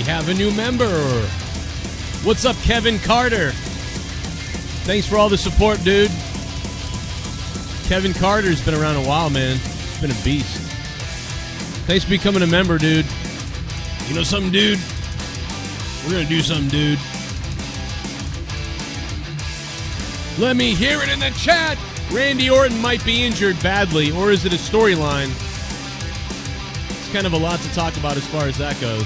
have a new member. What's up, Kevin Carter? Thanks for all the support, dude. Kevin Carter's been around a while, man. He's been a beast. Thanks for becoming a member, dude. You know something, dude? We're going to do something, dude. Let me hear it in the chat. Randy Orton might be injured badly, or is it a storyline? It's kind of a lot to talk about as far as that goes.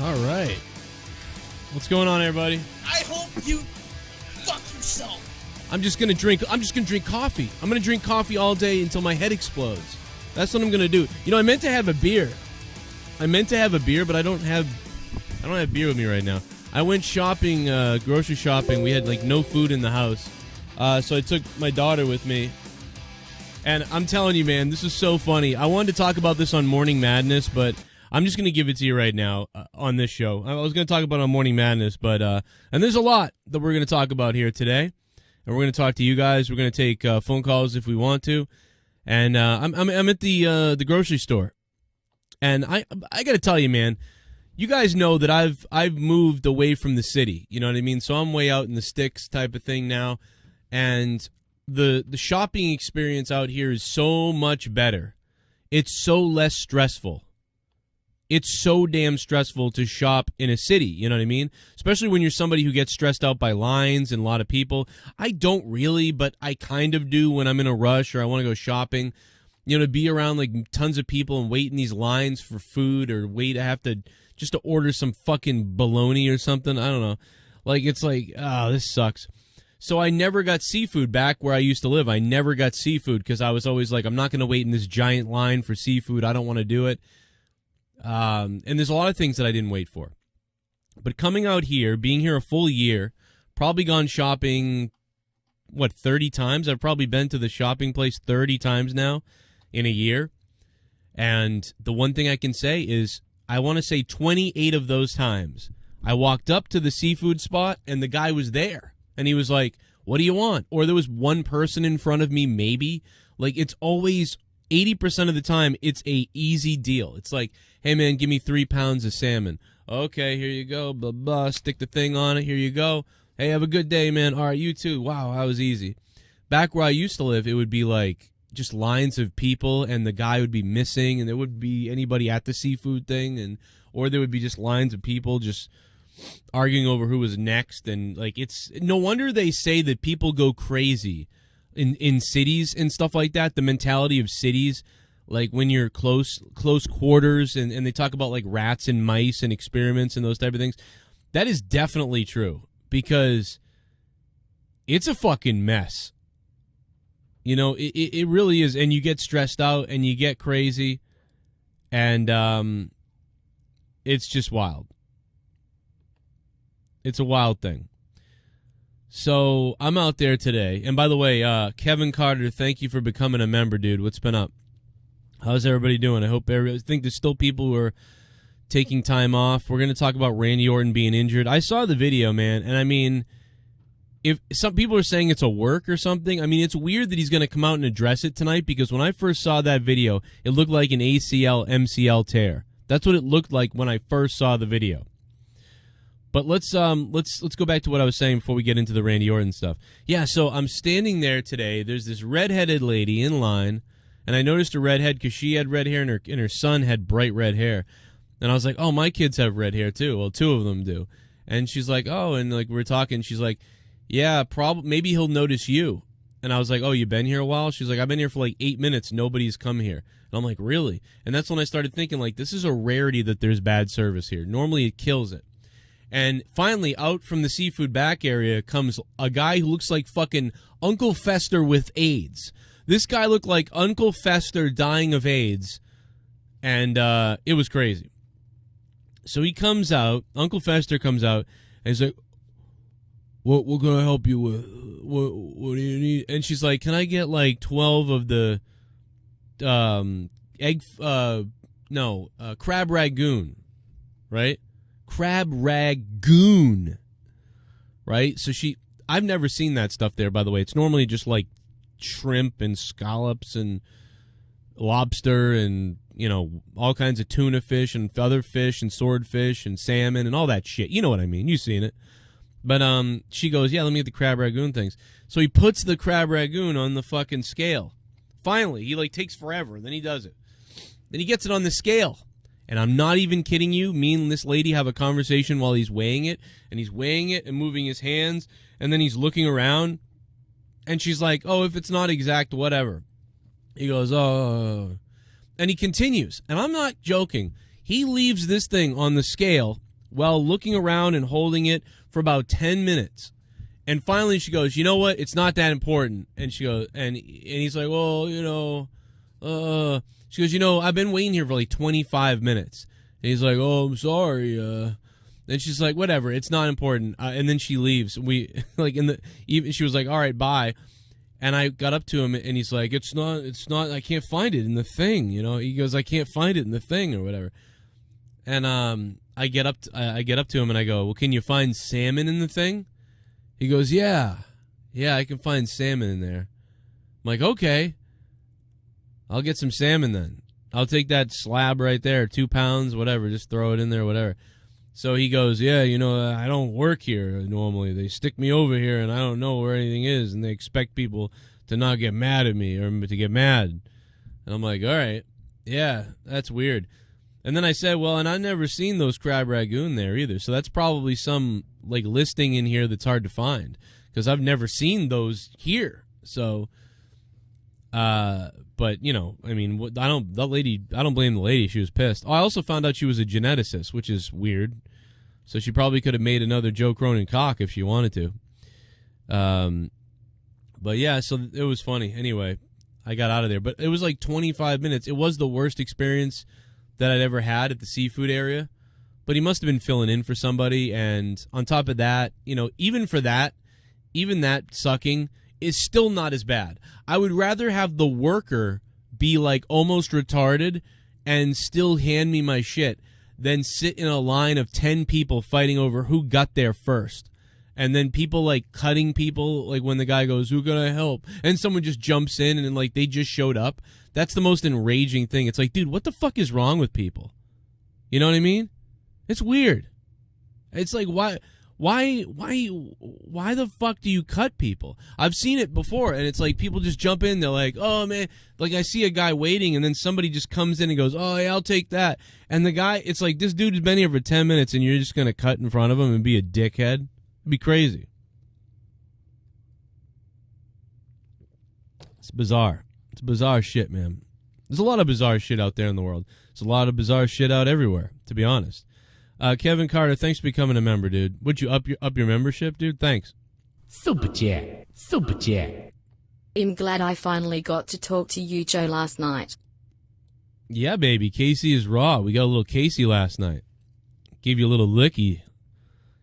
All right. What's going on, everybody? I hope you fuck yourself. I'm just gonna drink coffee. I'm gonna drink coffee all day until my head explodes. That's what I'm gonna do. You know, I meant to have a beer. But I don't have beer with me right now. I went shopping, grocery shopping. We had like no food in the house, so I took my daughter with me. And I'm telling you, man, this is so funny. I wanted to talk about this on Morning Madness, but I'm just going to give it to you right now on this show. I was going to talk about it on Morning Madness, but and there's a lot that we're going to talk about here today. And we're going to talk to you guys. We're going to take phone calls if we want to. And I'm at the grocery store. And I got to tell you, man, you guys know that I've moved away from the city. You know what I mean? So I'm way out in the sticks type of thing now. And the shopping experience out here is so much better. It's so less stressful. It's so damn stressful to shop in a city, you know what I mean? Especially when you're somebody who gets stressed out by lines and a lot of people. I don't really, but I kind of do when I'm in a rush or I want to go shopping. You know, to be around like tons of people and wait in these lines for food or wait, I have to just to order some fucking bologna or something. I don't know. Like, it's like, oh, this sucks. So I never got seafood back where I used to live. I never got seafood because I was always like, I'm not going to wait in this giant line for seafood. I don't want to do it. And there's a lot of things that I didn't wait for. But coming out here, being here a full year, probably gone shopping, 30 times? I've probably been to the shopping place 30 times now in a year. And the one thing I can say is, I want to say 28 of those times, I walked up to the seafood spot and the guy was there. And he was like, what do you want? Or there was one person in front of me, maybe. Like, it's always 80% of the time, it's a easy deal. It's like, hey, man, give me 3 pounds of salmon. Okay, here you go. Blah, blah. Stick the thing on it. Here you go. Hey, have a good day, man. All right, you too. Wow, that was easy. Back where I used to live, it would be like just lines of people, and the guy would be missing, and there wouldn't be anybody at the seafood thing, or there would be just lines of people just arguing over who was next. And like, it's no wonder they say that people go crazy in cities and stuff like that. The mentality of cities, like when you're close quarters, and they talk about like rats and mice and experiments and those type of things. That is definitely true, because it's a fucking mess. You know, it really is. And you get stressed out and you get crazy, and it's just wild. It's a wild thing. So I'm out there today. And by the way, Kevin Carter, thank you for becoming a member, dude. What's been up? How's everybody doing? I think there's still people who are taking time off. We're going to talk about Randy Orton being injured. I saw the video, man, and I mean, if some people are saying it's a work or something, I mean, it's weird that he's going to come out and address it tonight, because when I first saw that video, it looked like an ACL MCL tear. That's what it looked like when I first saw the video. But let's go back to what I was saying before we get into the Randy Orton stuff. Yeah, so I'm standing there today. There's this redheaded lady in line, and I noticed a redhead because she had red hair and her son had bright red hair. And I was like, oh, my kids have red hair too. Well, 2 of them do. And she's like, oh, and like we're talking. She's like, yeah, maybe he'll notice you. And I was like, oh, you been here a while? She's like, I've been here for like 8 minutes. Nobody's come here. And I'm like, really? And that's when I started thinking, like, this is a rarity that there's bad service here. Normally it kills it. And finally, out from the seafood back area comes a guy who looks like fucking Uncle Fester with AIDS. This guy looked like Uncle Fester dying of AIDS, and it was crazy. So he comes out, Uncle Fester comes out, and he's like, what can I help you with? What do you need? And she's like, can I get like 12 of the crab ragoon, right? Crab ragoon, right? So I've never seen that stuff there, by the way. It's normally just like shrimp and scallops and lobster and, you know, all kinds of tuna fish and other fish and swordfish and salmon and all that shit. You know what I mean. You've seen it. But she goes, yeah, let me get the crab ragoon things. So he puts the crab ragoon on the fucking scale. Finally, he like takes forever. Then he does it. Then he gets it on the scale. And I'm not even kidding you. Me and this lady have a conversation while he's weighing it. And he's weighing it and moving his hands. And then he's looking around. And she's like, oh, if it's not exact, whatever. He goes, oh. And he continues. And I'm not joking. He leaves this thing on the scale while looking around and holding it for about 10 minutes. And finally she goes, you know what? It's not that important. And she goes, and he's like, well, you know, she goes, you know, I've been waiting here for like 25 minutes. And he's like, oh, I'm sorry. And she's like, whatever, it's not important. And then she leaves. We like she was like, all right, bye. And I got up to him and he's like, it's not, I can't find it in the thing. You know, he goes, I can't find it in the thing or whatever. And I get up to him and I go, well, can you find salmon in the thing? He goes, yeah, I can find salmon in there. I'm like, okay. I'll get some salmon then. I'll take that slab right there, 2 pounds, whatever. Just throw it in there, whatever. So he goes, yeah, you know, I don't work here normally. They stick me over here, and I don't know where anything is, and they expect people to not get mad at me or to get mad. And I'm like, all right, yeah, that's weird. And then I said, well, and I've never seen those crab ragoon there either, so that's probably some like listing in here that's hard to find because I've never seen those here. So, but, you know, I mean, I don't blame the lady. She was pissed. Oh, I also found out she was a geneticist, which is weird. So she probably could have made another Joe Cronin cock if she wanted to. But yeah, so it was funny. Anyway, I got out of there. But it was like 25 minutes. It was the worst experience that I'd ever had at the seafood area. But he must have been filling in for somebody. And on top of that, you know, even that sucking is still not as bad. I would rather have the worker be like almost retarded and still hand me my shit than sit in a line of 10 people fighting over who got there first. And then people like cutting people, like when the guy goes, who can I help? And someone just jumps in and like they just showed up. That's the most enraging thing. It's like, dude, what the fuck is wrong with people? You know what I mean? It's weird. It's like, why the fuck do you cut people? I've seen it before, and it's like people just jump in. They're like, oh, man. Like, I see a guy waiting, and then somebody just comes in and goes, oh, yeah, I'll take that. And the guy, it's like, this dude has been here for 10 minutes, and you're just going to cut in front of him and be a dickhead? It'd be crazy. It's bizarre. It's bizarre shit, man. There's a lot of bizarre shit out there in the world. There's a lot of bizarre shit out everywhere, to be honest. Kevin Carter, thanks for becoming a member, dude. Would you up your membership, dude? Thanks. Super chat. Super chat. I'm glad I finally got to talk to you, Joe, last night. Yeah, baby. Casey is raw. We got a little Casey last night. Give you a little licky.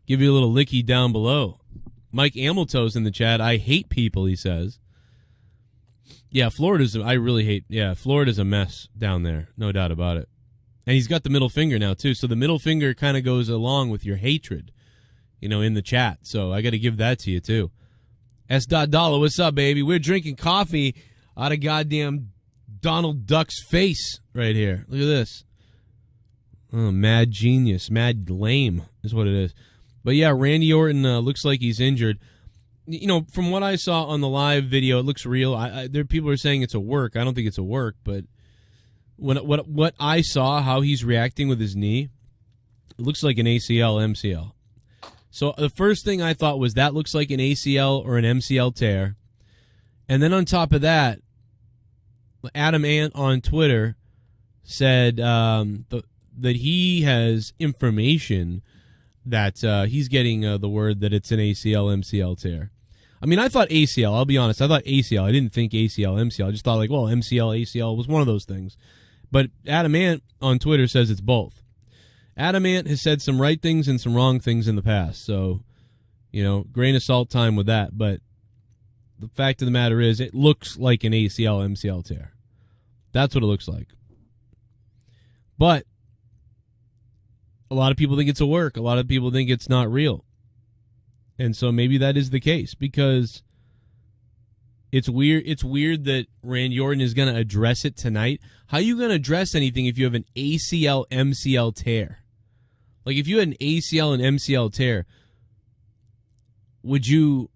Give you a little licky down below. Mike Amelto's in the chat. I hate people, he says. Yeah, Florida's a mess down there. No doubt about it. And he's got the middle finger now, too. So the middle finger kind of goes along with your hatred, in the chat. So I got to give that to you, too. S. Dollar, what's up, baby? We're drinking coffee out of goddamn Donald Duck's face right here. Look at this. Oh, mad genius. Mad lame is what it is. But, yeah, Randy Orton looks like he's injured. From what I saw on the live video, it looks real. There people are saying it's a work. I don't think it's a work, but what I saw, how he's reacting with his knee, it looks like an ACL, MCL. So the first thing I thought was that looks like an ACL or an MCL tear. And then on top of that, Adam Ant on Twitter said that he has information that he's getting the word that it's an ACL, MCL tear. I mean, I thought ACL. I'll be honest. I thought ACL. I didn't think ACL, MCL. I just thought MCL, ACL was one of those things. But Adam Ant on Twitter says it's both. Adam Ant has said some right things and some wrong things in the past. So, grain of salt time with that. But the fact of the matter is it looks like an ACL, MCL tear. That's what it looks like. But a lot of people think it's a work. A lot of people think it's not real. And so maybe that is the case because it's weird. It's weird that Randy Orton is going to address it tonight. How are you going to address anything if you have an ACL, MCL tear? Like if you had an ACL and MCL tear, would you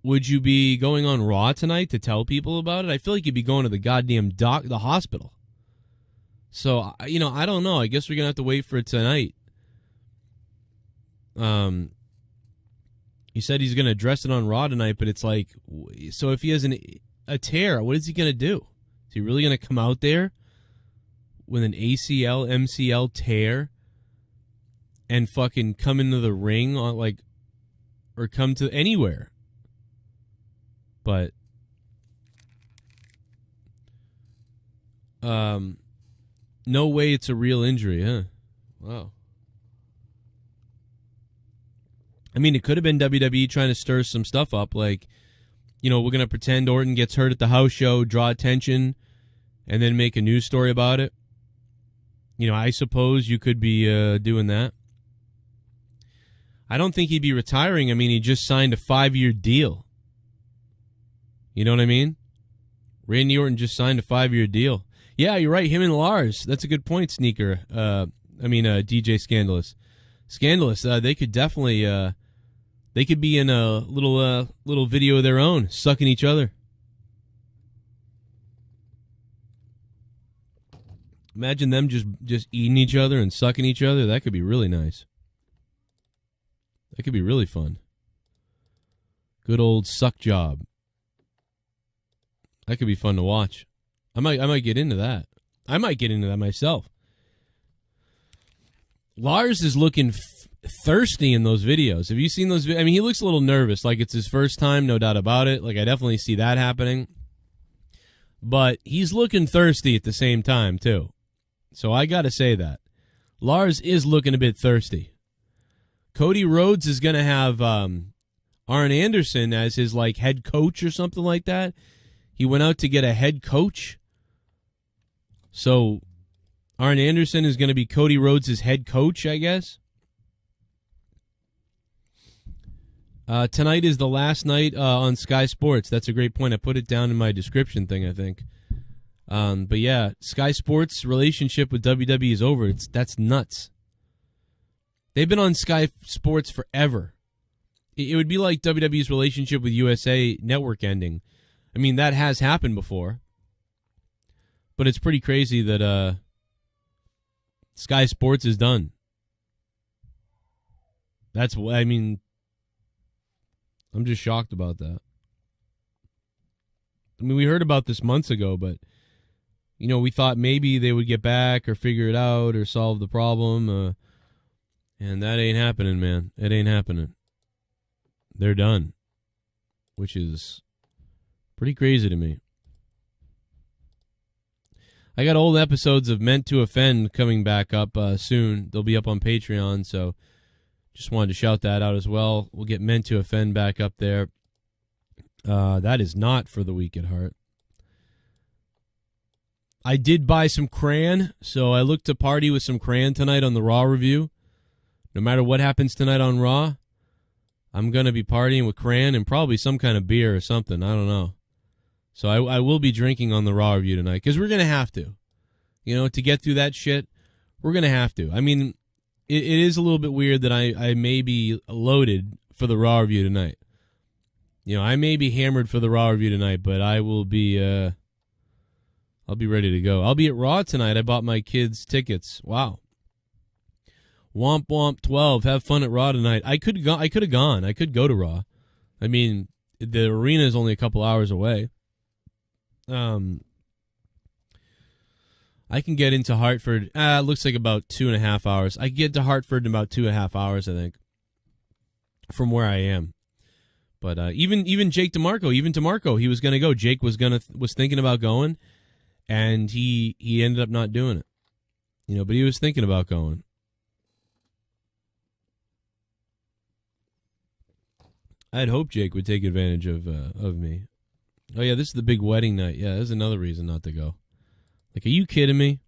be going on Raw tonight to tell people about it? I feel like you'd be going to the goddamn the hospital. So, I don't know. I guess we're going to have to wait for it tonight. He said he's going to address it on Raw tonight, but it's like, so if he has a tear, what is he going to do? Is he really going to come out there with an ACL, MCL tear and fucking come into the ring or come to anywhere? But, no way it's a real injury, huh? Wow. I mean, it could have been WWE trying to stir some stuff up, we're going to pretend Orton gets hurt at the house show, draw attention, and then make a news story about it. I suppose you could be doing that. I don't think he'd be retiring. I mean, he just signed a 5-year deal. You know what I mean? Randy Orton just signed a 5-year deal. Yeah, you're right. Him and Lars. That's a good point, Sneaker. DJ Scandalous. Scandalous. They could definitely. They could be in a little video of their own, sucking each other. Imagine them just eating each other and sucking each other. That could be really nice. That could be really fun. Good old suck job. That could be fun to watch. I might get into that. I might get into that myself. Lars is looking thirsty in those videos. Have you seen those? I mean, he looks a little nervous, like it's his first time, no doubt about it. I definitely see that happening. But he's looking thirsty at the same time, too. So I got to say that. Lars is looking a bit thirsty. Cody Rhodes is going to have Arn Anderson as his, head coach or something like that. He went out to get a head coach. So Arn Anderson is going to be Cody Rhodes' head coach, I guess. Tonight is the last night on Sky Sports. That's a great point. I put it down in my description thing, I think. But yeah, Sky Sports' relationship with WWE is over. That's nuts. They've been on Sky Sports forever. It would be like WWE's relationship with USA Network ending. I mean, that has happened before. But it's pretty crazy that Sky Sports is done. I'm just shocked about that. I mean, we heard about this months ago, but, we thought maybe they would get back or figure it out or solve the problem. And that ain't happening, man. It ain't happening. They're done, which is pretty crazy to me. I got old episodes of Meant to Offend coming back up soon. They'll be up on Patreon, so just wanted to shout that out as well. We'll get Meant to Offend back up there. That is not for the weak at heart. I did buy some crayon, so I look to party with some crayon tonight on the Raw review. No matter what happens tonight on Raw, I'm going to be partying with crayon and probably some kind of beer or something. I don't know. So I will be drinking on the Raw review tonight because we're going to have to. You know, to get through that shit, we're going to have to. I mean, it is a little bit weird that I may be loaded for the Raw review tonight. You know, I may be hammered for the Raw review tonight, but I will be, I'll be ready to go. I'll be at Raw tonight. I bought my kids tickets. Wow. Womp Womp 12. Have fun at Raw tonight. I could have gone. I could go to Raw. I mean, the arena is only a couple hours away. I can get into Hartford. It looks like about 2.5 hours. I get to Hartford in about 2.5 hours, I think, from where I am. But even Jake DeMarco, he was going to go. Jake was thinking about going, and he ended up not doing it. You know, but he was thinking about going. I'd hope Jake would take advantage of me. Oh yeah, this is the big wedding night. Yeah, there's another reason not to go. Like, are you kidding me?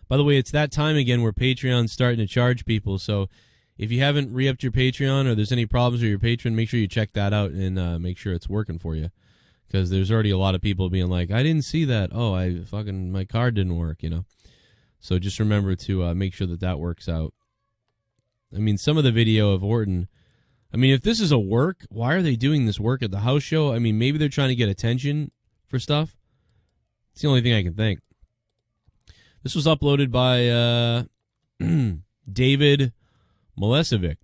By the way, it's that time again where Patreon's starting to charge people. So if you haven't re-upped your Patreon or there's any problems with your Patreon, make sure you check that out and make sure it's working for you. Because there's already a lot of people being like, I didn't see that. Oh, my card didn't work, you know. So just remember to make sure that works out. I mean, some of the video of Orton, I mean, if this is a work, why are they doing this work at the house show? I mean, maybe they're trying to get attention for stuff. It's the only thing I can think. This was uploaded by David Milesevic.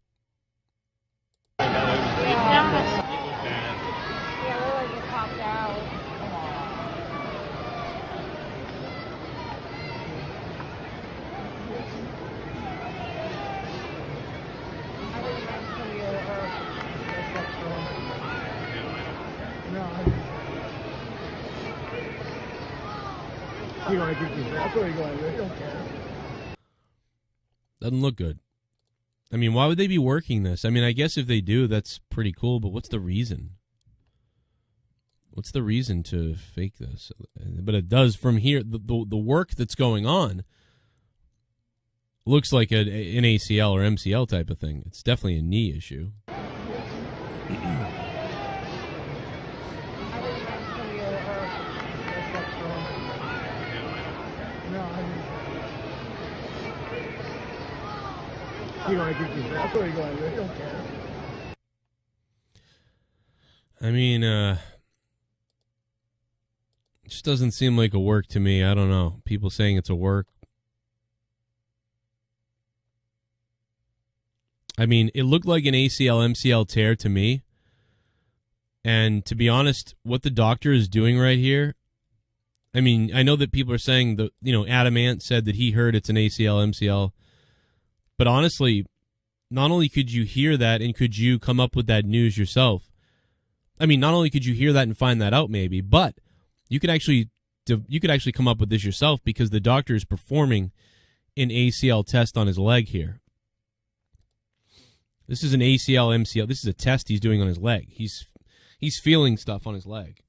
Doesn't look good. I mean, why would they be working this? I mean, I guess if they do, that's pretty cool, but what's the reason? What's the reason to fake this? But it does from here, the work that's going on looks like an ACL or MCL type of thing. It's definitely a knee issue. I mean, it just doesn't seem like a work to me. I don't know. People saying it's a work. I mean, it looked like an ACL, MCL tear to me. And to be honest, what the doctor is doing right here, I mean, I know that people are saying that, you know, Adamant said that he heard it's an ACL, MCL. But honestly, not only could you hear that and could you come up with that news yourself, I mean, not only could you hear that and find that out maybe, but you could actually come up with this yourself because the doctor is performing an ACL test on his leg here. This is an ACL, MCL. This is a test he's doing on his leg. He's feeling stuff on his leg.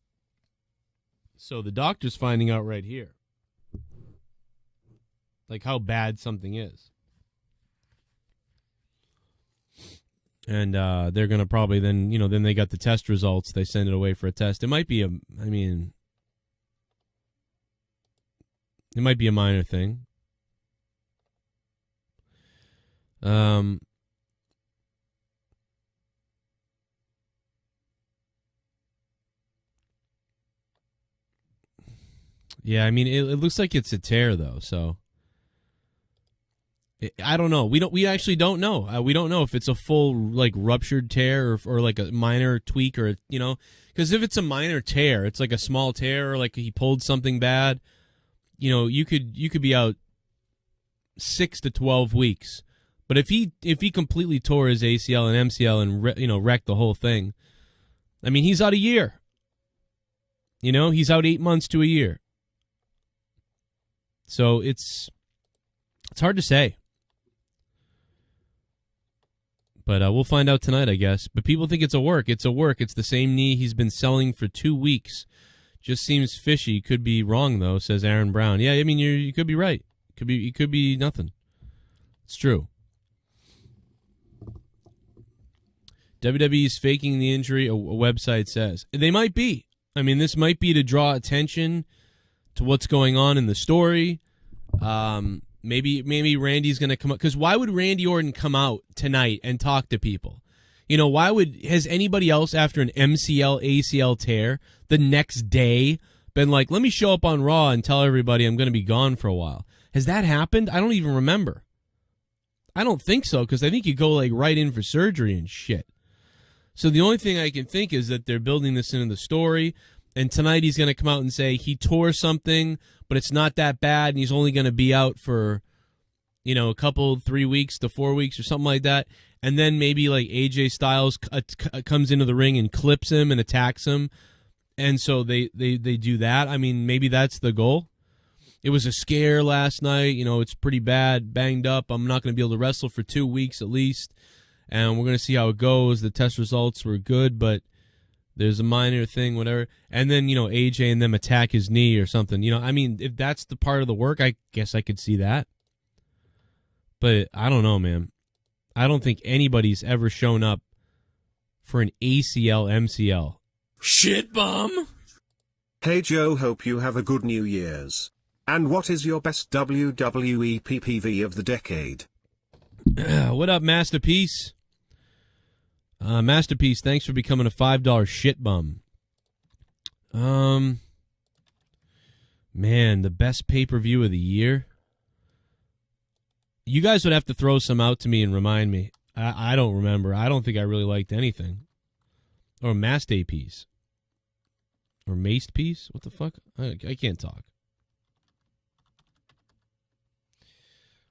So the doctor's finding out right here, like how bad something is. And they're going to probably then, you know, then they got the test results. They send it away for a test. It might be it might be a minor thing. Yeah, I mean, it looks like it's a tear though, so I don't know. We actually don't know. We don't know if it's a full like ruptured tear or like a minor tweak or, you know, because if it's a minor tear, it's like a small tear or like he pulled something bad. You know, you could be out 6 to 12 weeks. But if he completely tore his ACL and MCL and wrecked the whole thing, I mean, he's out a year. You know, he's out 8 months to a year. So it's hard to say. But we'll find out tonight, I guess. But people think it's a work. It's a work. It's the same knee he's been selling for 2 weeks. Just seems fishy. Could be wrong though, says Aaron Brown. Yeah, I mean you could be right. It could be nothing. It's true. WWE's faking the injury, a website says. They might be. I mean, this might be to draw attention to what's going on in the story. Maybe Randy's going to come up. Because why would Randy Orton come out tonight and talk to people? You know, has anybody else after an MCL, ACL tear the next day been like, let me show up on Raw and tell everybody I'm going to be gone for a while? Has that happened? I don't even remember. I don't think so, because I think you go like right in for surgery and shit. So the only thing I can think is that they're building this into the story, and tonight he's going to come out and say he tore something, but it's not that bad, and he's only going to be out for, you know, 3 weeks to 4 weeks or something like that. And then maybe like AJ Styles comes into the ring and clips him and attacks him, and so they do that. I mean, maybe that's the goal. It was a scare last night. You know, it's pretty bad, banged up. I'm not going to be able to wrestle for 2 weeks at least. And we're going to see how it goes. The test results were good, but there's a minor thing, whatever. And then, you know, AJ and them attack his knee or something. You know, I mean, if that's the part of the work, I guess I could see that. But I don't know, man. I don't think anybody's ever shown up for an ACL, MCL. Shit bum! Hey Joe, hope you have a good New Year's. And what is your best WWE PPV of the decade? What up, Masterpiece? Masterpiece, thanks for becoming a $5 shit bum. Man, the best pay-per-view of the year? You guys would have to throw some out to me and remind me. I don't remember. I don't think I really liked anything. Or Maste piece. Or Maced piece? What the fuck? I can't talk.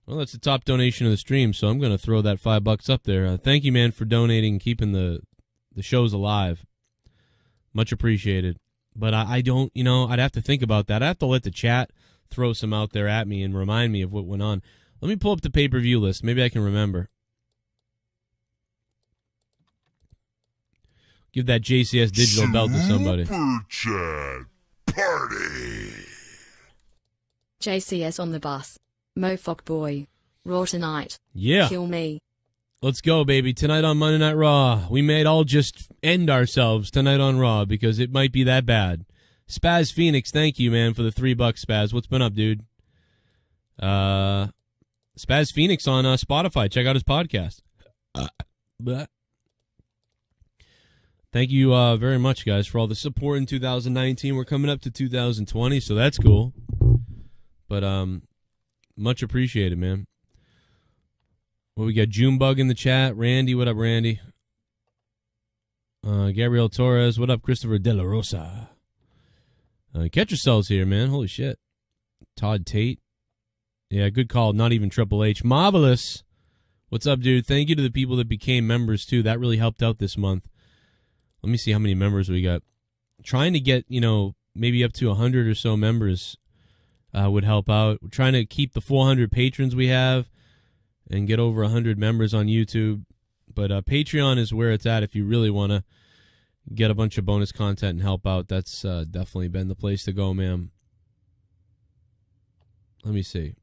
Well, that's the top donation of the stream, so I'm going to throw that $5 up there. Thank you, man, for donating and keeping the shows alive. Much appreciated. But I don't, you know, I'd have to think about that. I have to let the chat throw some out there at me and remind me of what went on. Let me pull up the pay-per-view list. Maybe I can remember. Give that JCS digital belt to somebody. Super chat party. JCS on the bus. Mofuck boy. Raw tonight. Yeah. Kill me. Let's go, baby. Tonight on Monday Night Raw. We may all just end ourselves tonight on Raw because it might be that bad. Spaz Phoenix, thank you, man, for the $3, Spaz. What's been up, dude? Spaz Phoenix on Spotify. Check out his podcast. Thank you very much, guys, for all the support in 2019. We're coming up to 2020, so that's cool. But much appreciated, man. Well, we got Junebug in the chat. Randy, what up, Randy? Gabriel Torres, what up, Christopher De La Rosa? Catch yourselves here, man. Holy shit. Todd Tate. Yeah, good call. Not even Triple H. Marvelous. What's up, dude? Thank you to the people that became members, too. That really helped out this month. Let me see how many members we got. Trying to get, you know, maybe up to 100 or so members would help out. We're trying to keep the 400 patrons we have and get over 100 members on YouTube. But Patreon is where it's at if you really want to get a bunch of bonus content and help out. That's definitely been the place to go, man. Let me see.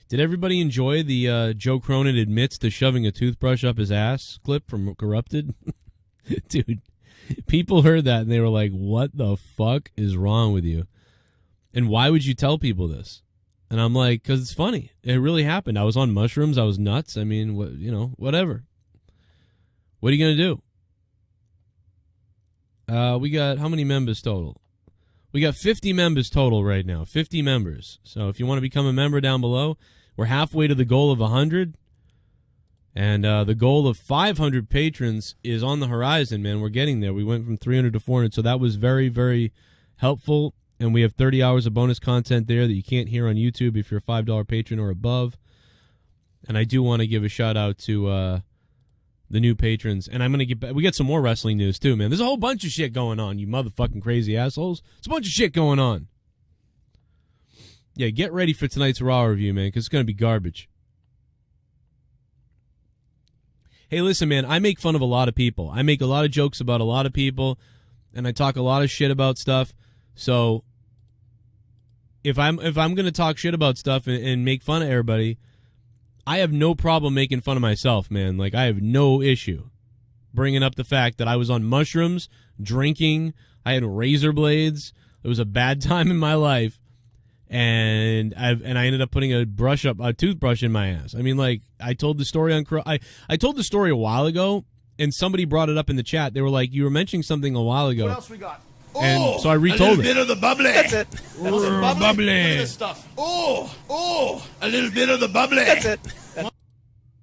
Did everybody enjoy the Joe Cronin admits to shoving a toothbrush up his ass clip from Corrupted? Dude, people heard that and they were like, what the fuck is wrong with you? And why would you tell people this? And I'm like, because it's funny. It really happened. I was on mushrooms. I was nuts. I mean, whatever. What are you going to do? We got how many members total? We got 50 members total right now. 50 members. So if you want to become a member down below, we're halfway to the goal of 100. And the goal of 500 patrons is on the horizon, man. We're getting there. We went from 300 to 400, so that was very, very helpful. And we have 30 hours of bonus content there that you can't hear on YouTube if you're a $5 patron or above. And I do want to give a shout-out to the new patrons. And I'm going to get back. We got some more wrestling news, too, man. There's a whole bunch of shit going on, you motherfucking crazy assholes. There's a bunch of shit going on. Yeah, get ready for tonight's Raw review, man, because it's going to be garbage. Hey, listen, man, I make fun of a lot of people. I make a lot of jokes about a lot of people, and I talk a lot of shit about stuff. So if I'm gonna talk shit about stuff and make fun of everybody, I have no problem making fun of myself, man. Like, I have no issue bringing up the fact that I was on mushrooms, drinking, I had razor blades. It was a bad time in my life, and I ended up putting a toothbrush in my ass. I mean, like, I told the story on I told the story a while ago, and somebody brought it up in the chat. They were like, "You were mentioning something a while ago." What else we got? And so I retold a little bit of the bubbly. That's it. That was some bubbly. Bubbly. Look at this stuff. A little bit of the bubbly. That's it.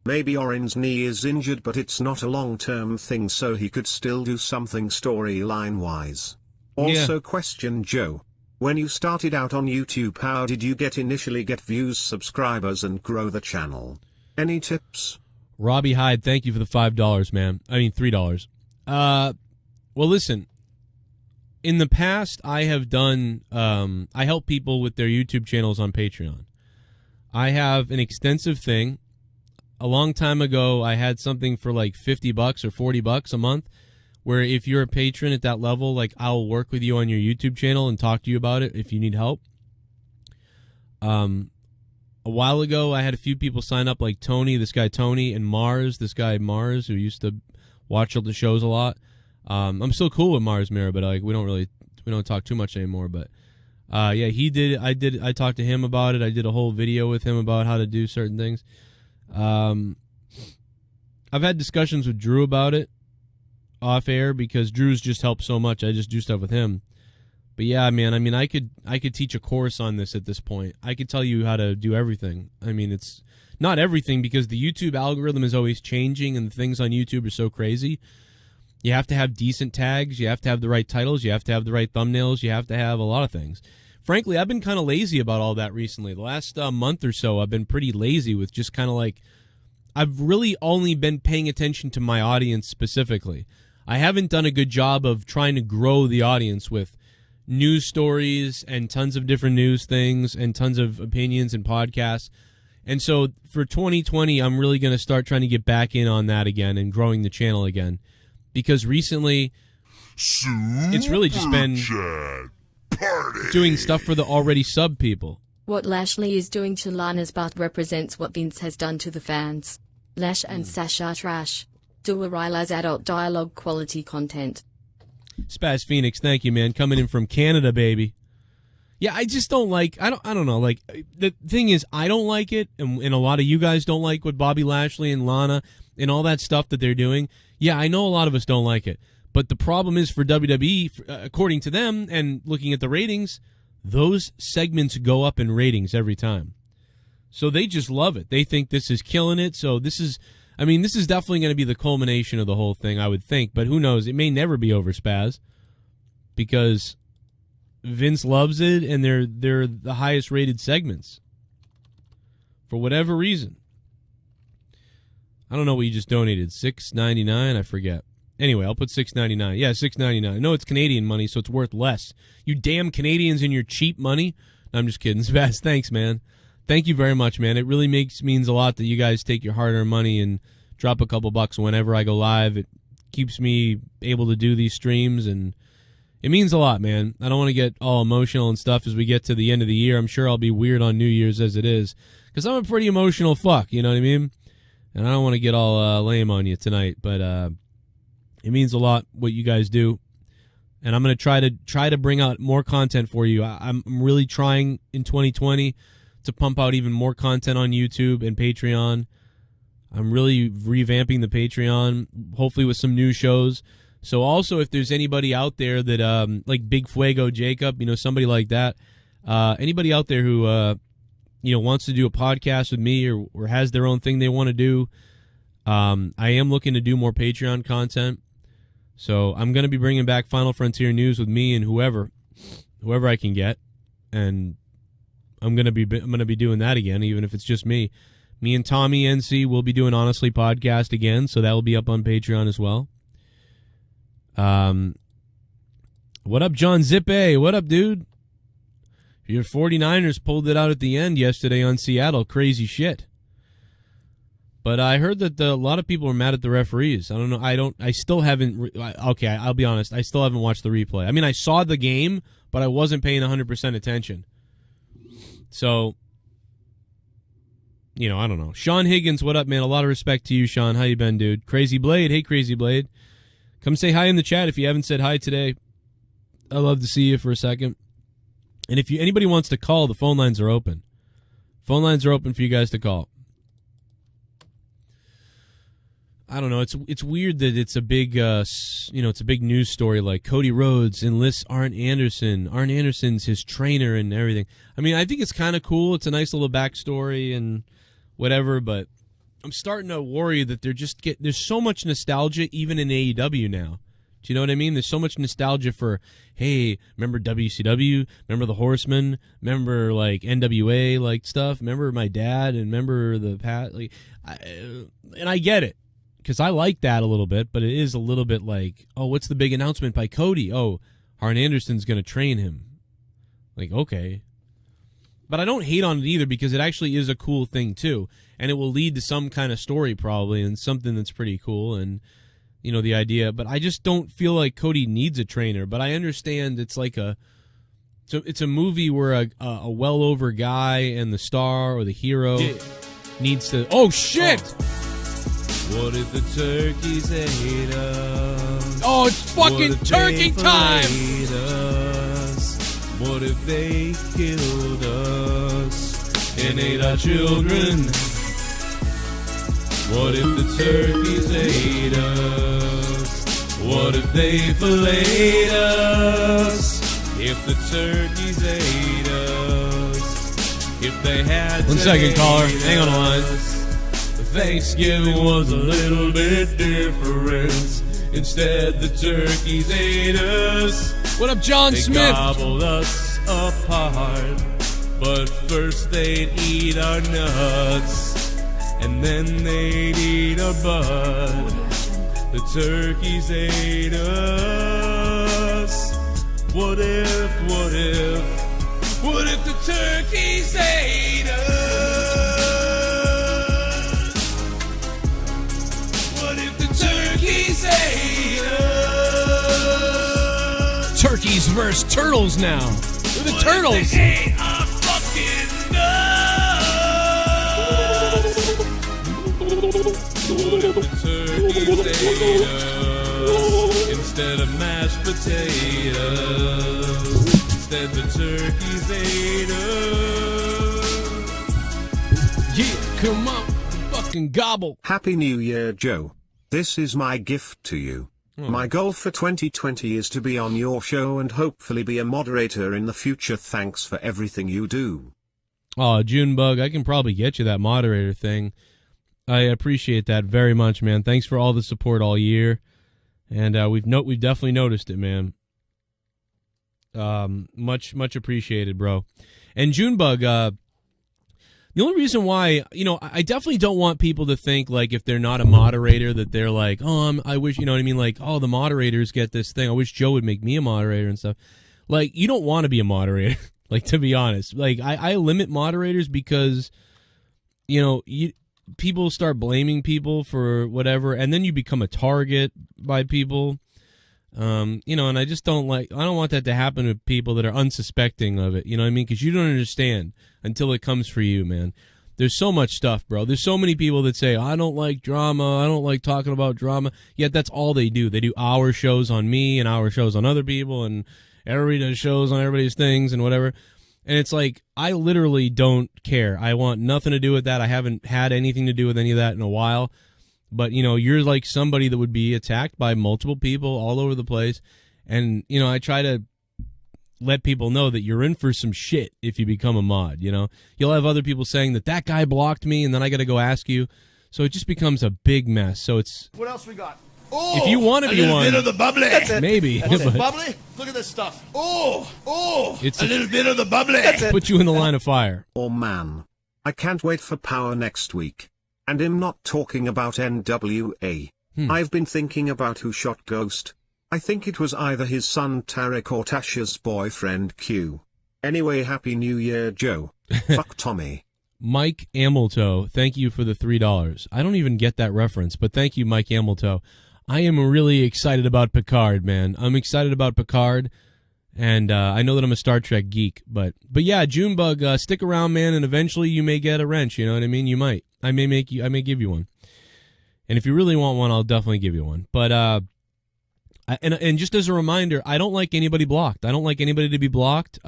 Maybe Orin's knee is injured, but it's not a long-term thing, so he could still do something storyline-wise. Also, question Joe. When you started out on YouTube, how did you initially get views, subscribers, and grow the channel? Any tips? Robbie Hyde, thank you for the $5, man. I mean, $3. Well, listen. In the past, I have done, I help people with their YouTube channels on Patreon. I have an extensive thing. A long time ago, I had something for like $50 or $40 a month, where if you're a patron at that level, like, I'll work with you on your YouTube channel and talk to you about it if you need help. A while ago, I had a few people sign up, like Tony, this guy Tony, and Mars, this guy Mars, who used to watch all the shows a lot. I'm still cool with Mars Mirror, but like we don't talk too much anymore. But yeah, he did. I talked to him about it. I did a whole video with him about how to do certain things. I've had discussions with Drew about it off air because Drew's just helped so much. I just do stuff with him. But yeah, man, I mean, I could teach a course on this at this point. I could tell you how to do everything. I mean, it's not everything because the YouTube algorithm is always changing and the things on YouTube are so crazy. You have to have decent tags. You have to have the right titles. You have to have the right thumbnails. You have to have a lot of things. Frankly, I've been kind of lazy about all that recently. The last month or so, I've been pretty lazy with just kind of like, I've really only been paying attention to my audience specifically. I haven't done a good job of trying to grow the audience with news stories and tons of different news things and tons of opinions and podcasts. And so for 2020, I'm really going to start trying to get back in on that again and growing the channel again. Because recently, it's really just been doing stuff for the already sub people. What Lashley is doing to Lana's butt represents what Vince has done to the fans. Lash and Sash are trash. Do a realize adult dialogue quality content. Spaz Phoenix, thank you, man. Coming in from Canada, baby. Yeah, I just don't like, I don't know, like, the thing is, I don't like it, and a lot of you guys don't like what Bobby Lashley and Lana and all that stuff that they're doing. Yeah, I know a lot of us don't like it. But the problem is for WWE, according to them, and looking at the ratings, those segments go up in ratings every time. So they just love it. They think this is killing it. So this is, I mean, this is definitely going to be the culmination of the whole thing, I would think. But who knows? It may never be over, Spaz. Because Vince loves it, and they're the highest rated segments. For whatever reason. I don't know what you just donated. $6.99? I forget. Anyway, I'll put $6.99. Yeah, $6.99. I know it's Canadian money, so it's worth less. You damn Canadians and your cheap money. No, I'm just kidding. Sebast, thanks, man. Thank you very much, man. It really means a lot that you guys take your hard-earned money and drop a couple bucks whenever I go live. It keeps me able to do these streams, and it means a lot, man. I don't want to get all emotional and stuff as we get to the end of the year. I'm sure I'll be weird on New Year's as it is, because I'm a pretty emotional fuck, you know what I mean? And I don't want to get all lame on you tonight, but it means a lot what you guys do. And I'm going to try to bring out more content for you. I'm really trying in 2020 to pump out even more content on YouTube and Patreon. I'm really revamping the Patreon, hopefully with some new shows. So also, if there's anybody out there that, like Big Fuego Jacob, you know, somebody like that, anybody out there who, you know, wants to do a podcast with me or has their own thing they want to do, I am looking to do more Patreon content. So I'm going to be bringing back Final Frontier News with me and whoever I can get, and I'm going to be doing that again, even if it's just me. Me and Tommy NC will be doing Honestly Podcast again, so that will be up on Patreon as well. What up, John Zippay? What up, dude? Your 49ers pulled it out at the end yesterday on Seattle. Crazy shit. But I heard that a lot of people were mad at the referees. I don't know. I still haven't. Okay, I'll be honest. I still haven't watched the replay. I mean, I saw the game, but I wasn't paying 100% attention. So, I don't know. Sean Higgins, what up, man? A lot of respect to you, Sean. How you been, dude? Crazy Blade. Hey, Crazy Blade. Come say hi in the chat if you haven't said hi today. I'd love to see you for a second. And if anybody wants to call, the phone lines are open. Phone lines are open for you guys to call. I don't know. It's weird that it's a big, it's a big news story. Like Cody Rhodes enlists Arn Anderson. Arn Anderson's his trainer and everything. I mean, I think it's kind of cool. It's a nice little backstory and whatever. But I'm starting to worry that there's so much nostalgia even in AEW now. Do you know what I mean? There's so much nostalgia for, hey, remember WCW? Remember the Horsemen? Remember like NWA like stuff? Remember my dad and remember the Pat? Like, and I get it. Because I like that a little bit, but it is a little bit like, oh, what's the big announcement by Cody? Oh, Arn Anderson's going to train him. Like, okay. But I don't hate on it either because it actually is a cool thing, too. And it will lead to some kind of story, probably, and something that's pretty cool, and, the idea. But I just don't feel like Cody needs a trainer. But I understand it's like it's a movie where a well-over guy and the star or the hero needs to... Oh, shit! What if the turkeys ate us? Oh, it's fucking turkey time! What if they killed us and ate our children? What if the turkeys ate us? What if they filleted us? If the turkeys ate us? If they had 1 second, caller. Hang on a line. Thanksgiving was a little bit different. Instead, the turkeys ate us. What up, John They Smith? gobbled us apart. But first they'd eat our nuts, and then they'd eat our butt. The turkeys ate us. What if the turkeys ate us? Turkeys versus turtles now. We're the turtles. They ate our fucking nuts. What if the turkeys ate us instead of mashed potatoes? Instead the turkeys ate us. Yeah, come on, fucking gobble. Happy New Year, Joe. This is my gift to you. My goal for 2020 is to be on your show and hopefully be a moderator in the future. Thanks for everything you do. Oh, Junebug, I can probably get you that moderator thing. I appreciate that very much, man. Thanks for all the support all year, and we've definitely noticed it, man. Much appreciated, bro. And Junebug, the only reason why, I definitely don't want people to think, like, if they're not a moderator, that they're like, oh, I wish, you know what I mean? Like, oh, the moderators get this thing. I wish Joe would make me a moderator and stuff. Like, you don't want to be a moderator, like, to be honest. Like, I limit moderators because, people start blaming people for whatever, and then you become a target by people. And I just don't want that to happen to people that are unsuspecting of it, you know what I mean? Because you don't understand until it comes for you, man. There's so much stuff, bro. There's so many people that say, I don't like drama, I don't like talking about drama, yet that's all they do. They do hour shows on me and hour shows on other people, and everybody does shows on everybody's things and whatever. And it's like, I literally don't care. I want nothing to do with that. I haven't had anything to do with any of that in a while. But, you're like somebody that would be attacked by multiple people all over the place. And, I try to let people know that you're in for some shit if you become a mod, You'll have other people saying that guy blocked me, and then I got to go ask you. So it just becomes a big mess. So it's... What else we got? Oh, if you want to be one... a little bit of the bubbly. Maybe. But bubbly? Look at this stuff. It's a little bit of the bubbly. Put you in the line of fire. Oh man. I can't wait for Power next week. And I'm not talking about NWA. I've been thinking about who shot Ghost. I think it was either his son Tarek or Tasha's boyfriend Q. Anyway, Happy New Year, Joe. Fuck Tommy. Mike Amelto, thank you for the $3. I don't even get that reference, but thank you, Mike Amelto. I am really excited about Picard, man. I'm excited about Picard, and I know that I'm a Star Trek geek, but yeah, Junebug, stick around, man, and eventually you may get a wrench. You know what I mean? You might. I may give you one, and if you really want one, I'll definitely give you one. But and just as a reminder, I don't like anybody blocked. I don't like anybody to be blocked.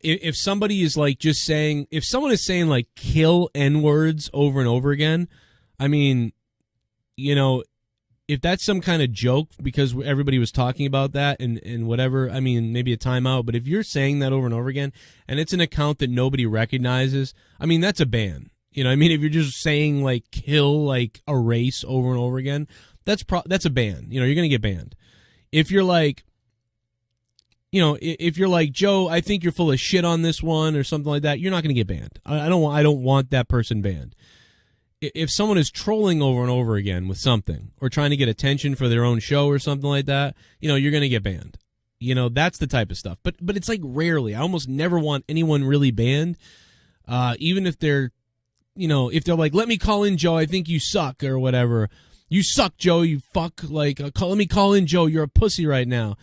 If somebody is like just saying, if someone is saying like kill N-words over and over again, I mean, you know, if that's some kind of joke because everybody was talking about that and whatever, I mean, maybe a timeout. But if you're saying that over and over again and it's an account that nobody recognizes, I mean, that's a ban. You know what I mean? If you're just saying like kill like a race over and over again, that's a ban. You know, you're going to get banned. If you're like, you know, if you're like, Joe, I think you're full of shit on this one or something like that, you're not going to get banned. I don't want that person banned. If someone is trolling over and over again with something or trying to get attention for their own show or something like that, you know, you're going to get banned. You know, that's the type of stuff. But it's like rarely. I almost never want anyone really banned, even if they're, you know, if they're like, let me call in Joe, I think you suck or whatever. You suck, Joe, you fuck. Like, let me call in Joe, you're a pussy right now.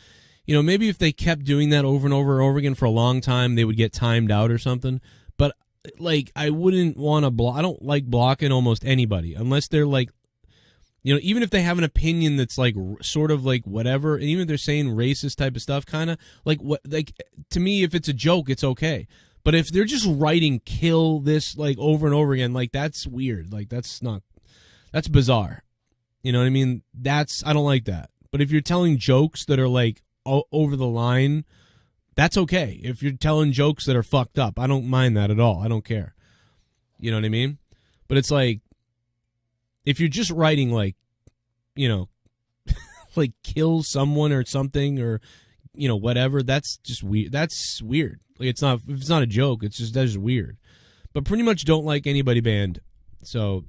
You know, maybe if they kept doing that over and over and over again for a long time, they would get timed out or something. But, like, I wouldn't want to block. I don't like blocking almost anybody unless they're, like, you know, even if they have an opinion that's, like, sort of, like, whatever, and even if they're saying racist type of stuff, kind of, like, what, like, to me, if it's a joke, it's okay. But if they're just writing kill this, like, over and over again, like, that's weird. Like, that's bizarre. You know what I mean? I don't like that. But if you're telling jokes that are, like, over the line, that's okay. If you're telling jokes that are fucked up, I don't mind that at all. I don't care. You know what I mean? But it's like, if you're just writing like, you know, like kill someone or something or, you know, whatever, that's just weird. That's weird. Like if it's not a joke, that's just weird. But pretty much don't like anybody banned. So,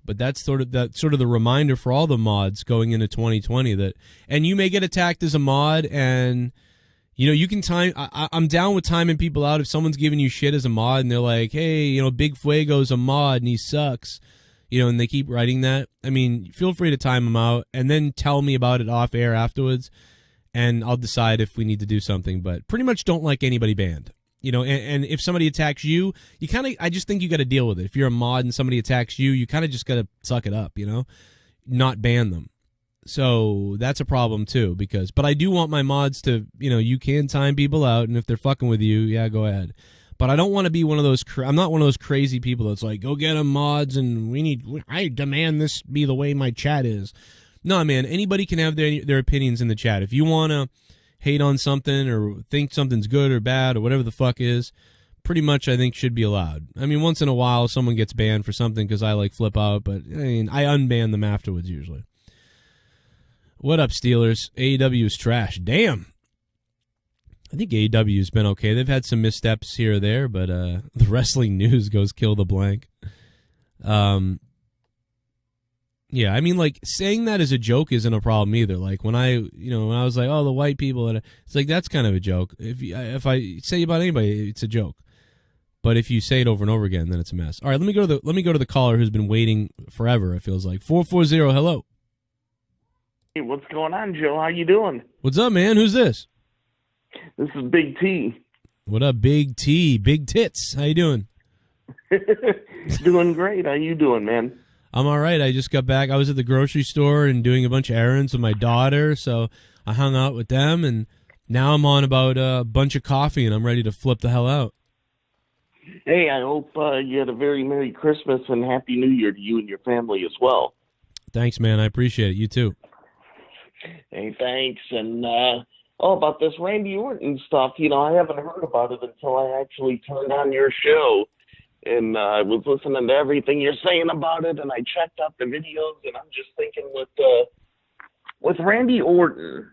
but that's sort of the reminder for all the mods going into 2020 that, and you may get attacked as a mod, and you know you can time. I'm down with timing people out if someone's giving you shit as a mod, and they're like, hey, you know, Big Fuego's a mod and he sucks, you know, and they keep writing that. I mean, feel free to time them out and then tell me about it off air afterwards, and I'll decide if we need to do something. But pretty much don't like anybody banned. You know, and if somebody attacks you, I just think you got to deal with it. If you're a mod and somebody attacks you, you kind of just got to suck it up, you know, not ban them. So that's a problem too, but I do want my mods to, you know, you can time people out, and if they're fucking with you, yeah, go ahead. But I don't want to be one of those, I'm not one of those crazy people that's like, go get them mods and I demand this be the way my chat is. No, man, anybody can have their opinions in the chat. If you want to hate on something or think something's good or bad or whatever the fuck is, pretty much I think should be allowed. I mean, once in a while someone gets banned for something because I like flip out, but I mean, I unban them afterwards usually. What up, Steelers? AEW is trash. Damn. I think AEW's been okay. They've had some missteps here or there, but the wrestling news goes kill the blank. Yeah, I mean, like, saying that as a joke isn't a problem either. Like, when I was like, oh, the white people, it's like, that's kind of a joke. If I say about anybody, it's a joke. But if you say it over and over again, then it's a mess. All right, let me go to the caller who's been waiting forever, it feels like. 440, hello. Hey, what's going on, Joe? How you doing? What's up, man? Who's this? This is Big T. What up, Big T? Big tits. How you doing? Doing great. How you doing, man? I'm all right. I just got back. I was at the grocery store and doing a bunch of errands with my daughter, so I hung out with them, and now I'm on about a bunch of coffee, and I'm ready to flip the hell out. Hey, I hope you had a very Merry Christmas and Happy New Year to you and your family as well. Thanks, man. I appreciate it. You too. Hey, thanks. And about this Randy Orton stuff, you know, I haven't heard about it until I actually turned on your show. And I was listening to everything you're saying about it, and I checked out the videos, and I'm just thinking with Randy Orton,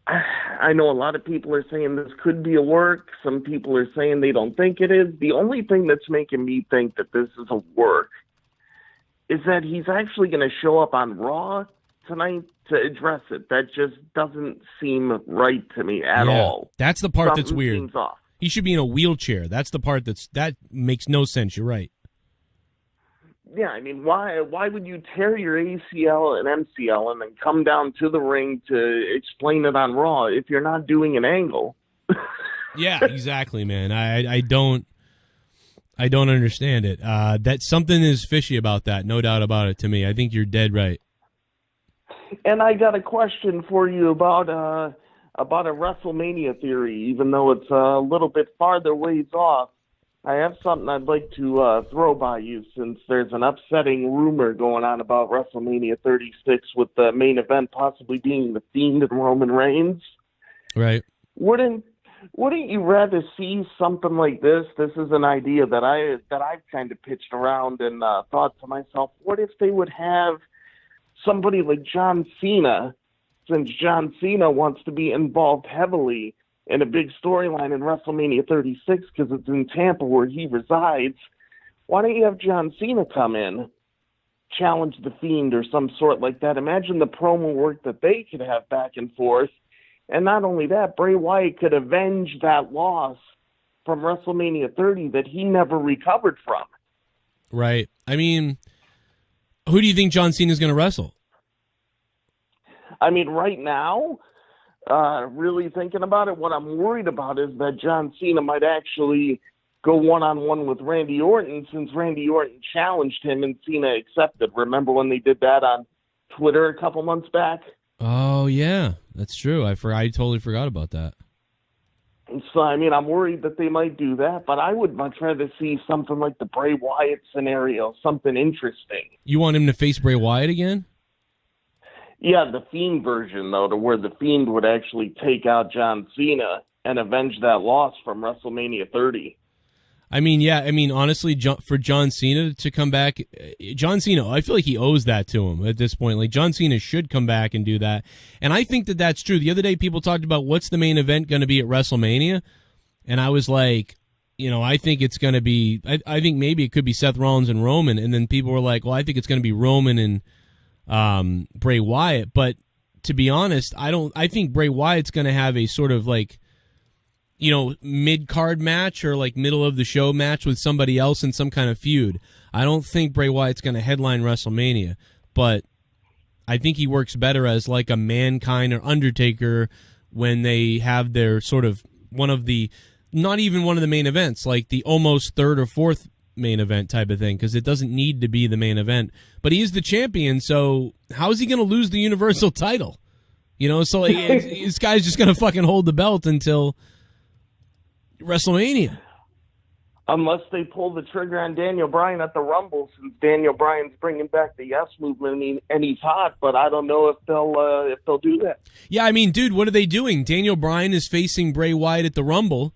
I know a lot of people are saying this could be a work. Some people are saying they don't think it is. The only thing that's making me think that this is a work is that he's actually going to show up on Raw tonight to address it. That just doesn't seem right to me at all. That's the part Something that's weird. seems off. He should be in a wheelchair. That's the part that makes no sense. You're right. Yeah, I mean, why would you tear your ACL and MCL and then come down to the ring to explain it on Raw if you're not doing an angle? Yeah, exactly, man. I don't understand it. That something is fishy about that, no doubt about it to me. I think you're dead right. And I got a question for you about a WrestleMania theory, even though it's a little bit farther ways off. I have something I'd like to throw by you, since there's an upsetting rumor going on about WrestleMania 36 with the main event possibly being The Fiend and Roman Reigns. Right. Wouldn't you rather see something like this? This is an idea that I've kind of pitched around and thought to myself, what if they would have somebody like John Cena, since John Cena wants to be involved heavily in a big storyline in WrestleMania 36 because it's in Tampa where he resides. Why don't you have John Cena come in, challenge The Fiend or some sort like that? Imagine the promo work that they could have back and forth. And not only that, Bray Wyatt could avenge that loss from WrestleMania 30 that he never recovered from. Right. I mean, who do you think John Cena is going to wrestle? I mean, right now, really thinking about it, what I'm worried about is that John Cena might actually go one-on-one with Randy Orton, since Randy Orton challenged him and Cena accepted. Remember when they did that on Twitter a couple months back? Oh, yeah, that's true. I totally forgot about that. So, I mean, I'm worried that they might do that, but I would much rather see something like the Bray Wyatt scenario, something interesting. You want him to face Bray Wyatt again? Yeah, the Fiend version, though, to where the Fiend would actually take out John Cena and avenge that loss from WrestleMania 30. I mean, yeah, honestly, for John Cena to come back, John Cena, I feel like he owes that to him at this point. Like, John Cena should come back and do that. And I think that that's true. The other day, people talked about what's the main event going to be at WrestleMania. And I was like, I think it's going to be, I think maybe it could be Seth Rollins and Roman. And then people were like, well, I think it's going to be Roman and Bray Wyatt. But to be honest, I think Bray Wyatt's going to have a sort of like, mid-card match or like middle of the show match with somebody else in some kind of feud. I don't think Bray Wyatt's going to headline WrestleMania, but I think he works better as like a Mankind or Undertaker when they have their sort of not even one of the main events, like the almost third or fourth main event type of thing, because it doesn't need to be the main event. But he is the champion, so how is he going to lose the Universal title? So like, this guy's just going to fucking hold the belt until WrestleMania. Unless they pull the trigger on Daniel Bryan at the Rumble, since Daniel Bryan's bringing back the Yes Movement and he's hot, but I don't know if they'll do that. Yeah, I mean, dude, what are they doing? Daniel Bryan is facing Bray Wyatt at the Rumble,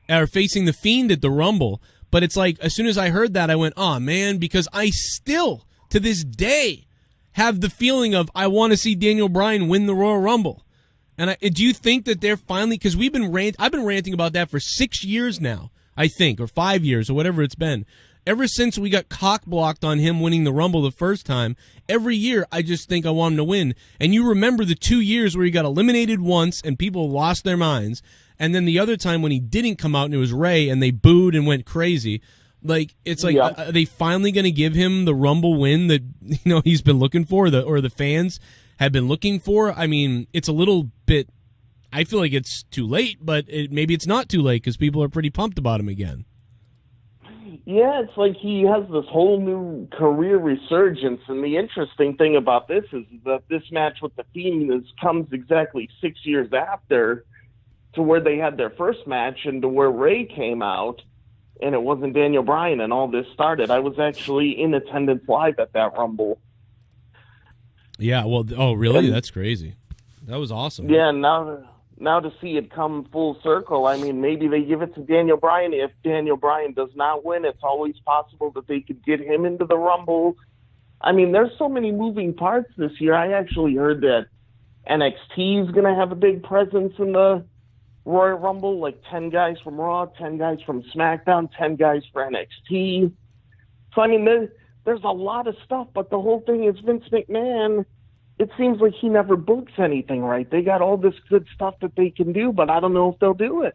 or facing The Fiend at the Rumble, but it's like, as soon as I heard that, I went, oh, man, because I still, to this day, have the feeling of I want to see Daniel Bryan win the Royal Rumble. And do you think that they're finally, because I've been ranting about that for 6 years now, I think, or 5 years, or whatever it's been. Ever since we got cock-blocked on him winning the Rumble the first time, every year I just think I want him to win. And you remember the 2 years where he got eliminated once and people lost their minds, and then the other time when he didn't come out and it was Ray and they booed and went crazy. Like, it's like, Are they finally going to give him the Rumble win that he's been looking for, or the fans have been looking for? I mean, it's a little bit, I feel like it's too late, but maybe it's not too late because people are pretty pumped about him again. Yeah, it's like he has this whole new career resurgence, and the interesting thing about this is that this match with The Fiend comes exactly 6 years after to where they had their first match and to where Ray came out, and it wasn't Daniel Bryan, and all this started. I was actually in attendance live at that Rumble. Yeah, well, oh, really? That's crazy. That was awesome. Yeah, now to see it come full circle, I mean, maybe they give it to Daniel Bryan. If Daniel Bryan does not win, it's always possible that they could get him into the Rumble. I mean, there's so many moving parts this year. I actually heard that NXT is going to have a big presence in the Royal Rumble, like 10 guys from Raw, 10 guys from SmackDown, 10 guys for NXT. So, I mean, there's a lot of stuff, but the whole thing is Vince McMahon, it seems like he never books anything right. They got all this good stuff that they can do, but I don't know if they'll do it.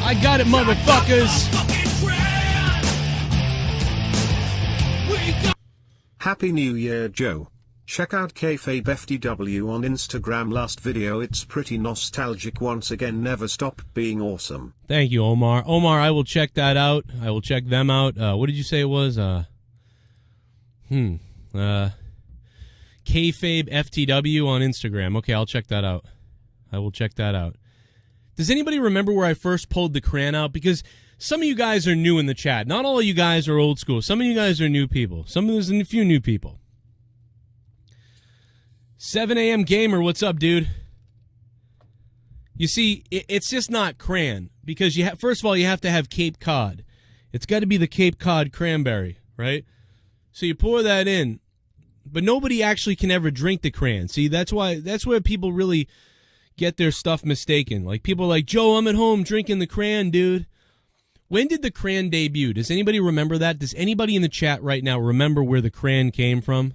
I got it, motherfuckers. Happy New Year, Joe. Check out Kayfabe FTW on Instagram. Last video, it's pretty nostalgic once again. Never stop being awesome. Thank you, Omar. Omar, I will check that out. I will check them out. What did you say it was? Kayfabe FTW on Instagram. Okay, I'll check that out. I will check that out. Does anybody remember where I first pulled the crayon out? Because some of you guys are new in the chat. Not all of you guys are old school. Some of you guys are new people. There's a few new people. 7 a.m. Gamer, what's up, dude? You see, it's just not crayon. Because, first of all, you have to have Cape Cod. It's got to be the Cape Cod cranberry, right? So you pour that in. But nobody actually can ever drink the crayon. See, that's where people really get their stuff mistaken. Like, people are like, Joe, I'm at home drinking the crayon, dude. When did the crayon debut? Does anybody remember that? Does anybody in the chat right now remember where the crayon came from?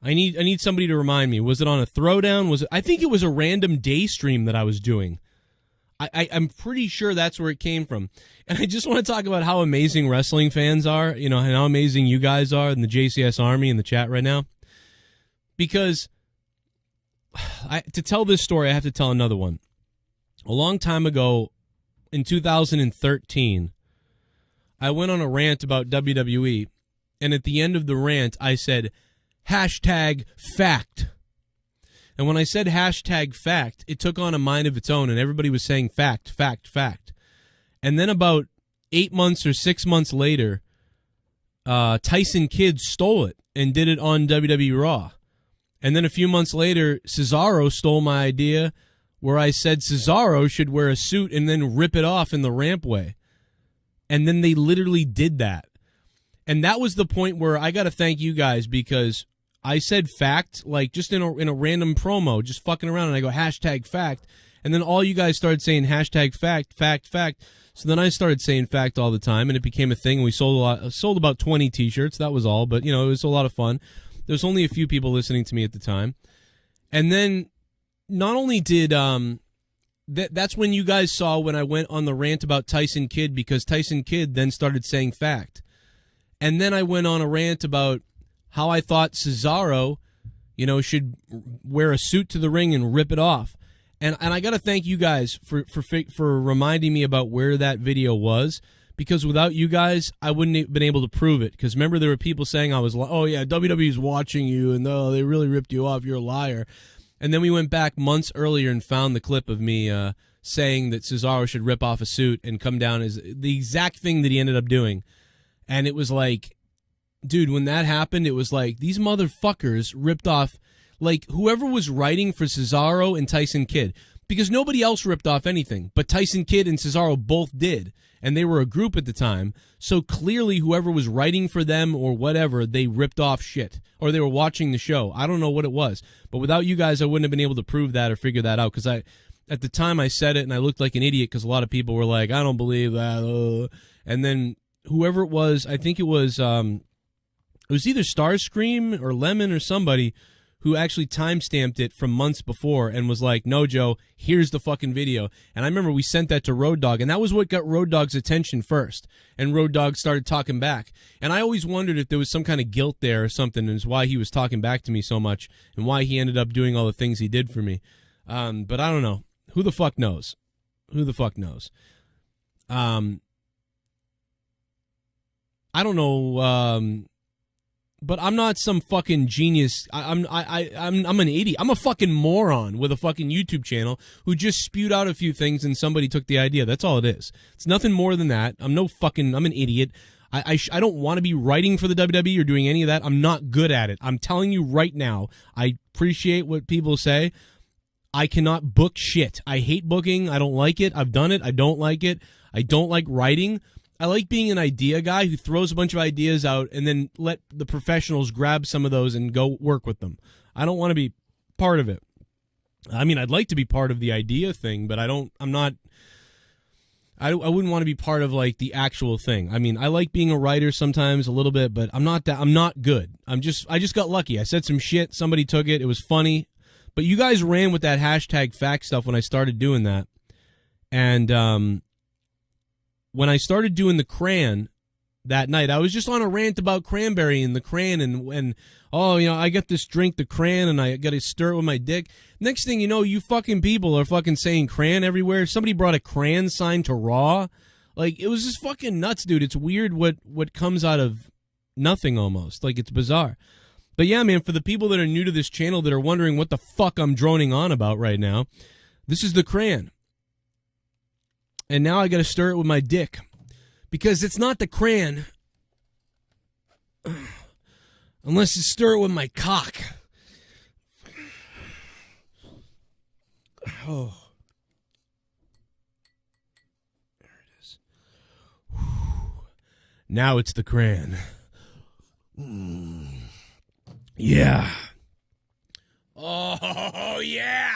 I need somebody to remind me. Was it on a throwdown? I think it was a random day stream that I was doing. I'm pretty sure that's where it came from. And I just want to talk about how amazing wrestling fans are, and how amazing you guys are in the JCS Army in the chat right now. Because to tell this story, I have to tell another one. A long time ago, in 2013, I went on a rant about WWE, and at the end of the rant, I said, #fact. And when I said #fact, it took on a mind of its own, and everybody was saying fact, fact, fact. And then about 8 months or 6 months later, Tyson Kidd stole it and did it on WWE RAW. And then a few months later, Cesaro stole my idea where I said Cesaro should wear a suit and then rip it off in the rampway. And then they literally did that. And that was the point where I got to thank you guys, because I said fact, like just in a random promo, just fucking around, and I go #fact. And then all you guys started saying #fact, fact, fact. So then I started saying fact all the time, and it became a thing. And we sold about 20 T-shirts. That was all, but it was a lot of fun. There's only a few people listening to me at the time. And then not only did that's when you guys saw when I went on the rant about Tyson Kidd, because Tyson Kidd then started saying fact. And then I went on a rant about how I thought Cesaro, should wear a suit to the ring and rip it off. And I got to thank you guys for reminding me about where that video was, because without you guys, I wouldn't have been able to prove it. Because remember, there were people saying I was, oh yeah, WWE's watching you, and they really ripped you off, you're a liar. And then we went back months earlier and found the clip of me saying that Cesaro should rip off a suit and come down as the exact thing that he ended up doing. And it was like, dude, when that happened, it was like these motherfuckers ripped off, like, whoever was writing for Cesaro and Tyson Kidd, because nobody else ripped off anything, but Tyson Kidd and Cesaro both did, and they were a group at the time, so clearly whoever was writing for them or whatever, they ripped off shit, or they were watching the show. I don't know what it was, but without you guys, I wouldn't have been able to prove that or figure that out, because at the time I said it, and I looked like an idiot, because a lot of people were like, I don't believe that, and then whoever it was, I think it was either Starscream or Lemon or somebody who actually timestamped it from months before and was like, no, Joe, here's the fucking video. And I remember we sent that to Road Dogg, and that was what got Road Dogg's attention first. And Road Dogg started talking back. And I always wondered if there was some kind of guilt there or something, and it's why he was talking back to me so much and why he ended up doing all the things he did for me. But I don't know. Who the fuck knows? Who the fuck knows? I don't know. But I'm not some fucking genius. I'm an idiot. I'm a fucking moron with a fucking YouTube channel who just spewed out a few things and somebody took the idea. That's all it is. It's nothing more than that. I'm an idiot. I don't want to be writing for the WWE or doing any of that. I'm not good at it. I'm telling you right now. I appreciate what people say. I cannot book shit. I hate booking. I don't like it. I've done it. I don't like it. I don't like writing. I like being an idea guy who throws a bunch of ideas out and then let the professionals grab some of those and go work with them. I don't want to be part of it. I mean, I'd like to be part of the idea thing, but I wouldn't want to be part of like the actual thing. I mean, I like being a writer sometimes a little bit, but I'm not good. I just got lucky. I said some shit. Somebody took it. It was funny, But you guys ran with that hashtag fact stuff when I started doing that. And when I started doing the cran that night, I was just on a rant about cranberry and the cran and oh, you know, I got this drink, the cran, and I got to stir it with my dick. Next thing you know, you fucking people are fucking saying cran everywhere. Somebody brought a cran sign to Raw. Like, it was just fucking nuts, dude. It's weird what comes out of nothing almost. Like, it's bizarre. But yeah, man, for the people that are new to this channel that are wondering what the fuck I'm droning on about right now, this is the cran. And now I got to stir it with my dick. Because it's not the cran unless you stir it with my cock. Oh. There it is. Now it's the cran. Yeah. Oh, yeah.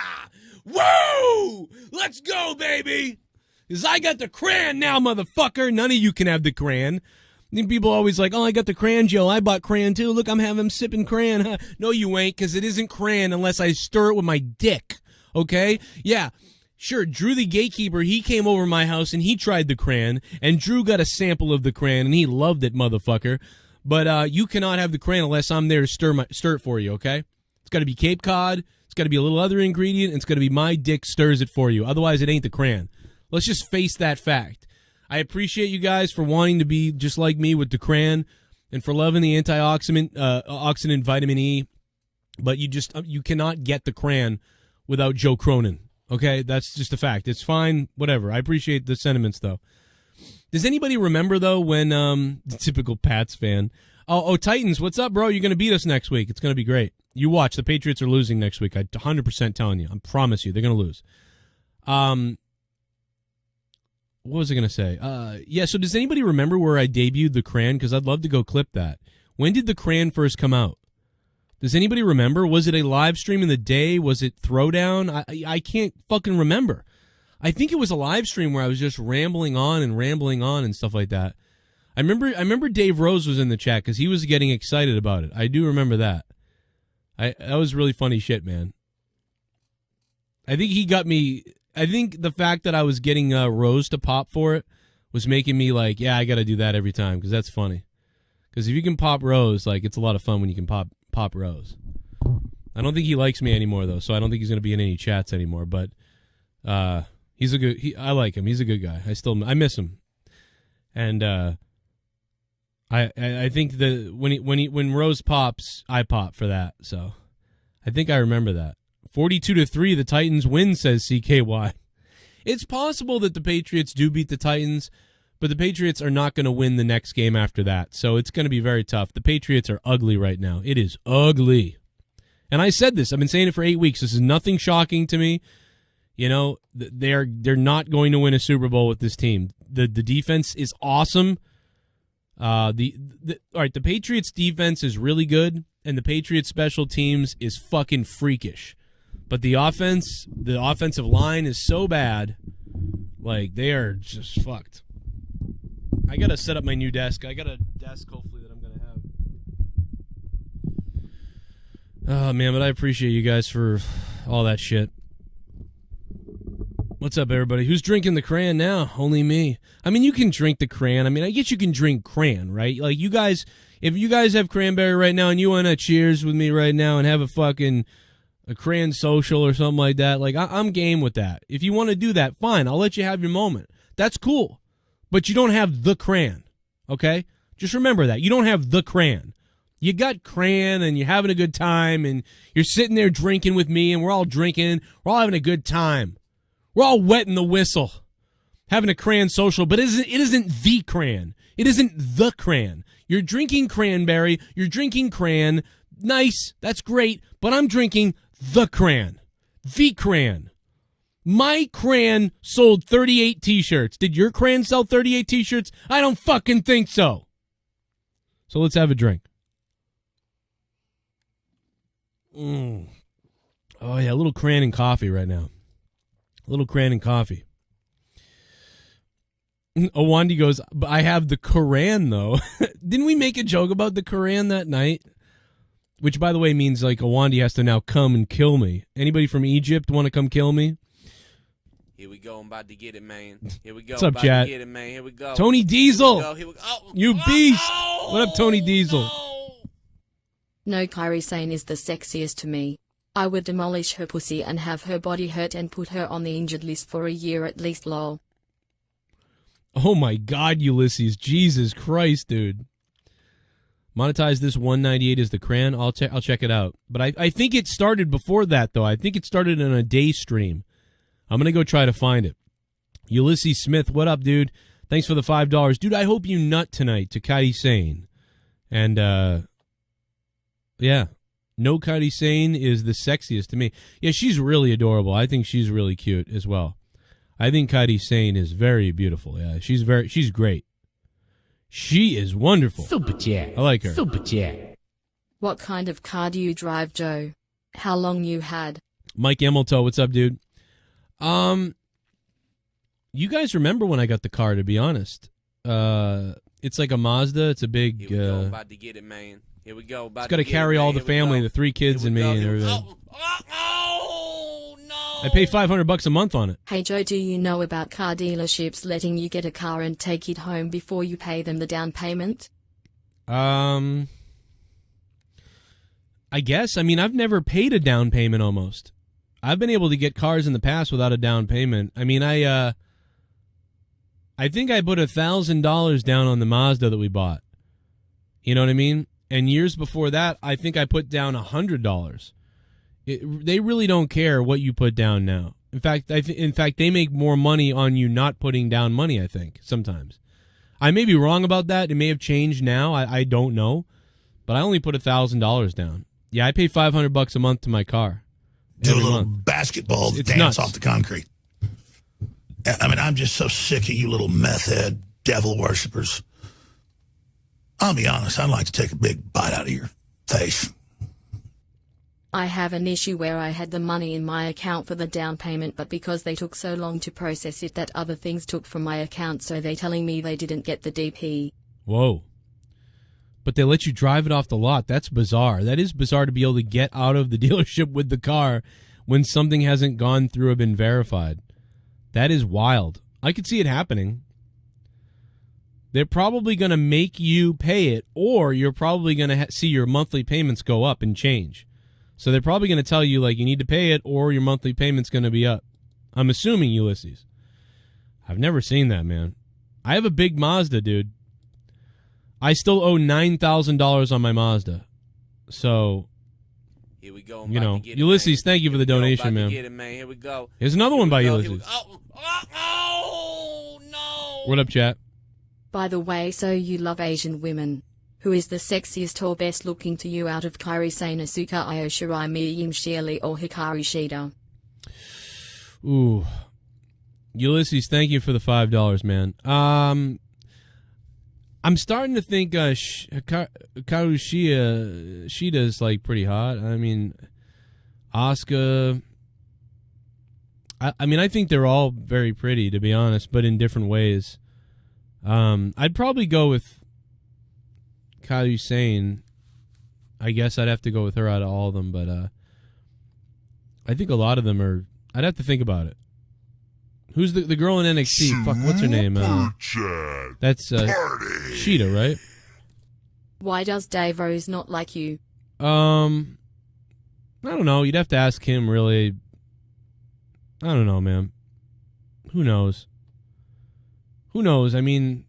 Woo! Let's go, baby. Because I got the cran now, motherfucker. None of you can have the cran. People always like, oh, I got the cran, Joe. I bought cran, too. Look, I'm having sipping cran. Huh? No, you ain't, because it isn't cran unless I stir it with my dick. Okay? Yeah. Sure, Drew the Gatekeeper, he came over my house and he tried the cran, and Drew got a sample of the cran, and he loved it, motherfucker. But you cannot have the cran unless I'm there to stir it for you, okay? It's got to be Cape Cod. It's got to be a little other ingredient, and it's got to be my dick stirs it for you. Otherwise, it ain't the cran. Let's just face that fact. I appreciate you guys for wanting to be just like me with the cran and for loving the oxidant vitamin E, but you cannot get the cran without Joe Cronin. Okay, that's just a fact. It's fine, whatever. I appreciate the sentiments, though. Does anybody remember, though, when the typical Pats fan? Oh, Titans, what's up, bro? You're going to beat us next week. It's going to be great. You watch. The Patriots are losing next week. I'm 100% telling you. I promise you. They're going to lose. What was I going to say? Yeah, so does anybody remember where I debuted the cran? Because I'd love to go clip that. When did the cran first come out? Does anybody remember? Was it a live stream in the day? Was it Throwdown? I can't fucking remember. I think it was a live stream where I was just rambling on and stuff like that. I remember Dave Rose was in the chat because he was getting excited about it. I do remember that. That was really funny shit, man. I think he got me. I think the fact that I was getting Rose to pop for it was making me like, yeah, I got to do that every time because that's funny. Because if you can pop Rose, like, it's a lot of fun when you can pop Rose. I don't think he likes me anymore though, so I don't think he's going to be in any chats anymore. But he's a good. I like him. He's a good guy. I miss him. And I think that when Rose pops, I pop for that. So I think I remember that. 42-3, the Titans win, says CKY. It's possible that the Patriots do beat the Titans, but the Patriots are not going to win the next game after that, so it's going to be very tough. The Patriots are ugly right now. It is ugly. And I said this. I've been saying it for 8 weeks. This is nothing shocking to me. You know, they're not going to win a Super Bowl with this team. The defense is awesome. All right, the Patriots defense is really good, and the Patriots special teams is fucking freakish. But the offensive line is so bad, like, they are just fucked. I gotta set up my new desk. I got a desk, hopefully, that I'm gonna have. Oh, man, but I appreciate you guys for all that shit. What's up, everybody? Who's drinking the cran now? Only me. I mean, you can drink the cran. I mean, I guess you can drink cran, right? Like, you guys, if you guys have cranberry right now and you want to cheers with me right now and have a cran social or something like that, like, I'm game with that. If you want to do that, fine. I'll let you have your moment. That's cool. But you don't have the cran, okay? Just remember that. You don't have the cran. You got cran and you're having a good time and you're sitting there drinking with me and we're all drinking. We're all having a good time. We're all wetting the whistle, having a cran social, but it isn't the cran. It isn't the cran. You're drinking cranberry. You're drinking cran. Nice. That's great. But I'm drinking the cran. The cran. My cran sold 38 T-shirts. Did your cran sell 38 T-shirts? I don't fucking think so. So let's have a drink. Oh, yeah, a little cran and coffee right now. A little cran and coffee. Awonddy goes, but I have the Quran, though. Didn't we make a joke about the Quran that night? Which, by the way, means like Awonddy has to now come and kill me. Anybody from Egypt want to come kill me? Here we go. I'm about to get it, man. Here we go. What's up, about chat? To get it, man. Here we go. Tony Diesel. Here we go. Oh, you beast. What up, Tony Diesel? No, Kairi Sane is the sexiest to me. I would demolish her pussy and have her body hurt and put her on the injured list for a year at least, lol. Oh my God, Ulysses. Jesus Christ, dude. Monetize this 198 is the cran. I'll check it out. But I think it started before that, though. I think it started on a day stream. I'm going to go try to find it. Ulysses Smith, what up, dude? Thanks for the $5. Dude, I hope you nut tonight to Kairi Sane. And, yeah. No, Kairi Sane is the sexiest to me. Yeah, she's really adorable. I think she's really cute as well. I think Kairi Sane is very beautiful. Yeah, she's great. She is wonderful. Super chat. I like her. Super chat. What kind of car do you drive, Joe? How long you had? Mike Emelto, what's up, dude? You guys remember when I got the car, to be honest. It's like a Mazda. It's a big... Here we go. About to get it, man. Here we go. It's got to carry all the family, the 3 kids and me and everything. Oh, no. I pay $500 a month on it. Hey Joe, do you know about car dealerships letting you get a car and take it home before you pay them the down payment? I guess. I mean, I've never paid a down payment almost. I've been able to get cars in the past without a down payment. I mean, I think I put $1,000 down on the Mazda that we bought. You know what I mean? And years before that, I think I put down $100. They really don't care what you put down now. In fact, they make more money on you not putting down money, I think, sometimes. I may be wrong about that. It may have changed now. I don't know. But I only put $1,000 down. Yeah, I pay $500 a month to my car. Do a little basketball dance nuts. off the concrete. I mean, I'm just so sick of you little meth head devil worshippers. I'll be honest, I'd like to take a big bite out of your face. I have an issue where I had the money in my account for the down payment, but because they took so long to process it that other things took from my account, so they telling me they didn't get the DP. Whoa. But they let you drive it off the lot. That's bizarre. That is bizarre to be able to get out of the dealership with the car when something hasn't gone through or been verified. That is wild. I could see it happening. They're probably going to make you pay it, or you're probably going to see your monthly payments go up and change. So they're probably going to tell you, like, you need to pay it, or your monthly payment's going to be up. I'm assuming, Ulysses. I've never seen that, man. I have a big Mazda, dude. I still owe $9,000 on my Mazda. So, here we go. You know, Ulysses, thank you for the donation, man. Here we go. Here's another one by Ulysses. Oh, no. What up, chat? By the way, so you love Asian women. Who is the sexiest or best looking to you out of Kairi Sane, Asuka, Io Shirai, Miyim Shirley, or Hikari Shida? Ooh. Ulysses, thank you for the $5, man. I'm starting to think Hikaru Shida is like pretty hot. I mean, Asuka. I mean, I think they're all very pretty, to be honest, but in different ways. I'd probably go with Kairi Sane. I guess I'd have to go with her out of all of them, but I think a lot of them are. I'd have to think about it. Who's the girl in NXT? Fuck, what's her name? That's Shida, right? Why does Dave Rose not like you? I don't know. You'd have to ask him, really. I don't know, man. Who knows? Who knows? I mean,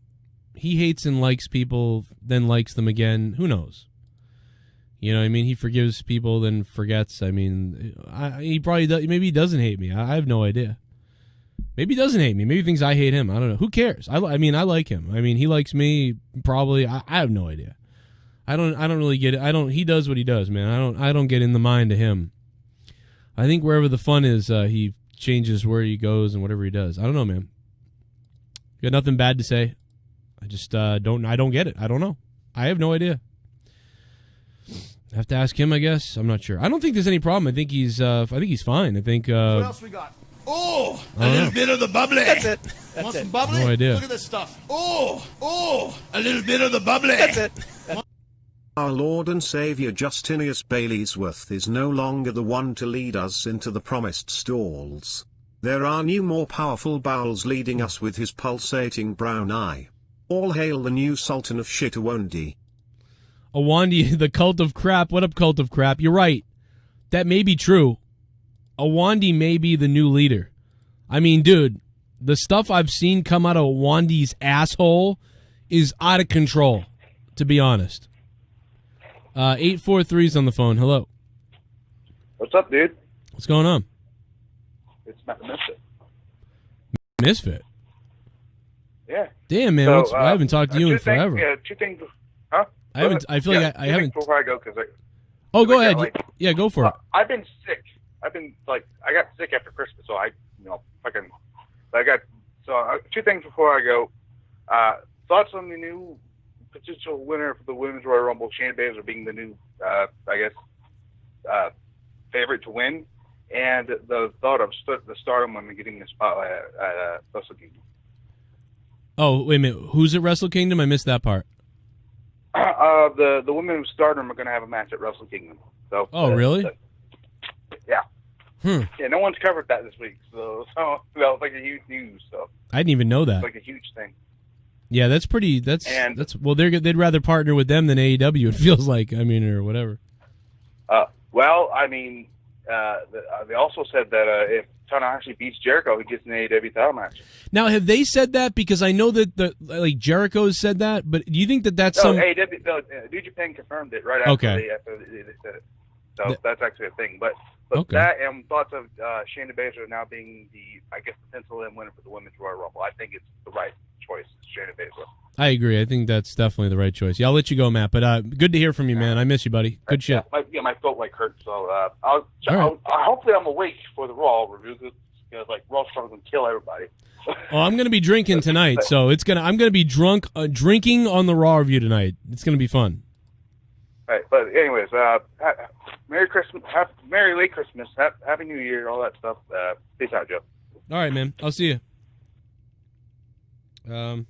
he hates and likes people, then likes them again. Who knows? You know what I mean? He forgives people, then forgets. I mean, he probably does. Maybe he doesn't hate me. I have no idea. Maybe he doesn't hate me. Maybe he thinks I hate him. I don't know. Who cares? I mean, I like him. I mean, he likes me. Probably. I have no idea. I don't really get it. He does what he does, man. I don't get in the mind of him. I think wherever the fun is, he changes where he goes and whatever he does. I don't know, man. Got nothing bad to say. I just don't get it. I don't know. I have no idea. I have to ask him, I guess. I'm not sure. I don't think there's any problem. I think he's fine. I think What else we got? Oh, a little bit of the bubbly. That's it. Want some bubbly? No idea. Look at this stuff. Oh, A little bit of the bubbly. that's it. Our Lord and Savior Justinius Baileysworth is no longer the one to lead us into the promised stalls. There are new more powerful bowels leading us with his pulsating brown eye. All hail the new Sultan of Shit Awonddy. Awonddy, the cult of crap. What up, cult of crap? You're right. That may be true. Awonddy may be the new leader. I mean, dude, the stuff I've seen come out of Awondy's asshole is out of control, to be honest. 843's on the phone. Hello. What's up, dude? What's going on? It's Matt the Misfit. Misfit? Yeah. Damn, man. So, I haven't talked to you in forever. Two things. Huh? I haven't. I feel like I haven't. Before I go, because go ahead. Yeah, go for it. I've been sick. I got sick after Christmas, so two things before I go. Thoughts on the new potential winner for the Women's Royal Rumble, Shayna Baszler being the new, favorite to win, and the thought of the Stardom women getting the spotlight at Wrestle Kingdom. Oh, wait a minute. Who's at Wrestle Kingdom? I missed that part. The women of Stardom are going to have a match at Wrestle Kingdom. So. Oh, really? Yeah. Yeah, no one's covered that this week, so it's like a huge news. So I didn't even know that. It's like a huge thing. Yeah, that's pretty. Well, they'd rather partner with them than AEW. It feels like. I mean, or whatever. They also said that if Tanahashi beats Jericho, he gets an AEW title match. Now, have they said that? Because I know that Jericho has said that, but do you think that's AEW? No, New Japan confirmed it right after they said it. So that's actually a thing. But that and thoughts of Shayna Baszler now being the potential winner for the Women's Royal Rumble. I think it's the right choice, Shayna Baszler. I agree. I think that's definitely the right choice. Yeah, I'll let you go, Matt. But good to hear from you, man. I miss you, buddy. Good shit. My throat hurt, so hopefully I'm awake for the Raw review because Raw's probably gonna kill everybody. Oh, I'm gonna be drinking tonight, so I'm gonna be drunk drinking on the Raw review tonight. It's gonna be fun. Right, but anyways, Merry Christmas, Merry late Christmas, Happy New Year, all that stuff. Peace out, Joe. All right, man. I'll see you.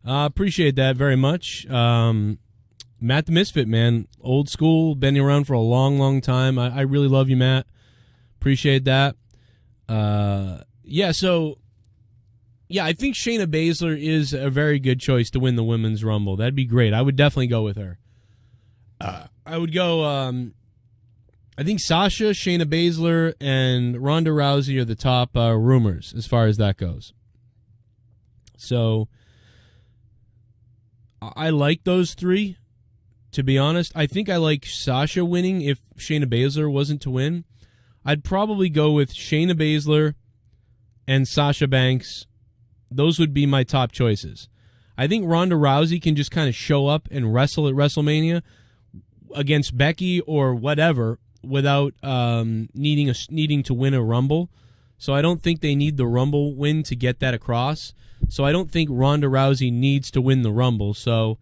Appreciate that very much. Matt the Misfit, man. Old school, been around for a long, long time. I really love you, Matt. Appreciate that. I think Shayna Baszler is a very good choice to win the Women's Rumble. That'd be great. I would definitely go with her. I would go, I think Sasha, Shayna Baszler, and Ronda Rousey are the top rumors as far as that goes. So I like those three, to be honest. I think I like Sasha winning if Shayna Baszler wasn't to win. I'd probably go with Shayna Baszler and Sasha Banks. Those would be my top choices. I think Ronda Rousey can just kind of show up and wrestle at WrestleMania against Becky or whatever without needing to win a Rumble. So I don't think they need the Rumble win to get that across. So I don't think Ronda Rousey needs to win the Rumble. So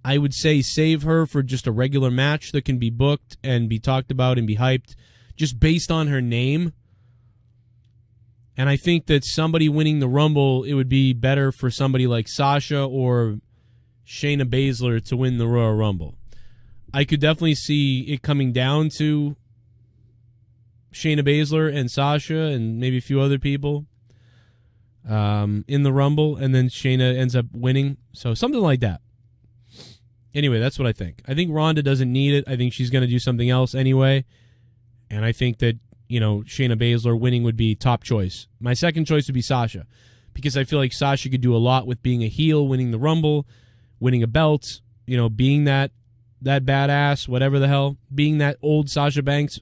I would say save her for just a regular match that can be booked and be talked about and be hyped just based on her name. And I think that somebody winning the Rumble, it would be better for somebody like Sasha or Shayna Baszler to win the Royal Rumble. I could definitely see it coming down to Shayna Baszler and Sasha and maybe a few other people in the Rumble, and then Shayna ends up winning. So something like that. Anyway, that's what I think. I think Ronda doesn't need it. I think she's going to do something else anyway. And I think that, Shayna Baszler winning would be top choice. My second choice would be Sasha, because I feel like Sasha could do a lot with being a heel, winning the Rumble, winning a belt, being that badass, whatever the hell, being that old Sasha Banks.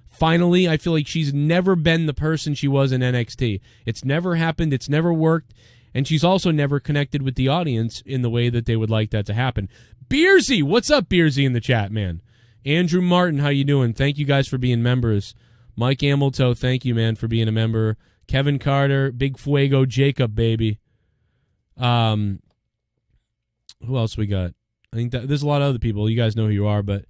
Finally, I feel like she's never been the person she was in NXT. It's never happened. It's never worked. And she's also never connected with the audience in the way that they would like that to happen. Beersy, what's up, Beersy, in the chat, man? Andrew Martin, how you doing? Thank you guys for being members. Mike Amilto, thank you, man, for being a member. Kevin Carter, Big Fuego Jacob, baby. Who else we got? I think there's a lot of other people. You guys know who you are, but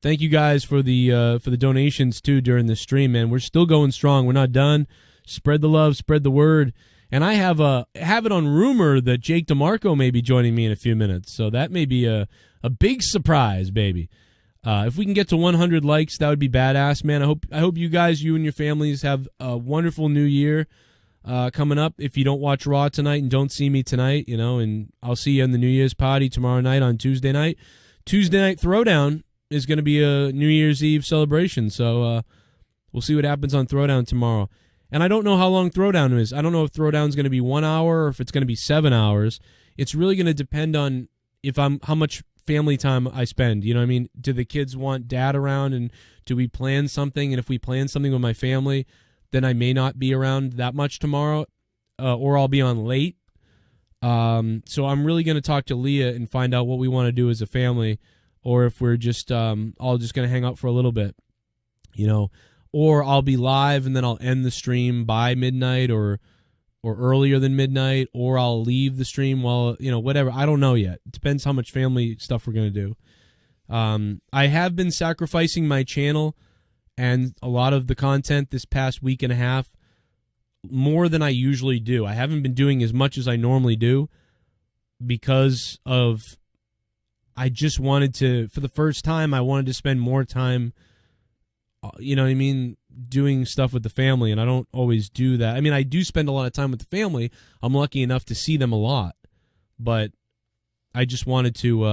thank you guys for the donations too during the stream, man. We're still going strong. We're not done. Spread the love, spread the word. And I have it on rumor that Jake DeMarco may be joining me in a few minutes. So that may be a big surprise, baby. If we can get to 100 likes, that would be badass, man. I hope you guys, you and your families, have a wonderful new year coming up. If you don't watch Raw tonight and don't see me tonight, and I'll see you in the New Year's party tomorrow night on Tuesday night. Tuesday Night Throwdown is going to be a New Year's Eve celebration, so we'll see what happens on Throwdown tomorrow. And I don't know how long Throwdown is. I don't know if Throwdown is going to be 1 hour or if it's going to be 7 hours. It's really going to depend on how much family time I spend. You know what I mean? Do the kids want dad around, and do we plan something? And if we plan something with my family, then I may not be around that much tomorrow, or I'll be on late. So I'm really going to talk to Leah and find out what we want to do as a family, or if we're just all just going to hang out for a little bit, or I'll be live and then I'll end the stream by midnight or earlier than midnight, or I'll leave the stream while, whatever. I don't know yet. It depends how much family stuff we're going to do. I have been sacrificing my channel and a lot of the content this past week and a half more than I usually do. I haven't been doing as much as I normally do because I just wanted to, for the first time, I wanted to spend more time, doing stuff with the family, and I don't always do that. I mean, I do spend a lot of time with the family. I'm lucky enough to see them a lot, but I just wanted to,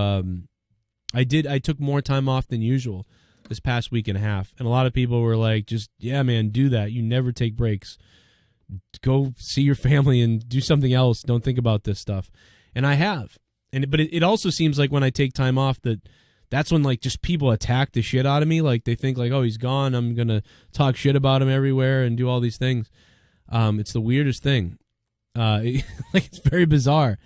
I took more time off than usual this past week and a half, and a lot of people were like, yeah, man, do that. You never take breaks. Go see your family and do something else. Don't think about this stuff. And I have. But it also seems like when I take time off that's when just people attack the shit out of me. Like they think oh, he's gone, I'm going to talk shit about him everywhere and do all these things. It's the weirdest thing. It's very bizarre.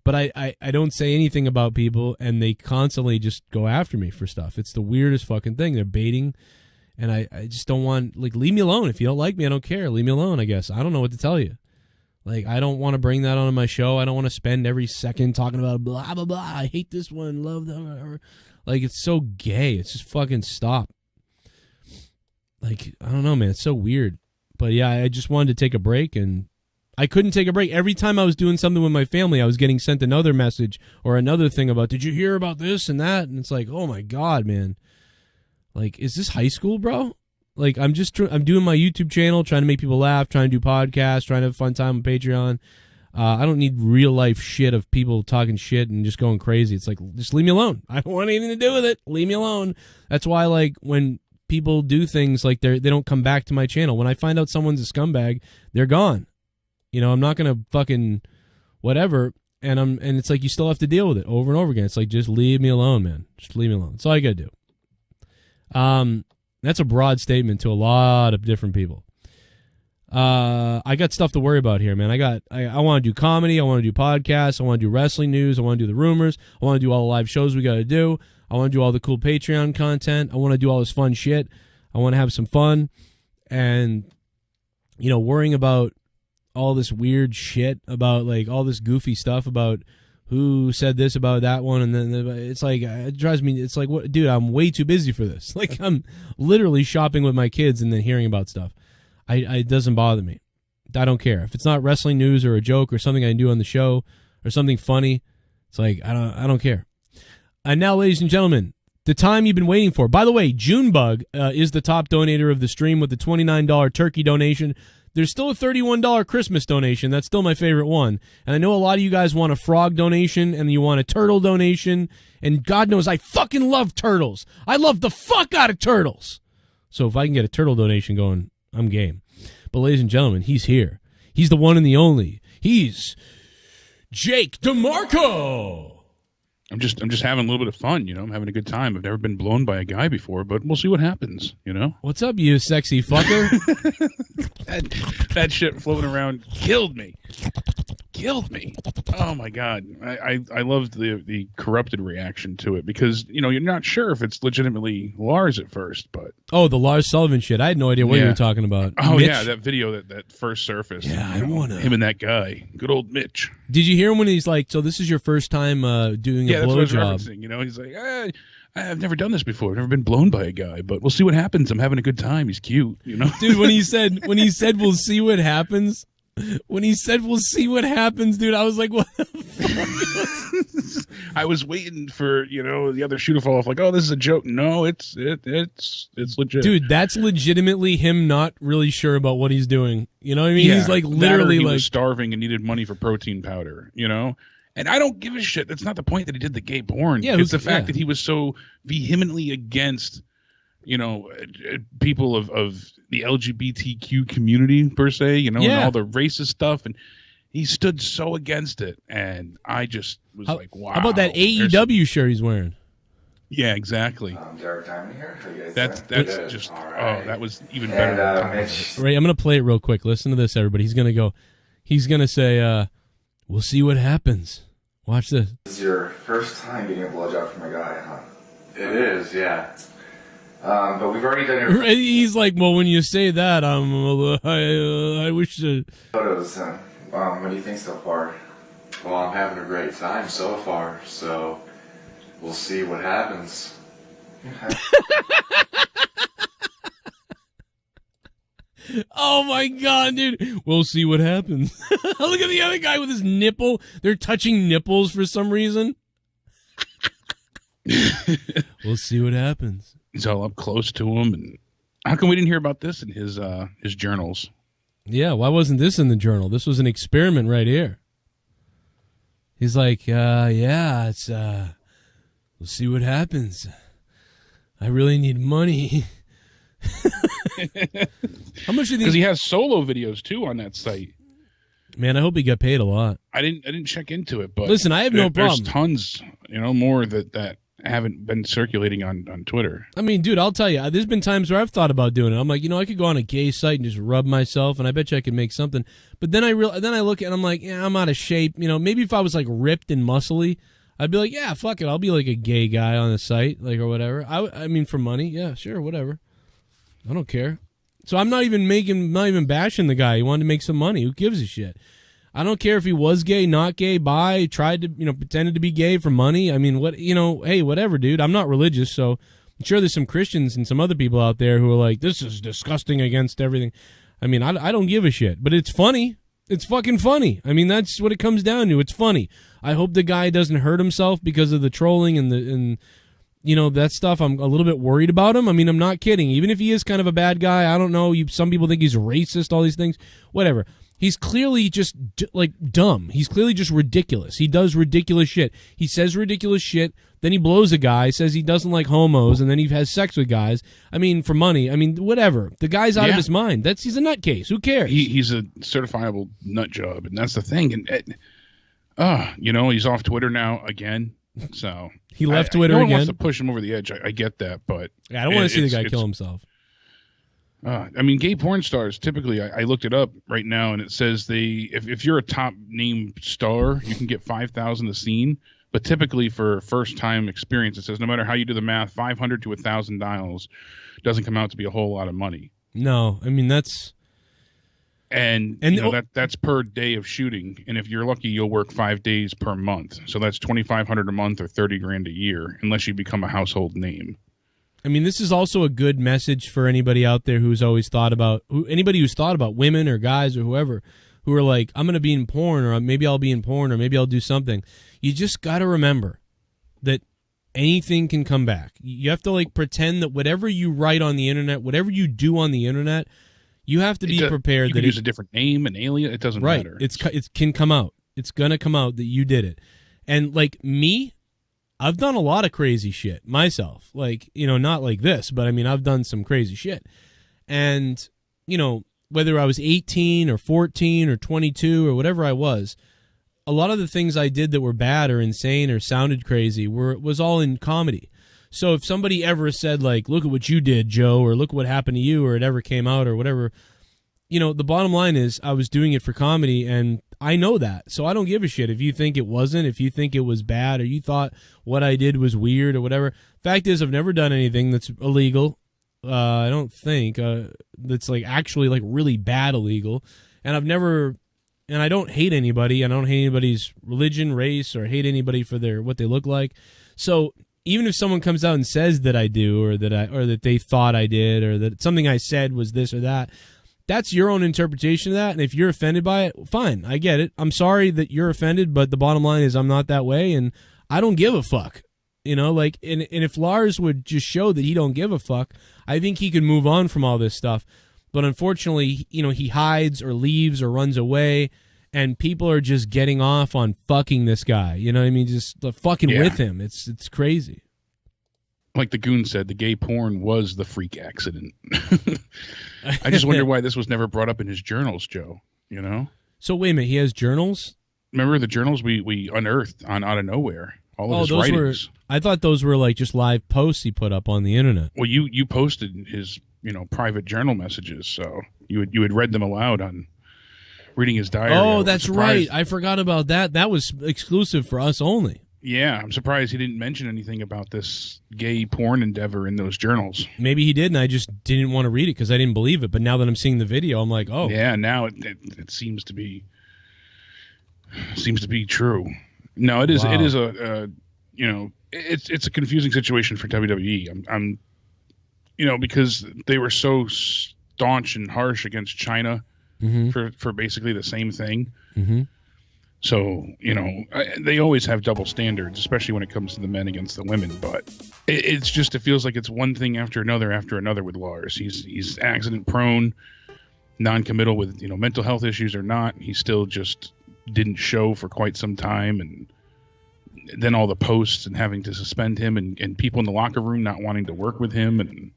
But I don't say anything about people, and they constantly just go after me for stuff. It's the weirdest fucking thing. They're baiting, and I just don't want, leave me alone. If you don't like me, I don't care. Leave me alone, I guess. I don't know what to tell you. I don't want to bring that onto my show. I don't want to spend every second talking about blah, blah, blah. I hate this one, love them. It's so gay. It's just fucking stop. I don't know, man. It's so weird. But yeah, I just wanted to take a break, and I couldn't take a break. Every time I was doing something with my family, I was getting sent another message or another thing about, did you hear about this and that? And it's oh my God, man. Is this high school, bro? I'm doing my YouTube channel, trying to make people laugh, trying to do podcasts, trying to have a fun time on Patreon. I don't need real life shit of people talking shit and just going crazy. It's just leave me alone. I don't want anything to do with it. Leave me alone. That's why, when people do things they don't come back to my channel. When I find out someone's a scumbag, they're gone. I'm not gonna fucking whatever. And it's you still have to deal with it over and over again. It's just leave me alone, man. Just leave me alone. That's all you gotta do. That's a broad statement to a lot of different people. I got stuff to worry about here, man. I want to do comedy. I want to do podcasts. I want to do wrestling news. I want to do the rumors. I want to do all the live shows we got to do. I want to do all the cool Patreon content. I want to do all this fun shit. I want to have some fun. And, worrying about all this weird shit about, all this goofy stuff about who said this about that one, and then it's it drives me. It's what, dude? I'm way too busy for this. I'm literally shopping with my kids and then hearing about stuff. It doesn't bother me. I don't care if it's not wrestling news or a joke or something I can do on the show or something funny. It's I don't care. And now, ladies and gentlemen, the time you've been waiting for. By the way, Junebug is the top donator of the stream with the $29 turkey donation. There's still a $31 Christmas donation. That's still my favorite one. And I know a lot of you guys want a frog donation and you want a turtle donation. And God knows I fucking love turtles. I love the fuck out of turtles. So if I can get a turtle donation going, I'm game. But ladies and gentlemen, he's here. He's the one and the only. He's Jake DeMarco. I'm just having a little bit of fun, I'm having a good time. I've never been blown by a guy before, but we'll see what happens, What's up, you sexy fucker? that shit floating around killed me. Oh my God. I loved the corrupted reaction to it because, you're not sure if it's legitimately Lars at first, but. Oh, the Lars Sullivan shit. I had no idea what you were talking about. Oh, Mitch? Yeah, that video that first surfaced. Yeah, I want to. Him and that guy. Good old Mitch. Did you hear him when he's so this is your first time doing a blowjob? He's I've never done this before. I've never been blown by a guy, but we'll see what happens. I'm having a good time. He's cute, Dude, when he said we'll see what happens, When he said, "We'll see what happens," dude, I was like, "What the fuck?" I was waiting for the other shoe to fall off. Like, oh, this is a joke. No, it's legit, dude. That's legitimately him not really sure about what he's doing. You know what I mean? Yeah, he's like literally he like was starving and needed money for protein powder. And I don't give a shit. That's not the point that he did the gay porn. Yeah, it's the fact that he was so vehemently against, people of the LGBTQ community per se, and all the racist stuff, and he stood so against it, and I just was like, wow. How about that AEW shirt he's wearing? Yeah, exactly. Derek Diamond here. How you guys that's doing? just right. that was even better than Mitch. Right, I'm gonna play it real quick. Listen to this, everybody. He's gonna say, "We'll see what happens." Watch this. This is your first time getting a blowjob from a guy, huh? It is, yeah. But we've already done your He's like, well, when you say that, I wish to. photos. What do you think so far? Well, I'm having a great time so far, so we'll see what happens. Oh my god, dude. We'll see what happens. Look at the other guy with his nipple. They're touching nipples for some reason. We'll see what happens. He's all up close to him, and how come we didn't hear about this in his journals? Yeah, why wasn't this in the journal? This was an experiment right here. He's like, yeah, it's we'll see what happens. I really need money. How much do you think? Because he has solo videos too on that site. Man, I hope he got paid a lot. I didn't check into it, but listen, I have no problem. There's tons, more that haven't been circulating on Twitter. I mean, dude, I'll tell you, there's been times where I've thought about doing it. I'm like, I could go on a gay site and just rub myself, and I bet you I could make something. But then I look at it, and I'm like, yeah, I'm out of shape. Maybe if I was like ripped and muscly, I'd be like, yeah, fuck it, I'll be like a gay guy on the site, like, or whatever. I mean, for money, yeah, sure, whatever. I don't care. So I'm not even bashing the guy. He wanted to make some money. Who gives a shit? I don't care if he was gay, not gay, bi, tried to, pretended to be gay for money. I mean, hey, whatever, dude. I'm not religious, so I'm sure there's some Christians and some other people out there who are like, this is disgusting against everything. I mean, I don't give a shit, but it's funny. It's fucking funny. I mean, that's what it comes down to. It's funny. I hope the guy doesn't hurt himself because of the trolling and that stuff. I'm a little bit worried about him. I mean, I'm not kidding. Even if he is kind of a bad guy, I don't know. Some people think he's racist, all these things. Whatever. He's clearly just, dumb. He's clearly just ridiculous. He does ridiculous shit. He says ridiculous shit, then he blows a guy, says he doesn't like homos, and then he has sex with guys. I mean, for money. I mean, whatever. The guy's out of his mind. He's a nutcase. Who cares? He's a certifiable nut job, and that's the thing. And, he's off Twitter now again. So he left Twitter no again. One wants to push him over the edge. I get that, but I don't want to see the guy kill himself. I mean, gay porn stars typically. I looked it up right now, and it says if you're a top name star, you can get $5,000 a scene. But typically, for first time experience, it says no matter how you do the math, $500 to $1,000 doesn't come out to be a whole lot of money. No, I mean that's. And that's per day of shooting, and if you're lucky, you'll work 5 days per month. So that's $2,500 a month or $30,000 a year, unless you become a household name. I mean, this is also a good message for anybody out there who's always thought about anybody who's thought about women or guys or whoever who are like, I'm going to be in porn, or maybe I'll be in porn, or maybe I'll do something. You just got to remember that anything can come back. You have to pretend that whatever you write on the internet, whatever you do on the internet. You have to be prepared. You can use a different name, an alien. It doesn't matter. It can come out. It's gonna come out that you did it. And like me, I've done a lot of crazy shit myself. Not like this, but I mean, I've done some crazy shit. And whether I was 18 or 14 or 22 or whatever I was, a lot of the things I did that were bad or insane or sounded crazy was all in comedy. So if somebody ever said, look at what you did, Joe, or look what happened to you, or it ever came out or whatever, the bottom line is I was doing it for comedy, and I know that. So I don't give a shit if you think it wasn't, if you think it was bad, or you thought what I did was weird or whatever. Fact is, I've never done anything that's illegal. I don't think that's actually really bad illegal. And I don't hate anybody. I don't hate anybody's religion, race, or hate anybody for what they look like. So even if someone comes out and says that I do, or that they thought I did, or that something I said was this or that, that's your own interpretation of that, and if you're offended by it, fine, I get it. I'm sorry that you're offended, but the bottom line is I'm not that way, and I don't give a fuck. You know, like, and if Lars would just show that he don't give a fuck, I think he could move on from all this stuff. But unfortunately, you know, he hides or leaves or runs away, and people are just getting off on fucking this guy. You know what I mean? Just fucking with him. It's crazy. Like the goon said, the gay porn was the freak accident. I just wonder why this was never brought up in his journals, Joe. You know? So wait a minute, he has journals? Remember the journals we unearthed out of nowhere? All of his those writings. I thought those were like just live posts he put up on the internet. Well, you posted his private journal messages, so you had read them aloud on reading his diary. Oh, that's right. I forgot about that. That was exclusive for us only. Yeah, I'm surprised he didn't mention anything about this gay porn endeavor in those journals. Maybe he did, and I just didn't want to read it because I didn't believe it. But now that I'm seeing the video, I'm like, oh. Yeah, now it seems to be true. No, it is. Wow. It is it's a confusing situation for WWE. I'm because they were so staunch and harsh against China for basically the same thing. Mm-hmm. So, they always have double standards, especially when it comes to the men against the women. But it feels like it's one thing after another with Lars. He's accident prone, non-committal with, mental health issues or not. He still just didn't show for quite some time. And then all the posts and having to suspend him and people in the locker room not wanting to work with him. And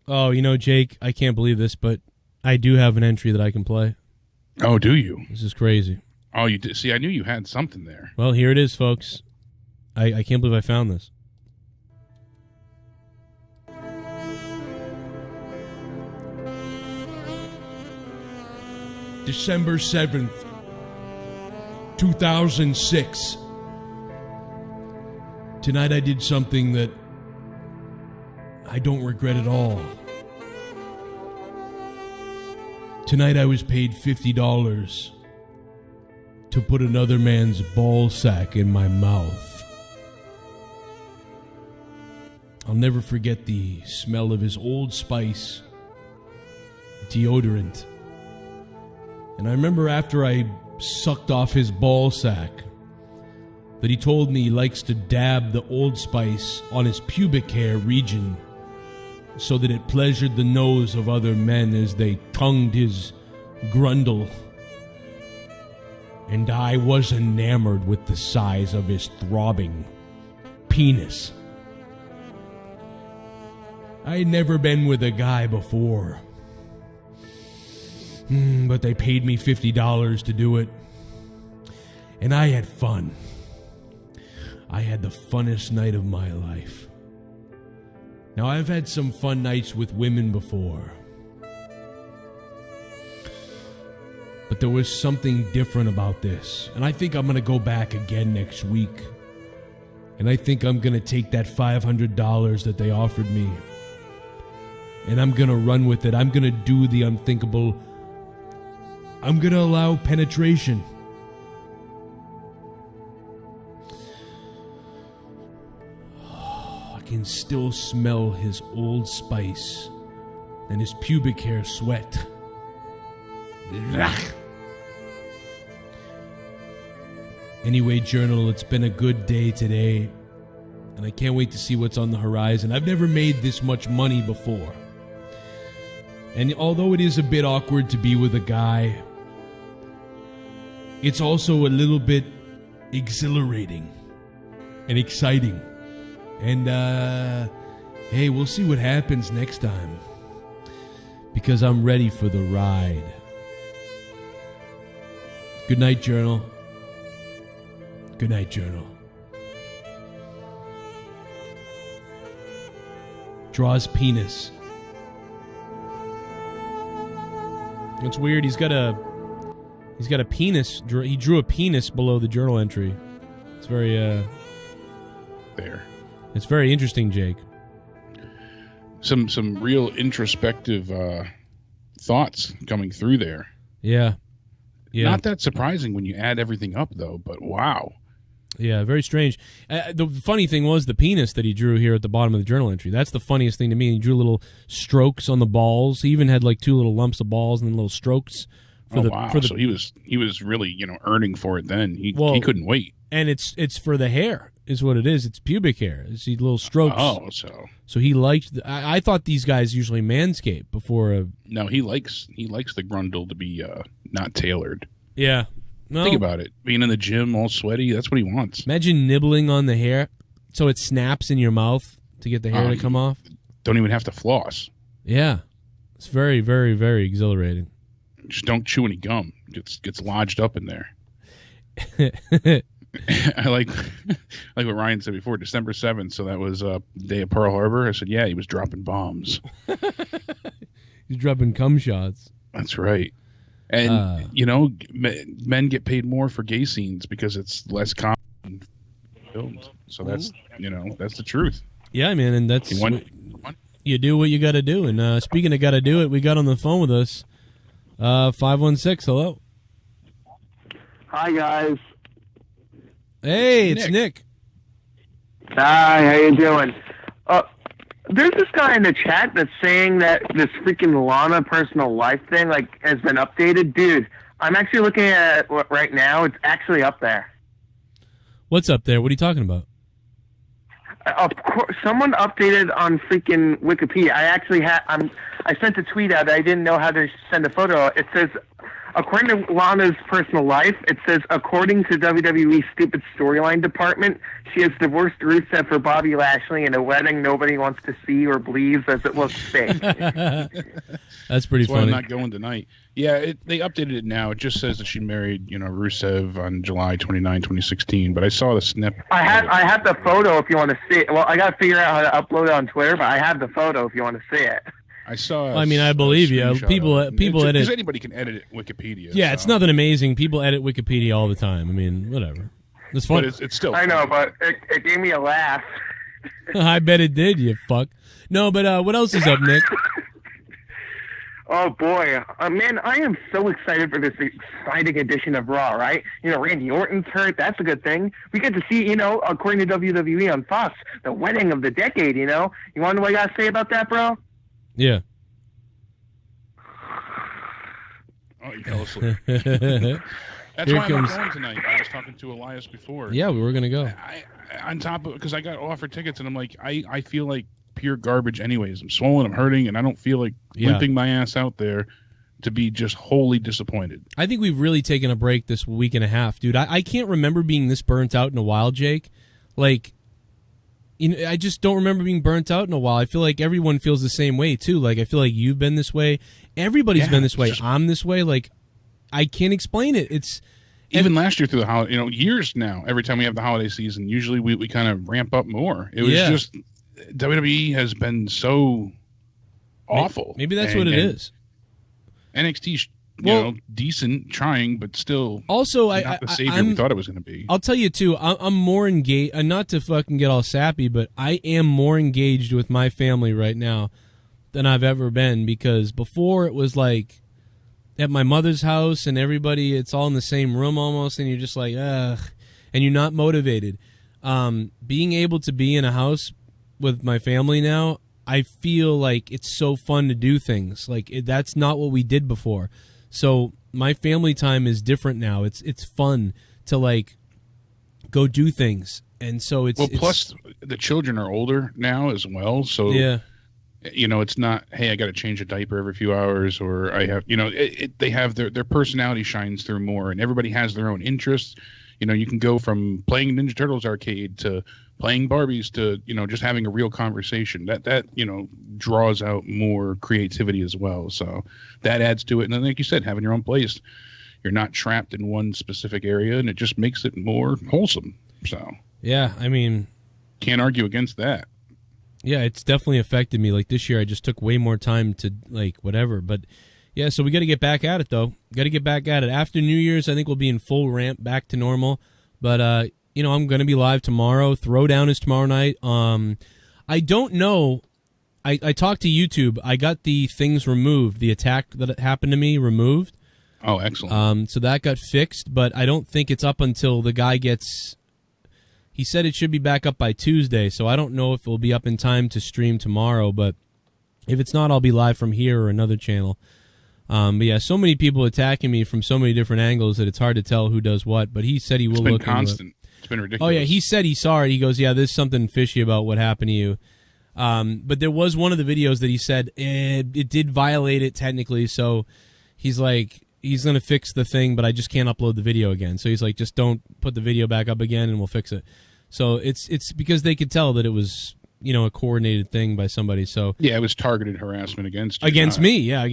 oh, Jake, I can't believe this, but I do have an entry that I can play. Oh, do you? This is crazy. Oh, you did. See, I knew you had something there. Well, here it is, folks. I can't believe I found this. December 7th, 2006. Tonight I did something that I don't regret at all. Tonight I was paid $50 to put another man's ball sack in my mouth. I'll never forget the smell of his Old Spice deodorant. And I remember after I sucked off his ball sack that he told me he likes to dab the Old Spice on his pubic hair region so that it pleasured the nose of other men as they tongued his grundle. And I was enamored with the size of his throbbing penis. I had never been with a guy before. But they paid me $50 to do it. And I had fun. I had the funnest night of my life. Now, I've had some fun nights with women before. But there was something different about this. And I think I'm going to go back again next week. And I think I'm going to take that $500 that they offered me. And I'm going to run with it. I'm going to do the unthinkable. I'm going to allow penetration. I can still smell his Old Spice and his pubic hair sweat. Anyway, Journal, it's been a good day today, and I can't wait to see what's on the horizon. I've never made this much money before. And although it is a bit awkward to be with a guy, it's also a little bit exhilarating and exciting. And, hey, we'll see what happens next time. Because I'm ready for the ride. Good night, Journal. Good night, Journal. Draws penis. It's weird. He's got a penis. He drew a penis below the journal entry. It's very there. It's very interesting, Jake. Some real introspective thoughts coming through there. Yeah. Not that surprising when you add everything up, though. But wow. Yeah, very strange. The funny thing was the penis that he drew here at the bottom of the journal entry. That's the funniest thing to me. He drew little strokes on the balls. He even had like 2 little lumps of balls and then little strokes. So he was really earning for it then. He couldn't wait. And it's for the hair is what it is. It's pubic hair. It's these little strokes. Oh, so he liked. I thought these guys usually manscape before. No, he likes the grundle to be not tailored. Yeah. No. Think about it. Being in the gym all sweaty, that's what he wants. Imagine nibbling on the hair so it snaps in your mouth to get the hair to come off. Don't even have to floss. Yeah. It's very, very, very exhilarating. Just don't chew any gum. Gets lodged up in there. I like what Ryan said before, December 7th, so that was the day of Pearl Harbor. I said, yeah, he was dropping bombs. He's dropping cum shots. That's right. And, men get paid more for gay scenes because it's less common in films. So that's the truth. Yeah, man, and that's you do what you got to do. And speaking of got to do it, we got on the phone with us 516. Hello. Hi, guys. Hey, it's Nick. Hi, how you doing? There's this guy in the chat that's saying that this freaking Lana personal life thing has been updated. Dude, I'm actually looking at it right now. It's actually up there. What's up there? What are you talking about? Of course, someone updated on freaking Wikipedia. I actually I sent a tweet out. I didn't know how to send a photo. It says, according to Lana's personal life, it says, according to WWE's stupid storyline department, she has divorced Rusev for Bobby Lashley in a wedding nobody wants to see or believes as it looks fake. That's pretty funny. I'm not going tonight. Yeah, they updated it now. It just says that she married, Rusev on July 29, 2016. But I saw the snip. I have the photo if you want to see it. Well, I got to figure out how to upload it on Twitter, but I have the photo if you want to see it. I saw. I believe you. People edit. Because anybody can edit Wikipedia. Yeah, It's nothing amazing. People edit Wikipedia all the time. I mean, whatever. It's fun. But it's still. I know, but it gave me a laugh. I bet it did. You fuck. No, but what else is up, Nick? Oh boy, man! I am so excited for this exciting edition of Raw. Right? Randy Orton's hurt. That's a good thing. We get to see, according to WWE on Fox, the wedding of the decade. You want to know what I got to say about that, bro? Yeah. Oh, you fell asleep. That's why I'm not going tonight. I was talking to Elias before. Yeah, we were going to go. On top of, because I got offered tickets, and I'm like, I feel like pure garbage anyways. I'm swollen, I'm hurting, and I don't feel like limping my ass out there to be just wholly disappointed. I think we've really taken a break this week and a half, dude. I can't remember being this burnt out in a while, Jake. I just don't remember being burnt out in a while. I feel like everyone feels the same way, too. I feel like you've been this way. Everybody's been this way. I'm this way. I can't explain it. It's even last year through the holiday, years now, every time we have the holiday season, usually we kind of ramp up more. It was just WWE has been so awful. Maybe that's what it is. NXT, decent, trying, but still also not the savior we thought it was going to be. I'll tell you, too, I'm more engaged, not to fucking get all sappy, but I am more engaged with my family right now than I've ever been, because before it was at my mother's house and everybody, it's all in the same room almost, and you're just like, ugh, and you're not motivated. Being able to be in a house with my family now, I feel like it's so fun to do things. That's not what we did before. So my family time is different now. It's fun to go do things, and so it's plus the children are older now as well. So it's not, hey, I got to change a diaper every few hours, or I have they have their personality shines through more, and everybody has their own interests. You can go from playing Ninja Turtles arcade to playing Barbies to just having a real conversation. That draws out more creativity as well. So that adds to it. And then, like you said, having your own place, you're not trapped in one specific area, and it just makes it more wholesome. So yeah, I mean, can't argue against that. Yeah, it's definitely affected me. This year, I just took way more time to whatever. But yeah, so we got to get back at it, though. Got to get back at it. After New Year's, I think we'll be in full ramp back to normal. But, I'm going to be live tomorrow. Throwdown is tomorrow night. I don't know. I talked to YouTube. I got the things removed. The attack that happened to me removed. Oh, excellent. So that got fixed, but I don't think it's up until the guy gets He said it should be back up by Tuesday, so I don't know if it will be up in time to stream tomorrow, but if it's not, I'll be live from here or another channel. But yeah, so many people attacking me from so many different angles that it's hard to tell who does what, but he said he will look into it. It's been constant. It's been ridiculous. Oh, yeah, he said he saw it. He goes, yeah, there's something fishy about what happened to you. But there was one of the videos that he said it did violate it technically, so he's like, he's going to fix the thing, but I just can't upload the video again. So he's like, just don't put the video back up again and we'll fix it. So it's because they could tell that it was, a coordinated thing by somebody. So yeah, it was targeted harassment against you. Against me, yeah,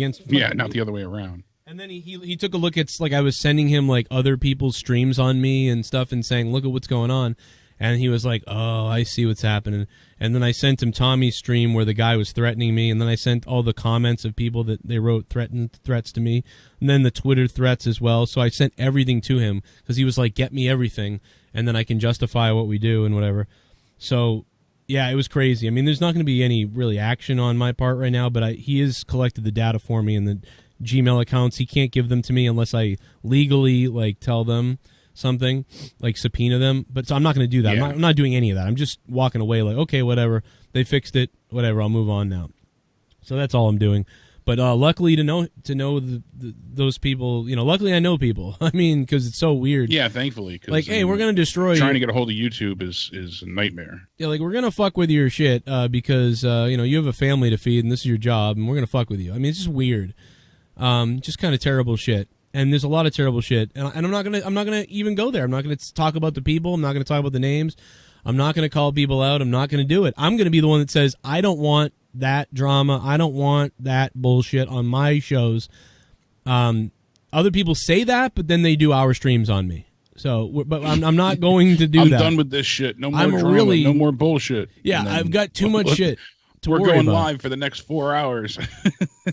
not the other way around. And then he took a look at, like, I was sending him like other people's streams on me and stuff and saying, look at what's going on. And he was like, oh, I see what's happening. And then I sent him Tommy's stream where the guy was threatening me. And then I sent all the comments of people that they wrote threats to me. And then the Twitter threats as well. So I sent everything to him because he was like, get me everything. And then I can justify what we do and whatever. So, yeah, it was crazy. I mean, there's not going to be any really action on my part right now. But he has collected the data for me and the Gmail accounts. He can't give them to me unless I legally, like, tell them something, like subpoena them, but so I'm not going to do that. Yeah. I'm not doing any of that. I'm just walking away like, okay, whatever, they fixed it, whatever, I'll move on now. So that's all I'm doing. But luckily to know those people, luckily I know people. I mean, because it's so weird. Yeah, thankfully. Like, hey, we're going to destroy trying to get a hold of YouTube is a nightmare. Yeah, like, we're going to fuck with your shit because, you have a family to feed and this is your job and we're going to fuck with you. I mean, it's just weird. Just kind of terrible shit. And there's a lot of terrible shit, and I'm not gonna even go there. I'm not gonna talk about the people. I'm not gonna talk about the names. I'm not gonna call people out. I'm not gonna do it. I'm gonna be the one that says I don't want that drama. I don't want that bullshit on my shows. Other people say that, but then they do our streams on me. So, but I'm not going to do I'm that. done with this shit. No more drama. No more bullshit. Yeah, I've got too much shit. We're going live for the next 4 hours.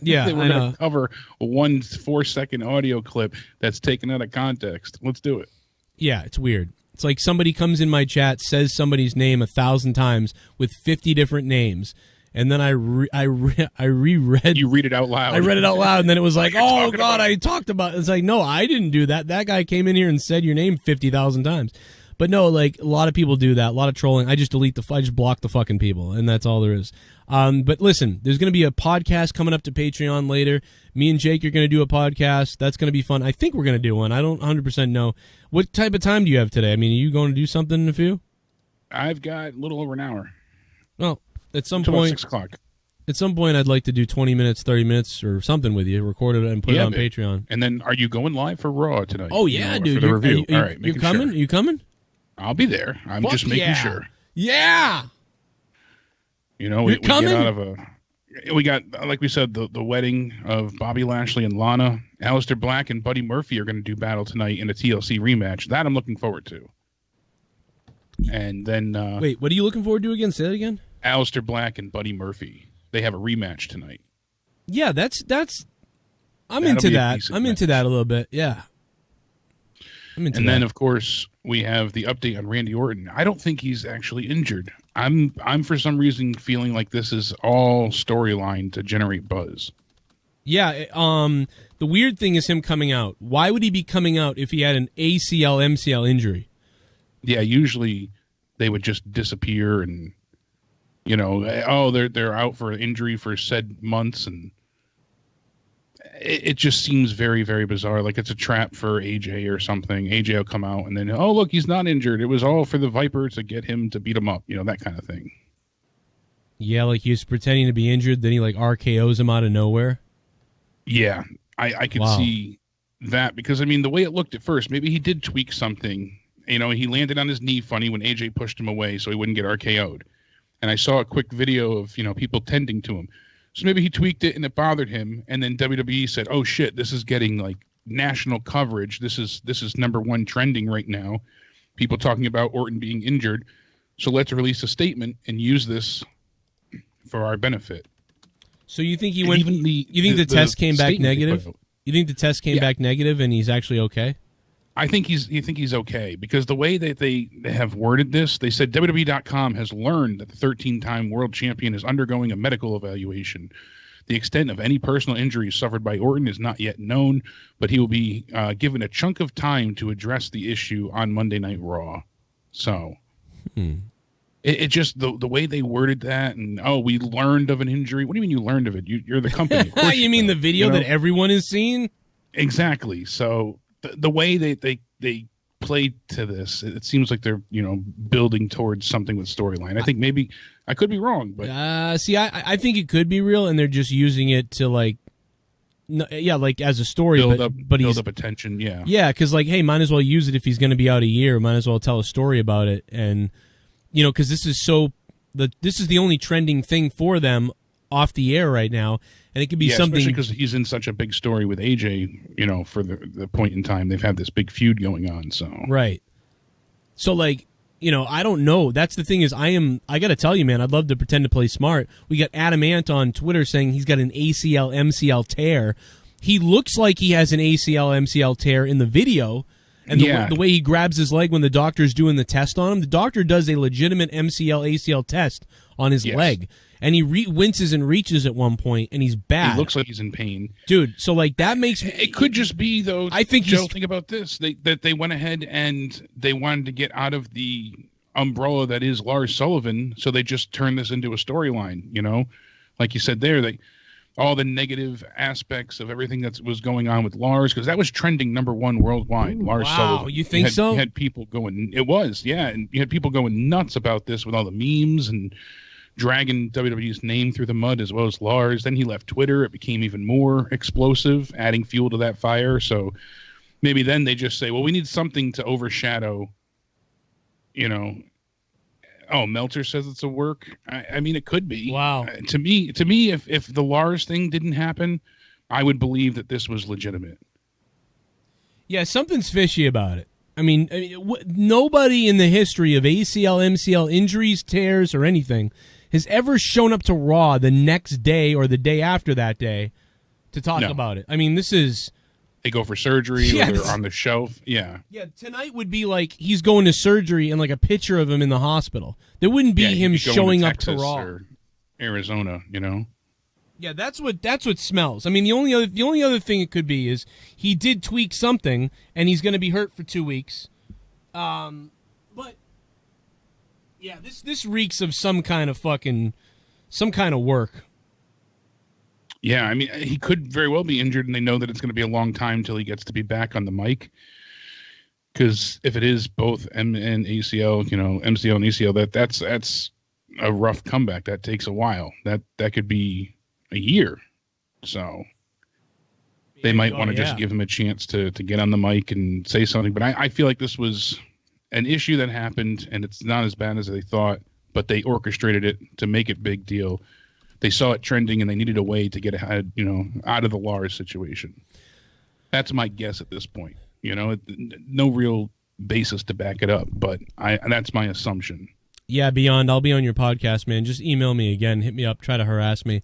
Yeah, we're going to cover a 1 4-second audio clip that's taken out of context. Let's do it. Yeah, it's weird. It's like somebody comes in my chat, says somebody's name 1,000 times with 50 different names, and then I reread. You read it out loud. I read it out loud, and then it was like, oh God, I talked about it. It's like, no, I didn't do that. That guy came in here and said your name 50,000 times. But no, like, a lot of people do that. A lot of trolling. I just block the fucking people, and that's all there is. But listen, there's going to be a podcast coming up to Patreon later. Me and Jake are going to do a podcast. That's going to be fun. I think we're going to do one. I don't 100% know. What type of time do you have today? I mean, are you going to do something in a few? I've got a little over an hour. Well, at some Until point, 6 o'clock. At some point, I'd like to do 20 minutes, 30 minutes, or something with you, record it and put it on Patreon. And then, are you going live for Raw tonight? Oh yeah, dude. For the review. All right, you're coming? Sure. Are you coming? I'll be there. I'm just making sure. Yeah. We get out of we got, like we said, the wedding of Bobby Lashley and Lana. Aleister Black and Buddy Murphy are going to do battle tonight in a TLC rematch. That I'm looking forward to. And then wait, what are you looking forward to again? Say that again. Aleister Black and Buddy Murphy. They have a rematch tonight. Yeah, I'm into that. I'm into that a little bit. Yeah. Then, of course, we have the update on Randy Orton. I don't think he's actually injured. I'm for some reason feeling like this is all storyline to generate buzz. Yeah. The weird thing is him coming out. Why would he be coming out if he had an ACL, MCL injury? Yeah, usually they would just disappear and, they're out for injury for said months, and it just seems very, very bizarre. Like it's a trap for AJ or something. AJ will come out and then, oh, look, he's not injured. It was all for the Viper to get him to beat him up. That kind of thing. Yeah, like he was pretending to be injured. Then he like RKOs him out of nowhere. Yeah, I could see that because, the way it looked at first, maybe he did tweak something. He landed on his knee funny when AJ pushed him away so he wouldn't get RKO'd. And I saw a quick video of, people tending to him. So maybe he tweaked it and it bothered him, and then WWE said, "Oh shit, this is getting like national coverage. This is #1 trending right now. People talking about Orton being injured. So let's release a statement and use this for our benefit." So you think he went? You think the test came back negative? You think the test came back negative and he's actually okay? I think he's okay because the way that they have worded this, they said WWE.com has learned that the 13-time world champion is undergoing a medical evaluation. The extent of any personal injuries suffered by Orton is not yet known, but he will be given a chunk of time to address the issue on Monday Night Raw. So It just the way they worded that, and we learned of an injury. What do you mean you learned of it? You're the company. You mean the video that everyone has seen? Exactly. So the way they played to this, it seems like they're building towards something with storyline. I think maybe I could be wrong, but see, I think it could be real, and they're just using it to like as a story, build but up attention. Yeah, because hey, might as well use it if he's going to be out a year. Might as well tell a story about it, and because this is the only trending thing for them off the air right now, and it could be something because he's in such a big story with AJ. For the point in time they've had this big feud going on. So right. So I don't know. That's the thing is I got to tell you, man, I'd love to pretend to play smart. We got Adamant on Twitter saying he's got an ACL MCL tear. He looks like he has an ACL MCL tear in the video. And the way he grabs his leg when the doctor's doing the test on him, the doctor does a legitimate MCL ACL test on his leg. And he winces and reaches at one point, and he's bad. He looks like he's in pain. Dude, so that makes me... It could just be, though, I think Joe, think about this, that they went ahead and they wanted to get out of the umbrella that is Lars Sullivan, so they just turned this into a storyline, Like you said there, all the negative aspects of everything that was going on with Lars, because that was trending #1 worldwide. Lars Sullivan. You think so? You had people going... It was, yeah. And you had people going nuts about this with all the memes and dragging WWE's name through the mud as well as Lars. Then he left Twitter. It became even more explosive, adding fuel to that fire. So maybe then they just say, well, we need something to overshadow, Meltzer says it's a work. I mean, it could be. Wow. To me, if the Lars thing didn't happen, I would believe that this was legitimate. Yeah, something's fishy about it. I mean, nobody in the history of ACL, MCL injuries, tears, or anything has ever shown up to Raw the next day or the day after that day to talk about it. I mean, this is... They go for surgery or they're on the shelf. Yeah. Yeah, tonight would be like he's going to surgery and like a picture of him in the hospital. There wouldn't be him showing up to Raw. Or Arizona, Yeah, that's what smells. I mean, the only other thing it could be is he did tweak something and he's going to be hurt for 2 weeks. But yeah, this reeks of some kind of work. Yeah, I mean, he could very well be injured, and they know that it's going to be a long time till he gets to be back on the mic. Because if it is both M and ACL, MCL and ACL, that's a rough comeback. That takes a while. That could be a year. So they might want to just give him a chance to get on the mic and say something. But I feel like this was an issue that happened, and it's not as bad as they thought, but they orchestrated it to make it big deal. They saw it trending, and they needed a way to get ahead, out of the Lars situation. That's my guess at this point. No real basis to back it up, but that's my assumption. Yeah, Beyond, I'll be on your podcast, man. Just email me again, hit me up, try to harass me,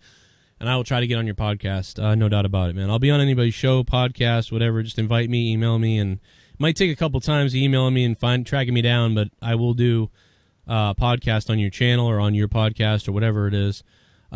and I will try to get on your podcast. No doubt about it, man. I'll be on anybody's show, podcast, whatever. Just invite me, email me, and it might take a couple times emailing me and tracking me down, but I will do a podcast on your channel or on your podcast or whatever it is.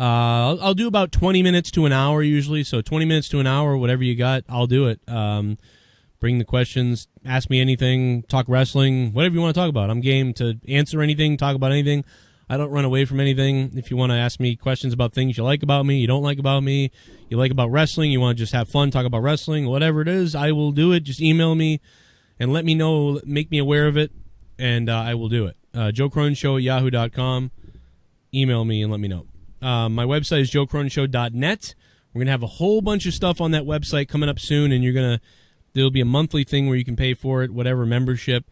I'll do about 20 minutes to an hour usually, so 20 minutes to an hour, whatever you got, I'll do it. Bring the questions, ask me anything, talk wrestling, whatever you want to talk about. I'm game to answer anything, talk about anything. I don't run away from anything. If you want to ask me questions about things you like about me, you don't like about me, you like about wrestling, you want to just have fun, talk about wrestling, whatever it is, I will do it. Just email me and let me know, make me aware of it, and I will do it. JoeCroninShow@yahoo.com. Email me and let me know. My website is joecroninshow.net. We're going to have a whole bunch of stuff on that website coming up soon, and there'll be a monthly thing where you can pay for it, whatever membership.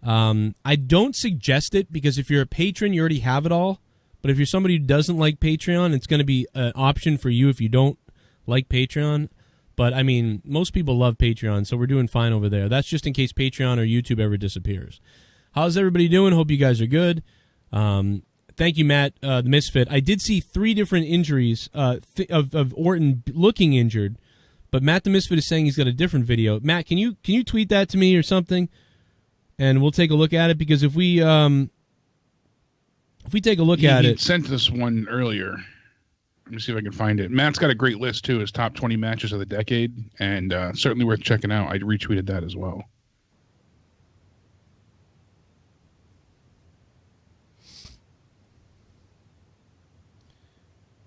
I don't suggest it because if you're a patron, you already have it all. But if you're somebody who doesn't like Patreon, it's going to be an option for you if you don't like Patreon. But, I mean, most people love Patreon, so we're doing fine over there. That's just in case Patreon or YouTube ever disappears. How's everybody doing? Hope you guys are good. Thank you, Matt, the Misfit. I did see 3 different injuries of Orton looking injured, but Matt the Misfit is saying he's got a different video. Matt, can you tweet that to me or something, and we'll take a look at it? Because if we take a look at it, sent this one earlier. Let me see if I can find it. Matt's got a great list too. His top 20 matches of the decade, and certainly worth checking out. I retweeted that as well.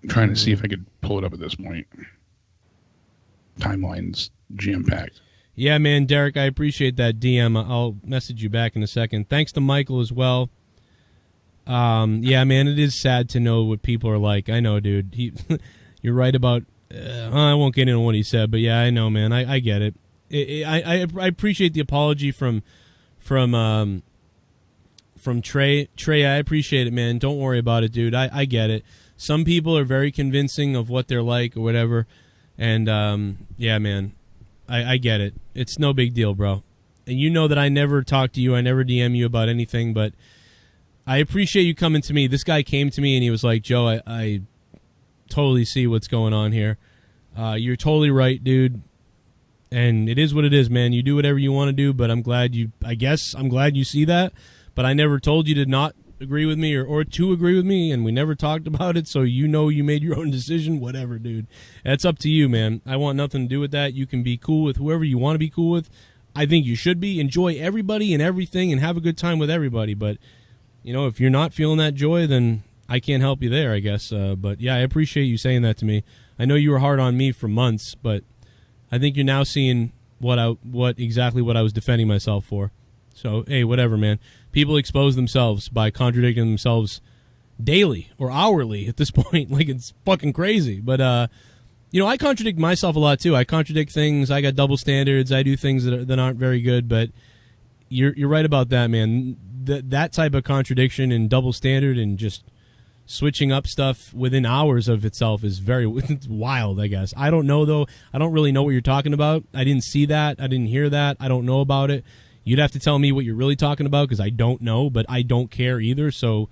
I'm trying to see if I could pull it up at this point. Timeline's jam-packed. Yeah, man, Derek, I appreciate that DM. I'll message you back in a second. Thanks to Michael as well. Yeah, man, it is sad to know what people are like. I know, dude. You're right about... I won't get into what he said, but yeah, I know, man. I get it. I appreciate the apology from Trey. Trey, I appreciate it, man. Don't worry about it, dude. I get it. Some people are very convincing of what they're like or whatever. And, yeah, man, I get it. It's no big deal, bro. And you know that I never talk to you. I never DM you about anything, but I appreciate you coming to me. This guy came to me and he was like, Joe, I totally see what's going on here. You're totally right, dude. And it is what it is, man. You do whatever you want to do, but I'm glad you see that. But I never told you to not agree with me or to agree with me, and we never talked about it, so you know you made your own decision. Whatever, dude. That's up to you, man. I want nothing to do with that. You can be cool with whoever you want to be cool with. I think you should be. Enjoy everybody and everything and have a good time with everybody. But, you know, if you're not feeling that joy, then I can't help you there, I guess. But, yeah, I appreciate you saying that to me. I know you were hard on me for months, but I think you're now seeing what I was defending myself for. So, hey, whatever, man. People expose themselves by contradicting themselves daily or hourly at this point. Like, it's fucking crazy. But, you know, I contradict myself a lot, too. I contradict things. I got double standards. I do things that aren't very good. But you're right about that, man. That type of contradiction and double standard and just switching up stuff within hours of itself is very wild, I guess. I don't know, though. I don't really know what you're talking about. I didn't see that. I didn't hear that. I don't know about it. You'd have to tell me what you're really talking about because I don't know, but I don't care either. So,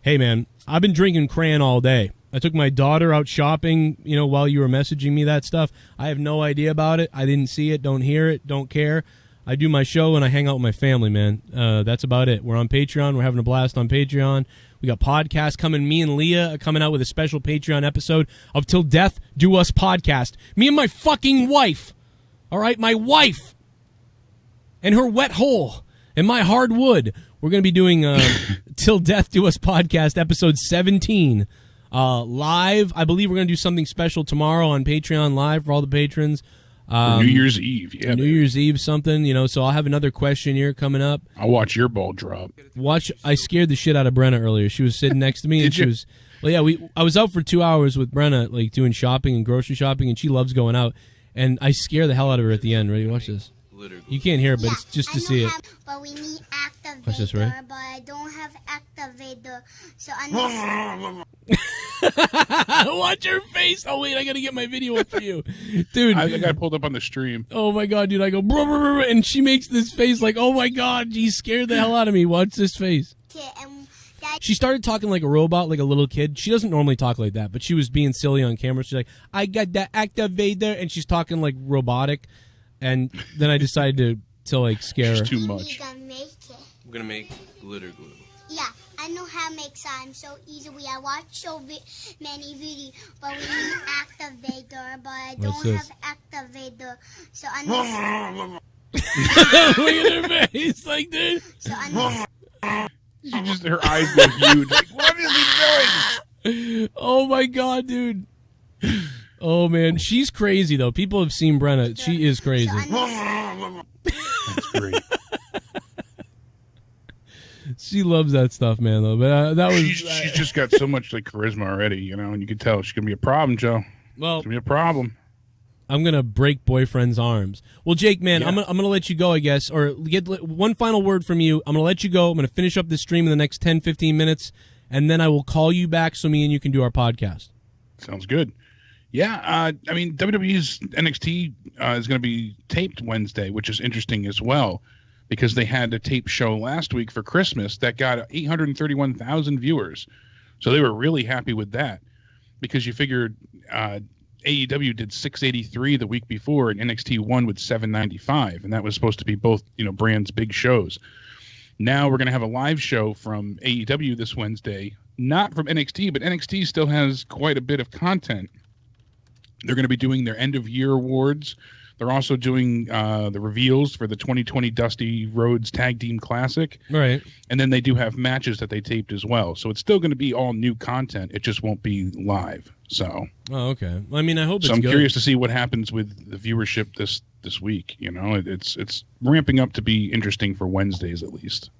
hey, man, I've been drinking cran all day. I took my daughter out shopping, you know, while you were messaging me that stuff. I have no idea about it. I didn't see it, don't hear it, don't care. I do my show and I hang out with my family, man. That's about it. We're on Patreon. We're having a blast on Patreon. We got podcasts coming. Me and Leah are coming out with a special Patreon episode of Till Death Do Us podcast. Me and my fucking wife. All right, my wife. And her wet hole and my hard wood. We're going to be doing Till Death Do Us podcast episode 17 live. I believe we're going to do something special tomorrow on Patreon live for all the patrons. New Year's Eve, yeah. New Year's Eve something, you know, so I'll have another question here coming up. I'll watch your ball drop. I scared the shit out of Brenna earlier. She was sitting next to me and she was, well, yeah, I was out for 2 hours with Brenna, like doing shopping and grocery shopping, and she loves going out, and I scare the hell out of her at the end. Ready? Watch this. You can't hear it, but it's just to see it. But we need activator, Watch this, right? but I don't have activator, so I need... Watch your face. Oh, wait, I got to get my video up for you. Dude. I think I pulled up on the stream. Oh, my God, dude. I go, brr, brr, brr, and she makes this face like, oh, my God, he scared the hell out of me. Watch this face. She started talking like a robot, like a little kid. She doesn't normally talk like that, but she was being silly on camera. She's like, I got that activator, and she's talking like robotic. And then I decided to like scare her. Too much. I'm gonna make glitter glue. Yeah, I know how to make slime so easily. I watched so many videos, but we need activator, but I don't have activator, so I need... Look at her face, like, dude. So I need... She just, her eyes go huge. Like, what is he doing? Oh my God, dude. Oh, man. She's crazy, though. People have seen Brenna. She is crazy. That's great. She loves that stuff, man, though. But that was... She's just got so much, like, charisma already, you know, and you can tell she's going to be a problem, Joe. Well... It's going to be a problem. I'm going to break boyfriend's arms. Well, Jake, man, yeah. I'm going to let you go, I guess, or get one final word from you. I'm going to let you go. I'm going to finish up this stream in the next 10, 15 minutes, and then I will call you back so me and you can do our podcast. Sounds good. Yeah, I mean, WWE's NXT is going to be taped Wednesday, which is interesting as well, because they had a tape show last week for Christmas that got 831,000 viewers. So they were really happy with that, because you figured AEW did 683 the week before, and NXT won with 795, and that was supposed to be both, you know, brands' big shows. Now we're going to have a live show from AEW this Wednesday, not from NXT, but NXT still has quite a bit of content. They're going to be doing their end-of-year awards. They're also doing the reveals for the 2020 Dusty Rhodes Tag Team Classic. Right. And then they do have matches that they taped as well. So it's still going to be all new content. It just won't be live. So. Oh, okay. I mean, I hope it's So I'm good. curious to see what happens with the viewership this week. You know, it's ramping up to be interesting for Wednesdays at least.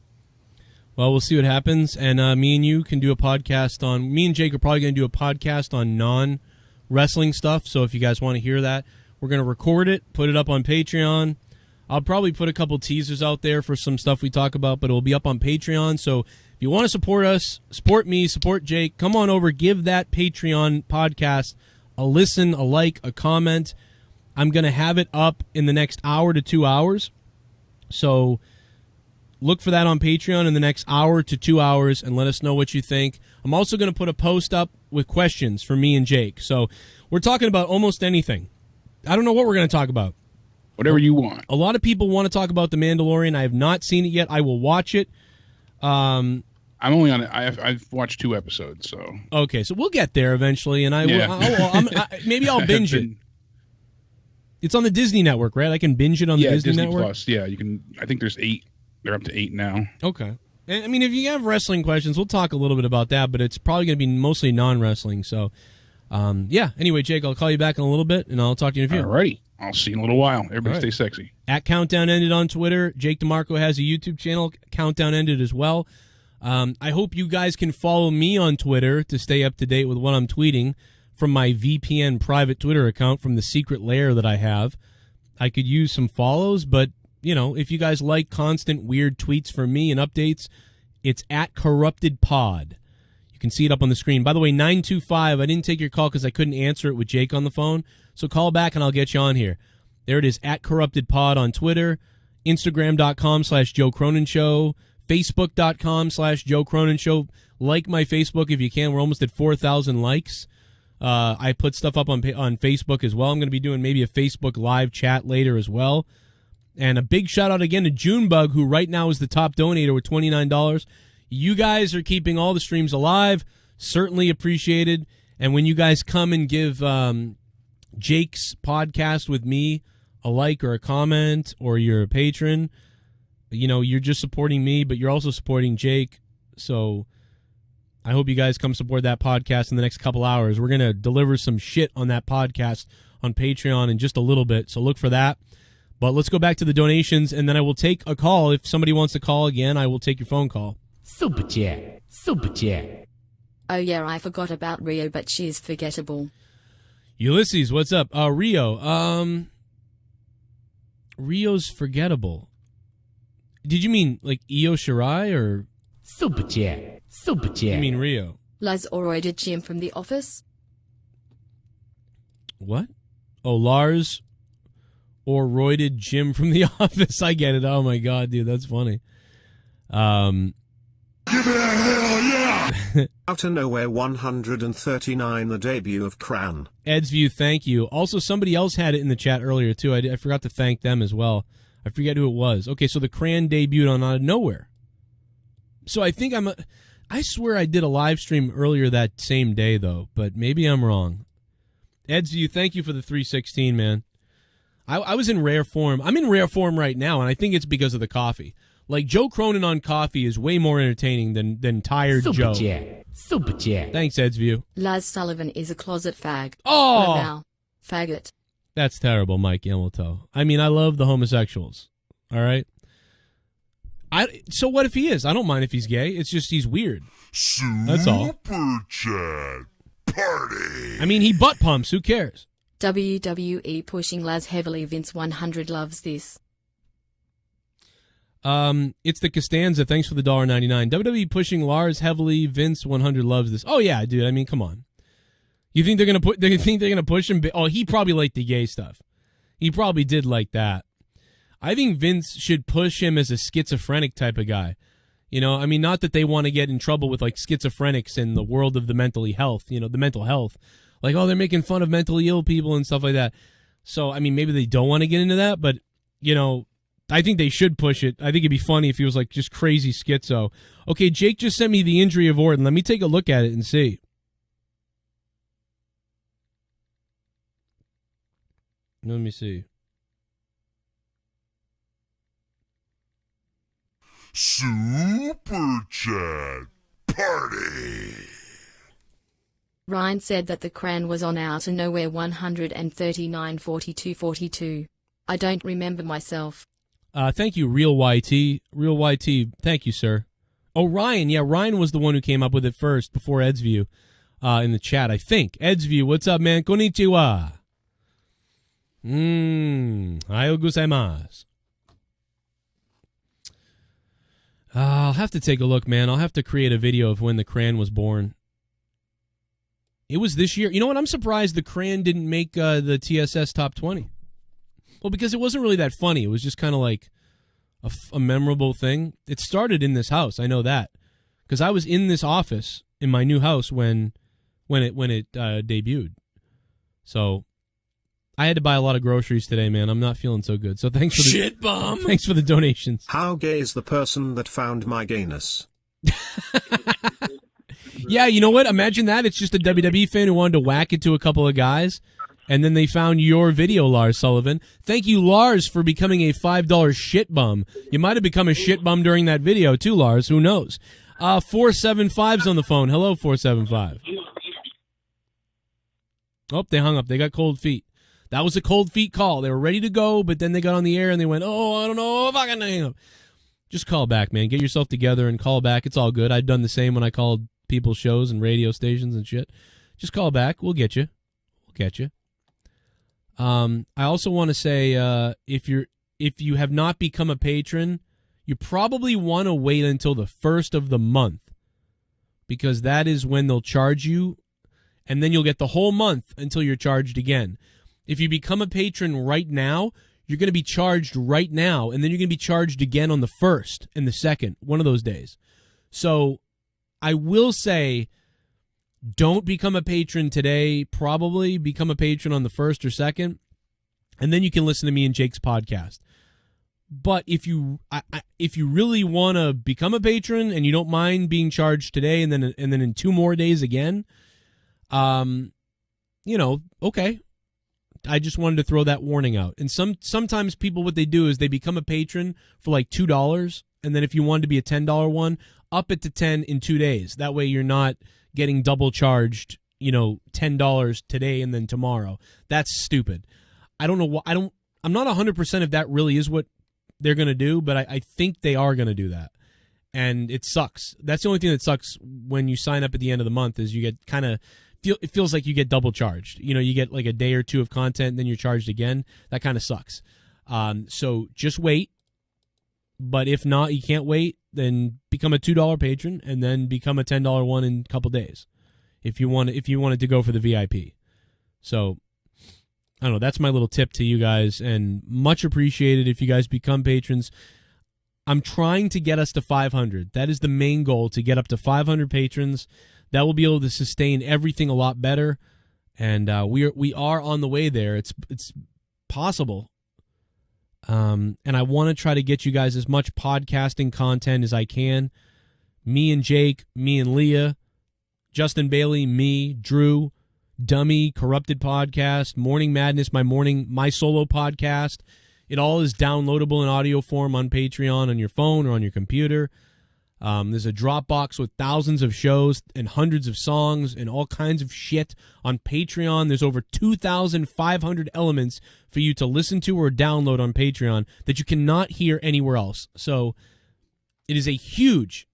Well, we'll see what happens. And me and you can do a podcast on... Me and Jake are probably going to do a podcast on non-wrestling stuff. So if you guys want to hear that, we're going to record it, put it up on Patreon. I'll probably put a couple teasers out there for some stuff we talk about, but it will be up on Patreon. So if you want to support us, support me, support Jake, come on over, give that Patreon podcast a listen, a like, a comment. I'm going to have it up in the next hour to 2 hours. So... look for that on Patreon in the next hour to 2 hours and let us know what you think. I'm also going to put a post up with questions for me and Jake. So we're talking about almost anything. I don't know what we're going to talk about. Whatever you want. A lot of people want to talk about The Mandalorian. I have not seen it yet. I will watch it. I'm only on it. I've watched 2 episodes. So okay, so we'll get there eventually, and maybe I'll binge it. It's on the Disney Network, right? I can binge it on the Disney Network? Plus. Yeah, you can. I think there's 8. They're up to 8 now. Okay. I mean, if you have wrestling questions, we'll talk a little bit about that, but it's probably going to be mostly non-wrestling. So, yeah. Anyway, Jake, I'll call you back in a little bit, and I'll talk to you in a few. All righty. I'll see you in a little while. Everybody stay sexy. At Countdown Ended on Twitter. Jake DeMarco has a YouTube channel, Countdown Ended as well. I hope you guys can follow me on Twitter to stay up to date with what I'm tweeting from my VPN private Twitter account from the secret lair that I have. I could use some follows, but... you know, if you guys like constant weird tweets from me and updates, it's at CorruptedPod. You can see it up on the screen. By the way, 925, I didn't take your call because I couldn't answer it with Jake on the phone. So call back and I'll get you on here. There it is, at CorruptedPod on Twitter, Instagram.com/Joe Cronin Show, Facebook.com/Joe Cronin Show. Like my Facebook if you can. We're almost at 4,000 likes. I put stuff up on Facebook as well. I'm going to be doing maybe a Facebook live chat later as well. And a big shout-out again to Junebug, who right now is the top donator with $29. You guys are keeping all the streams alive. Certainly appreciated. And when you guys come and give Jake's podcast with me a like or a comment, or you're a patron, you know, you're just supporting me, but you're also supporting Jake. So I hope you guys come support that podcast in the next couple hours. We're going to deliver some shit on that podcast on Patreon in just a little bit, so look for that. But let's go back to the donations, and then I will take a call. If somebody wants to call again, I will take your phone call. Super chat. Super chat. Oh yeah, I forgot about Rio, but she's forgettable. Ulysses, what's up? Rio. Rio's forgettable. Did you mean like Io Shirai or... Super chat. Super chat. You mean Rio? Lars Oroided Jim from The Office. What? Oh, Lars... or roided Jim from The Office. I get it. Oh, my God, dude. That's funny. Give it a hell yeah! Out of Nowhere 139, the debut of Cran. Ed's View, thank you. Also, somebody else had it in the chat earlier, too. I forgot to thank them as well. I forget who it was. Okay, so the Cran debuted on Out of Nowhere. So I think I swear I did a live stream earlier that same day, though, but maybe I'm wrong. Ed's View, thank you for the 316, man. I was in rare form. I'm in rare form right now, and I think it's because of the coffee. Like, Joe Cronin on coffee is way more entertaining than tired Super Joe. Chat. Super chat. Thanks, Ed's View. Lars Sullivan is a closet fag. Oh! Wow. Faggot. That's terrible, Mike Yamamoto. I mean, I love the homosexuals. All right? So what if he is? I don't mind if he's gay. It's just he's weird. That's all. Super chat. Party. I mean, he butt pumps. Who cares? WWE pushing Lars heavily. Vince 100 loves this. It's the Costanza. Thanks for the $1.99. WWE pushing Lars heavily. Vince 100 loves this. Oh yeah, dude. I mean, come on. You think they're gonna push him? Oh, he probably liked the gay stuff. He probably did like that. I think Vince should push him as a schizophrenic type of guy. You know, I mean, not that they want to get in trouble with like schizophrenics in the world of the mentally health. You know, the mental health. Like, oh, they're making fun of mentally ill people and stuff like that. So, I mean, maybe they don't want to get into that, but you know. I think they should push it. I think it'd be funny if he was like just crazy schizo. Okay, Jake just sent me the injury of Orton. Let me take a look at it and see. Let me see. Super Chat Party. Ryan said that the Cran was on Out and Nowhere 139.42.42. I don't remember myself. Thank you, Real YT. Real YT, thank you, sir. Oh, Ryan. Yeah, Ryan was the one who came up with it first before Ed's View in the chat, I think. Ed's View, what's up, man? Konnichiwa. Ohayou gozaimasu. I'll have to take a look, man. I'll have to create a video of when the Cran was born. It was this year. You know what? I'm surprised the Cran didn't make the TSS Top 20. Well, because it wasn't really that funny. It was just kind of like a memorable thing. It started in this house. I know that. Because I was in this office in my new house when it debuted. So I had to buy a lot of groceries today, man. I'm not feeling so good. So thanks for the shit bomb. Thanks for the donations. How gay is the person that found my gayness? Yeah, you know what? Imagine that. It's just a WWE fan who wanted to whack it to a couple of guys, and then they found your video, Lars Sullivan. Thank you, Lars, for becoming a $5 shit bum. You might have become a shit bum during that video, too, Lars. Who knows? 475's on the phone. Hello, 475. Oh, they hung up. They got cold feet. That was a cold feet call. They were ready to go, but then they got on the air and they went, oh, I don't know if I can hang up. Just call back, man. Get yourself together and call back. It's all good. I've done the same when I called people's shows and radio stations and shit. Just call back. We'll get you. We'll get you. I also want to say, if you have not become a patron, you probably want to wait until the first of the month, because that is when they'll charge you, and then you'll get the whole month until you're charged again. If you become a patron right now, you're going to be charged right now, and then you're going to be charged again on the 1st and the 2nd, one of those days. So I will say, don't become a patron today. Probably become a patron on the 1st or 2nd, and then you can listen to me and Jake's podcast. But if you really want to become a patron and you don't mind being charged today and then in 2 more days again, okay. I just wanted to throw that warning out. And sometimes people, what they do is they become a patron for like $2, and then if you want to be a $10 one, up it to 10 in 2 days. That way you're not getting double charged, $10 today and then tomorrow. That's stupid. I don't know what I'm not 100% if that really is what they're going to do, but I think they are going to do that. And it sucks. That's the only thing that sucks when you sign up at the end of the month is you get it feels like you get double charged. You get like a day or 2 of content, and then you're charged again. That kind of sucks. So just wait. But if not, you can't wait, then become a $2 patron and then become a $10 one in a couple days if you wanted to go for the VIP. So I don't know. That's my little tip to you guys, and much appreciated if you guys become patrons. I'm trying to get us to 500. That is the main goal, to get up to 500 patrons. That will be able to sustain everything a lot better, and we are on the way there. It's possible, and I want to try to get you guys as much podcasting content as I can. Me and Jake, me and Leah, Justin Bailey, me, Drew, Dummy, Corrupted Podcast, Morning Madness, my solo podcast. It all is downloadable in audio form on Patreon on your phone or on your computer. There's a Dropbox with thousands of shows and hundreds of songs and all kinds of shit on Patreon. There's over 2,500 elements for you to listen to or download on Patreon that you cannot hear anywhere else. So it is a huge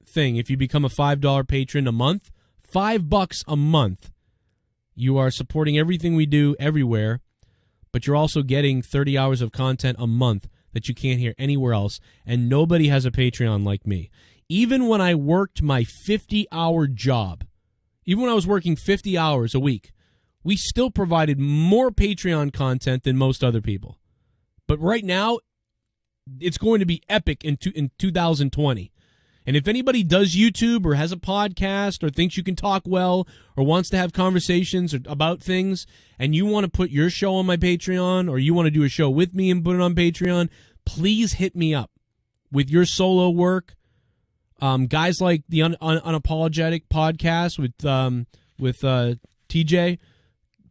thing if you become a $5 patron a month. $5 a month. You are supporting everything we do everywhere, but you're also getting 30 hours of content a month that you can't hear anywhere else, and nobody has a Patreon like me. Even when I worked my 50-hour job, even when I was working 50 hours a week, we still provided more Patreon content than most other people. But right now, it's going to be epic in 2020. And if anybody does YouTube or has a podcast or thinks you can talk well or wants to have conversations about things, and you want to put your show on my Patreon, or you want to do a show with me and put it on Patreon, please hit me up with your solo work. Guys like the Unapologetic podcast with TJ,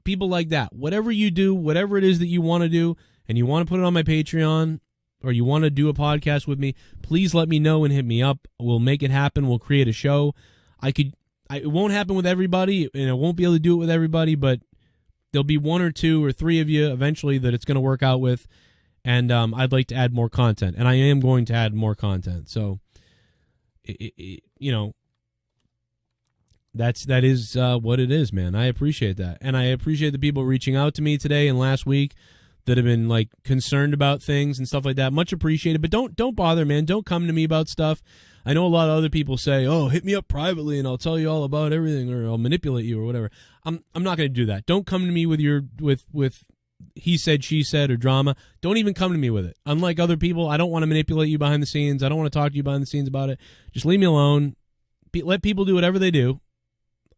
people like that. Whatever you do, whatever it is that you want to do, and you want to put it on my Patreon, or you want to do a podcast with me, please let me know and hit me up. We'll make it happen. We'll create a show. It won't happen with everybody, and I won't be able to do it with everybody, but there'll be 1 or 2 or 3 of you eventually that it's going to work out with, and I'd like to add more content, and I am going to add more content. So, you know, that is what it is, man. I appreciate that, and I appreciate the people reaching out to me today and last week that have been like concerned about things and stuff like that. Much appreciated, but don't bother, man. Don't come to me about stuff. I know a lot of other people say, "Oh, hit me up privately and I'll tell you all about everything, or I'll manipulate you or whatever." I'm not going to do that. Don't come to me with with he said, she said, or drama. Don't even come to me with it. Unlike other people, I don't want to manipulate you behind the scenes. I don't want to talk to you behind the scenes about it. Just leave me alone. Let people do whatever they do.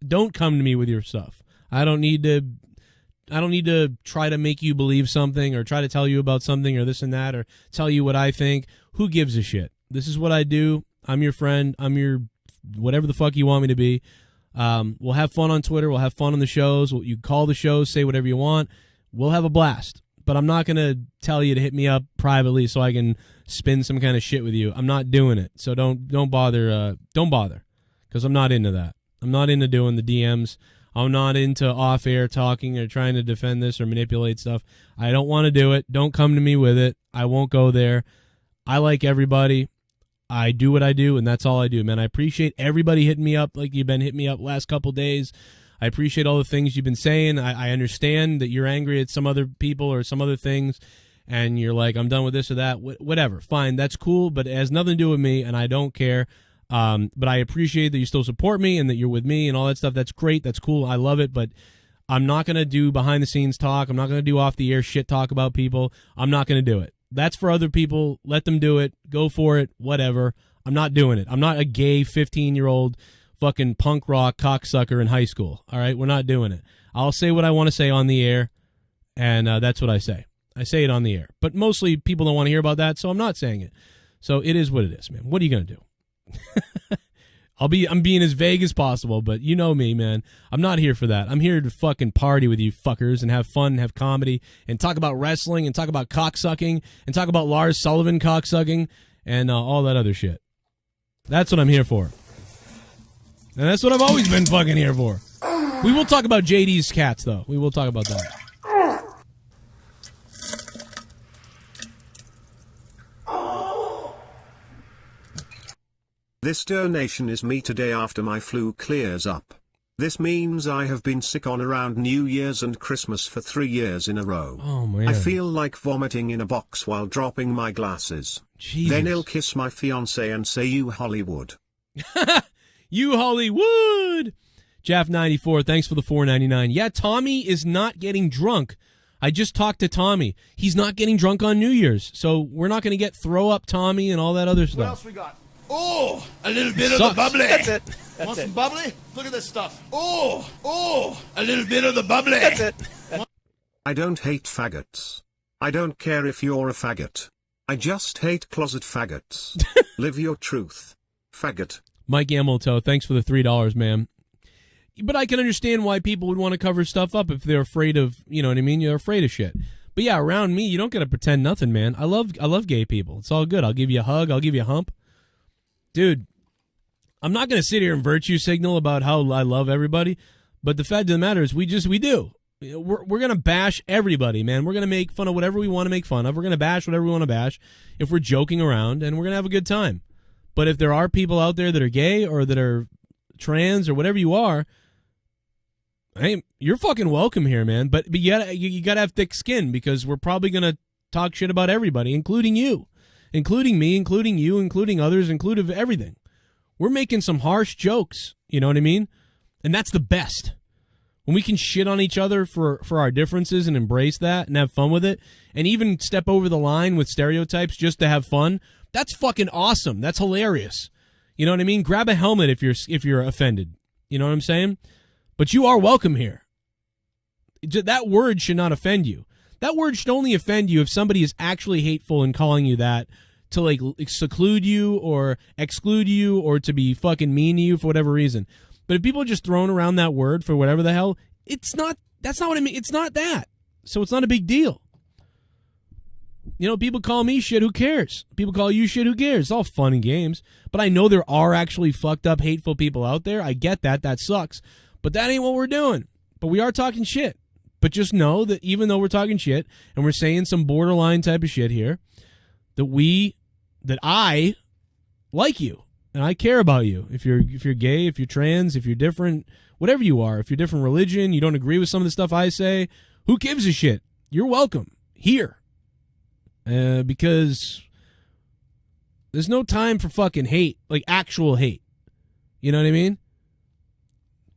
Don't come to me with your stuff. I don't need to try to make you believe something or try to tell you about something or this and that or tell you what I think. Who gives a shit? This is what I do. I'm your friend. I'm your whatever the fuck you want me to be. We'll have fun on Twitter. We'll have fun on the shows. You call the shows, say whatever you want. We'll have a blast. But I'm not going to tell you to hit me up privately so I can spin some kind of shit with you. I'm not doing it. So don't bother. Don't bother, because I'm not into that. I'm not into doing the DMs. I'm not into off-air talking or trying to defend this or manipulate stuff. I don't want to do it. Don't come to me with it. I won't go there. I like everybody. I do what I do, and that's all I do, man. I appreciate everybody hitting me up like you've been hitting me up last couple days. I appreciate all the things you've been saying. I understand that you're angry at some other people or some other things, and you're like, I'm done with this or that. Whatever. Fine. That's cool, but it has nothing to do with me, and I don't care. But I appreciate that you still support me and that you're with me and all that stuff. That's great. That's cool. I love it. But I'm not going to do behind the scenes talk. I'm not going to do off the air shit talk about people. I'm not going to do it. That's for other people. Let them do it. Go for it. Whatever. I'm not doing it. I'm not a gay 15-year-old fucking punk rock cocksucker in high school. All right. We're not doing it. I'll say what I want to say on the air. And that's what I say. I say it on the air, but mostly people don't want to hear about that. So I'm not saying it. So it is what it is, man. What are you going to do? I'm being as vague as possible, but you know me, man. I'm not here for that. I'm here to fucking party with you fuckers and have fun and have comedy and talk about wrestling and talk about cocksucking and talk about Lars Sullivan cocksucking and all that other shit. That's what I'm here for. And that's what I've always been fucking here for. We will talk about JD's cats, though. We will talk about that. This donation is me today after my flu clears up. This means I have been sick on around New Year's and Christmas for 3 years in a row. Oh, man. I feel like vomiting in a box while dropping my glasses. Jesus. Then I'll kiss my fiancé and say, "You Hollywood." You Hollywood. Jaff94, thanks for the $4.99. Yeah, Tommy is not getting drunk. I just talked to Tommy. He's not getting drunk on New Year's. So we're not going to get throw up Tommy and all that other stuff. What else we got? Oh, a little bit of of the bubbly. That's it. Want some bubbly? Look at this stuff. Oh, a little bit of the bubbly. That's it. I don't hate faggots. I don't care if you're a faggot. I just hate closet faggots. Live your truth. Faggot. Mike Hamilton, thanks for the $3, man. But I can understand why people would want to cover stuff up if they're afraid of, you know what I mean? You're afraid of shit. But yeah, around me, you don't got to pretend nothing, man. I love gay people. It's all good. I'll give you a hug. I'll give you a hump. Dude, I'm not going to sit here and virtue signal about how I love everybody, but the fact of the matter is we do. We're going to bash everybody, man. We're going to make fun of whatever we want to make fun of. We're going to bash whatever we want to bash if we're joking around, and we're going to have a good time. But if there are people out there that are gay or that are trans or whatever you are, hey, you're fucking welcome here, man. But you got to have thick skin, because we're probably going to talk shit about everybody, including you. Including me, including you, including others, including everything. We're making some harsh jokes, you know what I mean? And that's the best. When we can shit on each other for our differences and embrace that and have fun with it, and even step over the line with stereotypes just to have fun, that's fucking awesome. That's hilarious. You know what I mean? Grab a helmet if you're offended. You know what I'm saying? But you are welcome here. That word should not offend you. That word should only offend you if somebody is actually hateful and calling you that to like seclude you or exclude you or to be fucking mean to you for whatever reason. But if people are just throwing around that word for whatever the hell, that's not what I mean. It's not that. So it's not a big deal. You know, people call me shit, who cares? People call you shit, who cares? It's all fun and games. But I know there are actually fucked up, hateful people out there. I get that. That sucks. But that ain't what we're doing. But we are talking shit. But just know that even though we're talking shit and we're saying some borderline type of shit here, that I like you and I care about you. If you're gay, if you're trans, if you're different, whatever you are, if you're different religion, you don't agree with some of the stuff I say, who gives a shit? You're welcome here. Because there's no time for fucking hate, like actual hate. You know what I mean?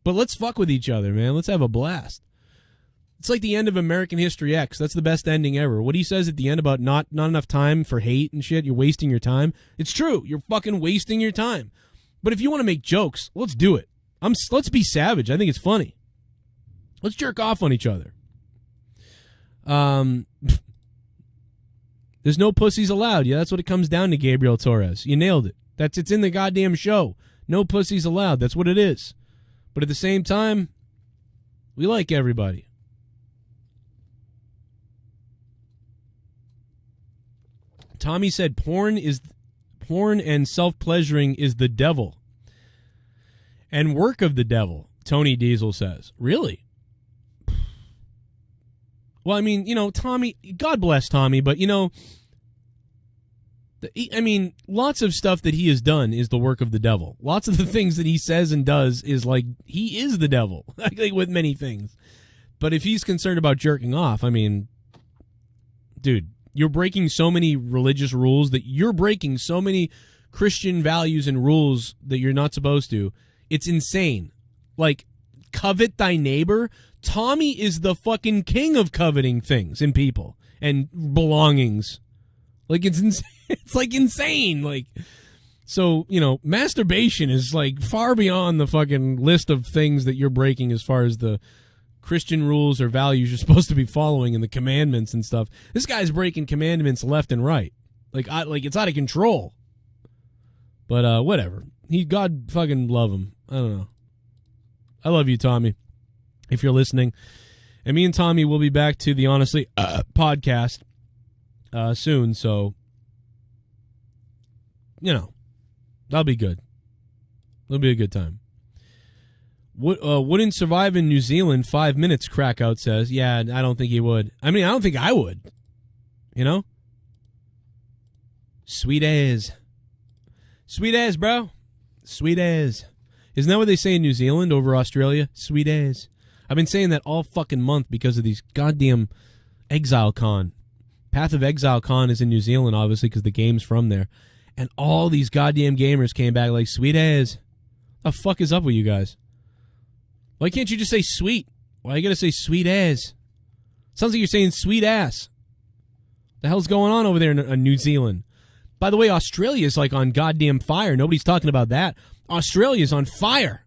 But let's fuck with each other, man. Let's have a blast. It's like the end of American History X. That's the best ending ever. What he says at the end about not enough time for hate and shit, you're wasting your time. It's true. You're fucking wasting your time. But if you want to make jokes, let's do it. Let's be savage. I think it's funny. Let's jerk off on each other. There's no pussies allowed. Yeah, that's what it comes down to, Gabriel Torres. You nailed it. It's in the goddamn show. No pussies allowed. That's what it is. But at the same time, we like everybody. Tommy said porn and self-pleasuring is the devil. And work of the devil, Tony Diesel says. Really? Well, I mean, you know, Tommy, God bless Tommy, but, you know, lots of stuff that he has done is the work of the devil. Lots of the things that he says and does is like, he is the devil, like with many things. But if he's concerned about jerking off, I mean, dude, you're breaking so many religious rules, that you're breaking so many Christian values and rules that you're not supposed to. It's insane. Like, covet thy neighbor. Tommy is the fucking king of coveting things and people and belongings. Like, it's insane. It's like insane. Like, so, you know, masturbation is like far beyond the fucking list of things that you're breaking as far as the Christian rules or values you're supposed to be following and the commandments and stuff. This guy's breaking commandments left and right. Like it's out of control. But whatever. God fucking love him. I don't know. I love you, Tommy, if you're listening. And me and Tommy will be back to the Honestly podcast soon, so, you know, that'll be good. It'll be a good time. Wouldn't survive in New Zealand 5 minutes, Crackout says. Yeah, I don't think he would. I mean, I don't think I would. You know? Sweet as. Sweet as, bro. Sweet as. Isn't that what they say in New Zealand over Australia? Sweet as. I've been saying that all fucking month because of these goddamn Exile Con. Path of Exile Con is in New Zealand, obviously, because the game's from there. And all these goddamn gamers came back like, sweet as. What the fuck is up with you guys? Why can't you just say sweet? Why you gotta say sweet as? Sounds like you're saying sweet ass. The hell's going on over there in New Zealand? By the way, Australia's like on goddamn fire. Nobody's talking about that. Australia's on fire.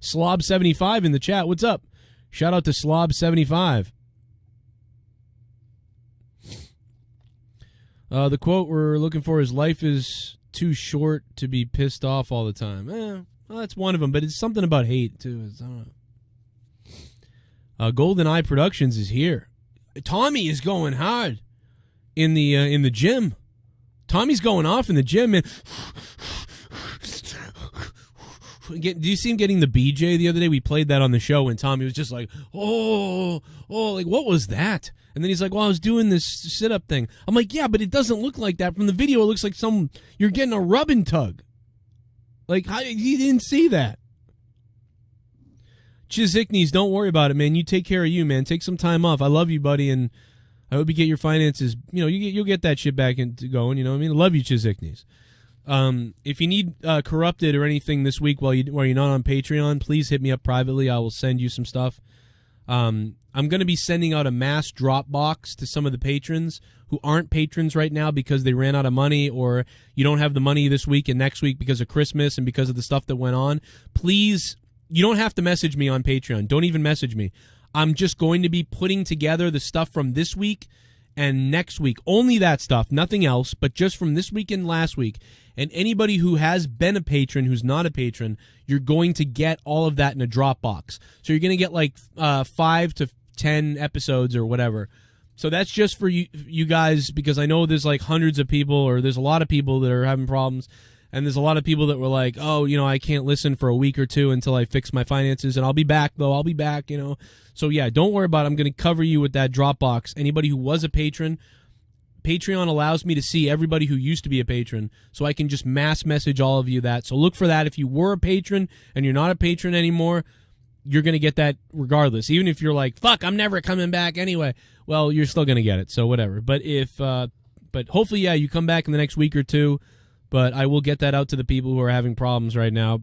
Slob75 in the chat. What's up? Shout out to Slob75. The quote we're looking for is, life is too short to be pissed off all the time. Well, that's one of them, but it's something about hate, too. I don't know. GoldenEye Productions is here. Tommy is going hard in the gym. Tommy's going off in the gym, man. Do you see him getting the BJ the other day? We played that on the show, and Tommy was just like, oh, like, what was that? And then he's like, well, I was doing this sit-up thing. I'm like, yeah, but it doesn't look like that. From the video, it looks like you're getting a rub and tug. Like, you didn't see that. Chizhiiknees, don't worry about it, man. You take care of you, man. Take some time off. I love you, buddy, and I hope you get your finances. You know, you'll get that shit back into going. You know what I mean? I love you, Chizhiiknees. If you need Corrupted or anything this week while you're not on Patreon, please hit me up privately. I will send you some stuff. I'm going to be sending out a mass drop box to some of the patrons who aren't patrons right now because they ran out of money, or you don't have the money this week and next week because of Christmas and because of the stuff that went on. Please, you don't have to message me on Patreon. Don't even message me. I'm just going to be putting together the stuff from this week and next week. Only that stuff, nothing else, but just from this week and last week. And anybody who has been a patron, who's not a patron, you're going to get all of that in a Dropbox. So you're going to get like 5 to 10 episodes or whatever So that's just for you guys, because I know there's like hundreds of people, or there's a lot of people that are having problems, and there's a lot of people that were like, oh, I can't listen for a week or two until I fix my finances, and I'll be back, though. I'll be back, So, yeah, don't worry about it. I'm going to cover you with that Dropbox. Anybody who was a patron, Patreon allows me to see everybody who used to be a patron, so I can just mass message all of you that. So look for that. If you were a patron and you're not a patron anymore, you're going to get that regardless. Even if you're like, fuck, I'm never coming back anyway. Well, you're still going to get it, so whatever. But but hopefully, yeah, you come back in the next week or two. But I will get that out to the people who are having problems right now,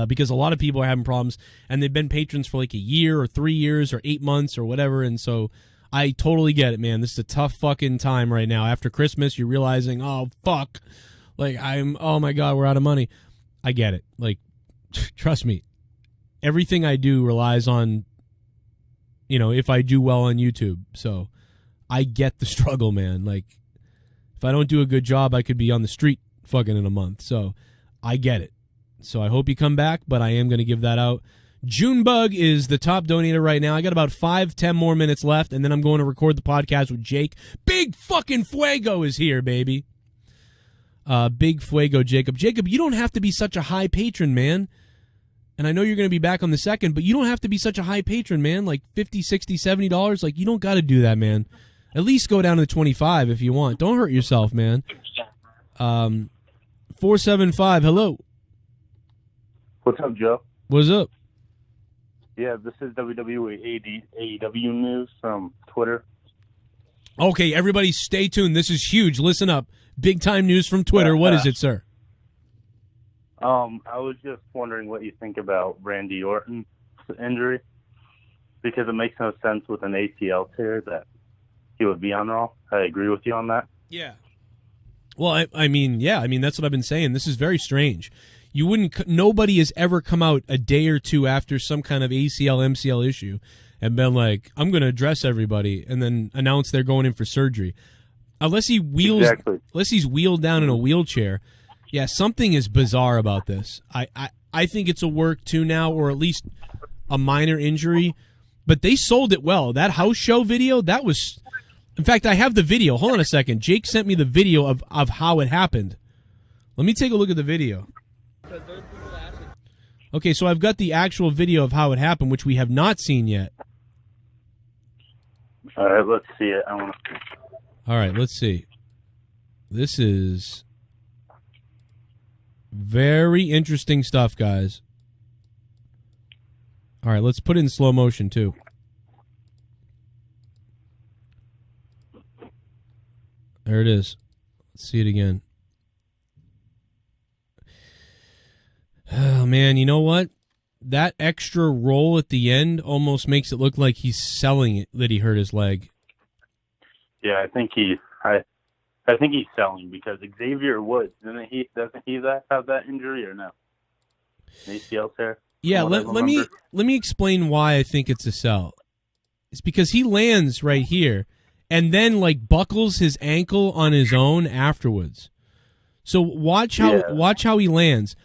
because a lot of people are having problems, and they've been patrons for like a year or 3 years or 8 months or whatever, and so I totally get it, man. This is a tough fucking time right now. After Christmas, you're realizing, oh, fuck, like oh my God, we're out of money. I get it. Like, trust me, everything I do relies on, if I do well on YouTube. So I get the struggle, man. Like, if I don't do a good job, I could be on the street fucking in a month. So I get it. So I hope you come back, but I am going to give that out. Junebug is the top donator right now. I got about 5-10 more minutes left, and then I'm going to record the podcast with Jake. Big fucking Fuego is here, baby. Big Fuego Jacob. Jacob, you don't have to be such a high patron, man. And I know you're going to be back on the 2nd, but you don't have to be such a high patron, man. Like $50, $60, $70. Like, you don't got to do that, man. At least go down to 25 if you want. Don't hurt yourself, man. 475, hello. What's up, Joe? What's up? Yeah, this is WWE AEW news from Twitter. Okay, everybody stay tuned. This is huge. Listen up. Big time news from Twitter. What is it, sir? I was just wondering what you think about Randy Orton's injury, because it makes no sense with an ACL tear that he would be on Raw. I agree with you on that. Yeah. Well, I mean, that's what I've been saying. This is very strange. Nobody has ever come out a day or two after some kind of ACL, MCL issue and been like, I'm going to address everybody, and then announce they're going in for surgery. Unless he's wheeled down in a wheelchair. Yeah, something is bizarre about this. I think it's a work too now, or at least a minor injury, but they sold it well. That house show video, that was, in fact, I have the video. Hold on a second. Jake sent me the video of how it happened. Let me take a look at the video. Okay, so I've got the actual video of how it happened, which we have not seen yet. All right, let's see it. All right, let's see. This is very interesting stuff, guys. All right, let's put it in slow motion, too. There it is. Let's see it again. Oh, man, you know what? That extra roll at the end almost makes it look like he's selling it, that he hurt his leg. Yeah, I think he's selling, because Xavier Woods, doesn't he have that injury or no? An ACL tear? Yeah, let me explain why I think it's a sell. It's because he lands right here and then like buckles his ankle on his own afterwards. So watch how he lands.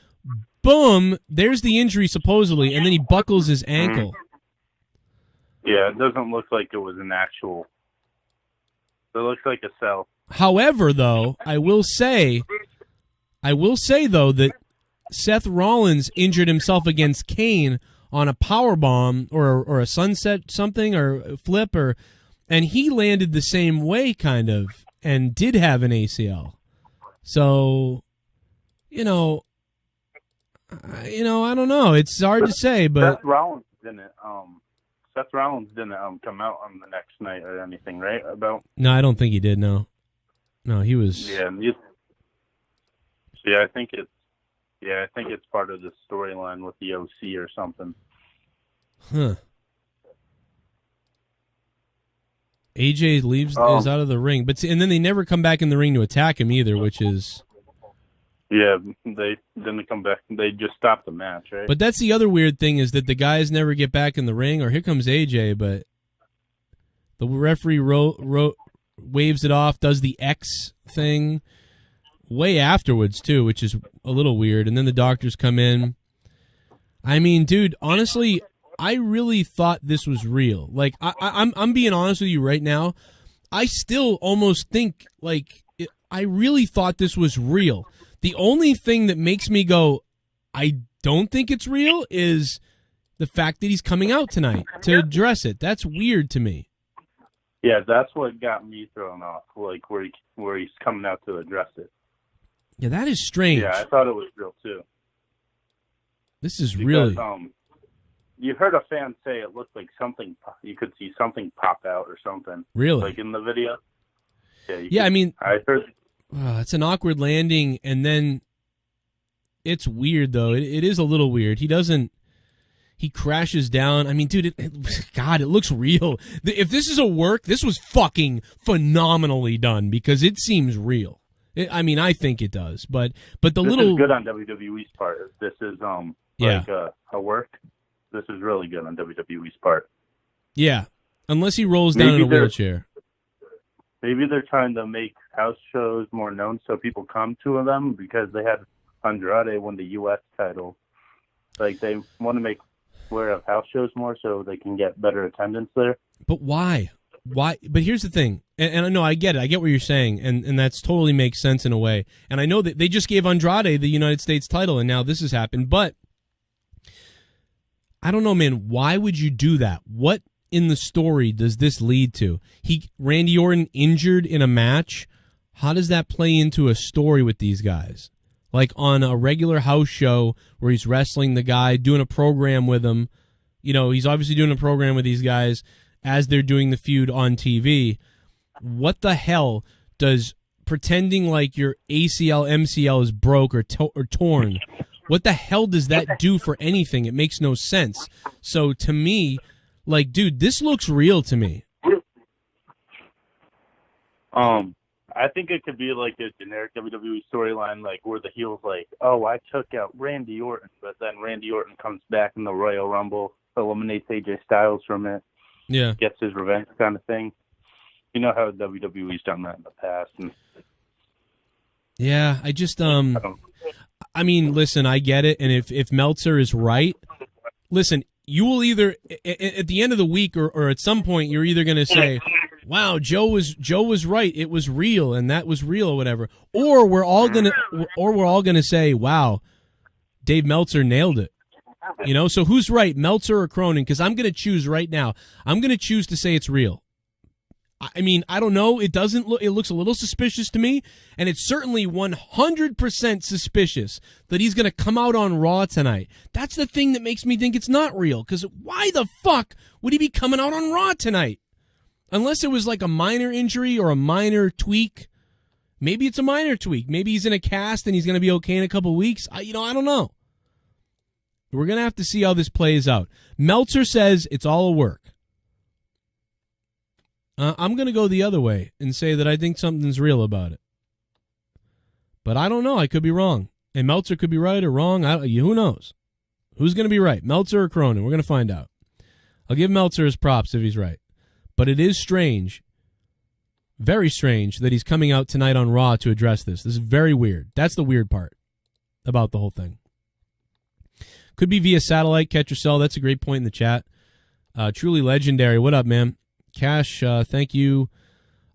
Boom, there's the injury supposedly, and then he buckles his ankle. Yeah, it doesn't look like it was an actual. It looks like a sell. However, though, I will say though that Seth Rollins injured himself against Kane on a powerbomb or a sunset something or a flip and he landed the same way kind of and did have an ACL. So, I don't know. It's hard to say, but Seth Rollins didn't come out on the next night or anything, right? No, I don't think he did. No, he was. Yeah, I think it's part of the storyline with the OC or something. Huh. AJ is out of the ring, and then they never come back in the ring to attack him either, which is. Yeah, they didn't come back. They just stopped the match, right? But that's the other weird thing is that the guys never get back in the ring. Or here comes AJ, but the referee waves it off, does the X thing way afterwards too, which is a little weird. And then the doctors come in. I mean, dude, honestly, I really thought this was real. Like, I'm being honest with you right now. I still almost think, like, I really thought this was real. The only thing that makes me go, I don't think it's real, is the fact that he's coming out tonight to address it. That's weird to me. Yeah, that's what got me thrown off, like where he's coming out to address it. Yeah, that is strange. Yeah, I thought it was real too. This is because, really... you heard a fan say it looked like something, you could see something pop out or something. Really? Like in the video. Yeah, I mean... I heard... it's an awkward landing, and then it's weird, though. It is a little weird. He crashes down. I mean, dude, God, it looks real. If this is a work, this was fucking phenomenally done, because it seems real. I mean, I think it does, but the this little... is good on WWE's part. This is like a work. This is really good on WWE's part. Yeah, unless he rolls down in a wheelchair. Maybe they're trying to make house shows more known so people come to them, because they had Andrade win the U.S. title. Like, they want to make aware of house shows more so they can get better attendance there. But why? Why? But here's the thing, and I know I get it. I get what you're saying, and that's totally makes sense in a way. And I know that they just gave Andrade the United States title, and now this has happened. But I don't know, man. Why would you do that? What in the story does this lead to? Randy Orton injured in a match. How does that play into a story with these guys? Like on a regular house show where he's wrestling the guy, doing a program with him. You know, he's obviously doing a program with these guys as they're doing the feud on TV. What the hell does pretending like your ACL, MCL is broke or torn, what the hell does that do for anything? It makes no sense. So to me, like, dude, this looks real to me. I think it could be like a generic WWE storyline, like where the heel's like, oh, I took out Randy Orton, but then Randy Orton comes back in the Royal Rumble, eliminates AJ Styles from it, gets his revenge kind of thing. You know how WWE's done that in the past. And yeah, I just, I mean, listen, I get it, and if Meltzer is right, listen, you will either, at the end of the week or at some point, you're either going to say, wow, Joe was right. It was real, and that was real, or whatever. Or we're all gonna say, wow, Dave Meltzer nailed it. You know, so who's right, Meltzer or Cronin? Because I'm gonna choose right now. I'm gonna choose to say it's real. I mean, I don't know. It doesn't look. It looks a little suspicious to me, and it's certainly 100% suspicious that he's gonna come out on Raw tonight. That's the thing that makes me think it's not real. Because why the fuck would he be coming out on Raw tonight? Unless it was like a minor injury or a minor tweak. Maybe it's a minor tweak. Maybe he's in a cast and he's going to be okay in a couple weeks. I don't know. We're going to have to see how this plays out. Meltzer says it's all a work. I'm going to go the other way and say that I think something's real about it. But I don't know. I could be wrong. And Meltzer could be right or wrong. Who knows? Who's going to be right? Meltzer or Cronin? We're going to find out. I'll give Meltzer his props if he's right. But it is strange, very strange, that he's coming out tonight on Raw to address this. This is very weird. That's the weird part about the whole thing. Could be via satellite, catch or sell. That's a great point in the chat. Truly legendary. What up, man? Cash, thank you.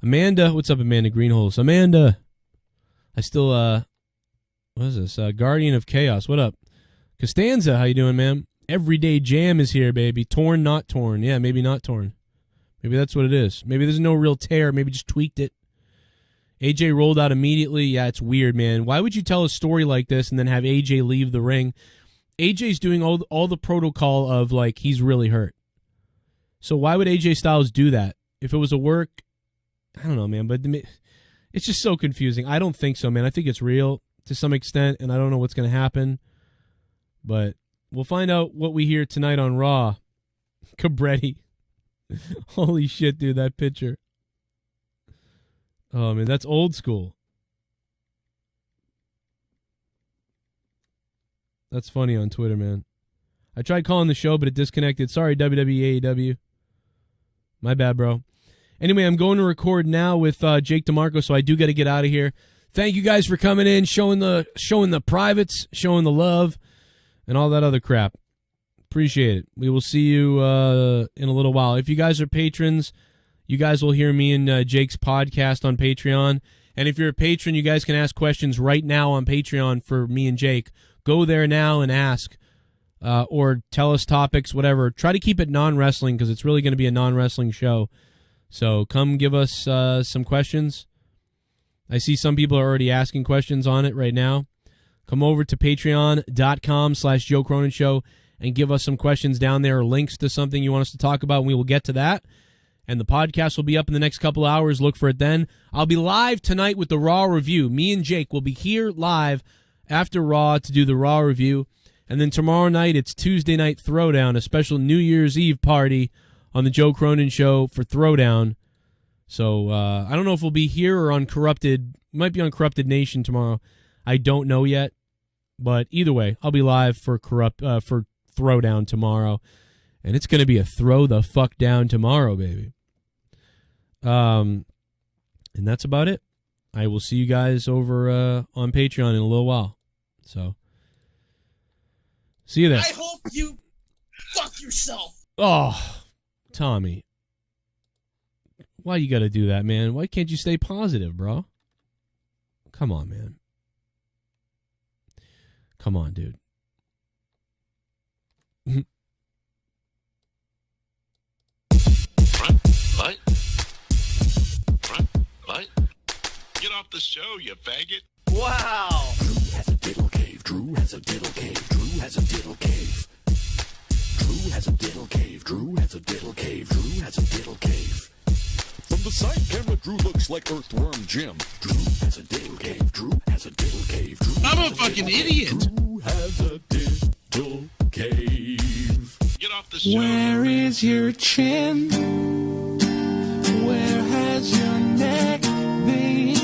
Amanda, what's up, Amanda Greenholes? Amanda, I still, what is this? Guardian of Chaos, what up? Costanza, how you doing, man? Everyday Jam is here, baby. Torn, not torn. Yeah, maybe not torn. Maybe that's what it is. Maybe there's no real tear. Maybe just tweaked it. AJ rolled out immediately. Yeah, it's weird, man. Why would you tell a story like this and then have AJ leave the ring? AJ's doing all the protocol of, like, he's really hurt. So why would AJ Styles do that? If it was a work, I don't know, man. But it's just so confusing. I don't think so, man. I think it's real to some extent, and I don't know what's going to happen. But we'll find out what we hear tonight on Raw. Cabretti. Holy shit, dude, that picture. Oh, man, that's old school. That's funny on Twitter, man. I tried calling the show, but it disconnected. Sorry, WWE AEW. My bad, bro. Anyway, I'm going to record now with Jake DeMarco, so I do got to get out of here. Thank you guys for coming in, showing the privates, showing the love, and all that other crap. Appreciate it. We will see you in a little while. If you guys are patrons, you guys will hear me and Jake's podcast on Patreon. And if you're a patron, you guys can ask questions right now on Patreon for me and Jake. Go there now and ask, or tell us topics, whatever. Try to keep it non-wrestling because it's really going to be a non-wrestling show. So come give us some questions. I see some people are already asking questions on it right now. Come over to patreon.com/Joe Cronin Show and give us some questions down there or links to something you want us to talk about, and we will get to that. And the podcast will be up in the next couple hours. Look for it then. I'll be live tonight with the Raw review. Me and Jake will be here live after Raw to do the Raw review. And then tomorrow night, it's Tuesday Night Throwdown, a special New Year's Eve party on the Joe Cronin Show for Throwdown. So I don't know if we'll be here or on Corrupted. We might be on Corrupted Nation tomorrow. I don't know yet. But either way, I'll be live for Throwdown tomorrow. And it's going to be a throw the fuck down tomorrow, baby. And that's about it. I will see you guys over on Patreon in a little while. So, see you there. I hope you fuck yourself. Oh, Tommy. Why you got to do that, man? Why can't you stay positive, bro? Come on, man. Come on, dude. What? What? Get off the show, you faggot. Wow. Drew has a diddle cave. Drew has a diddle cave. Drew has a diddle cave. Drew has a diddle cave. Drew has a diddle cave. Drew has a diddle cave. From the side camera, Drew looks like Earthworm Jim. Drew has a diddle cave. Drew has a diddle cave. Drew I'm a fucking idiot. Drew has a diddle cave. Get off the show. Where is your chin? Where has your neck been?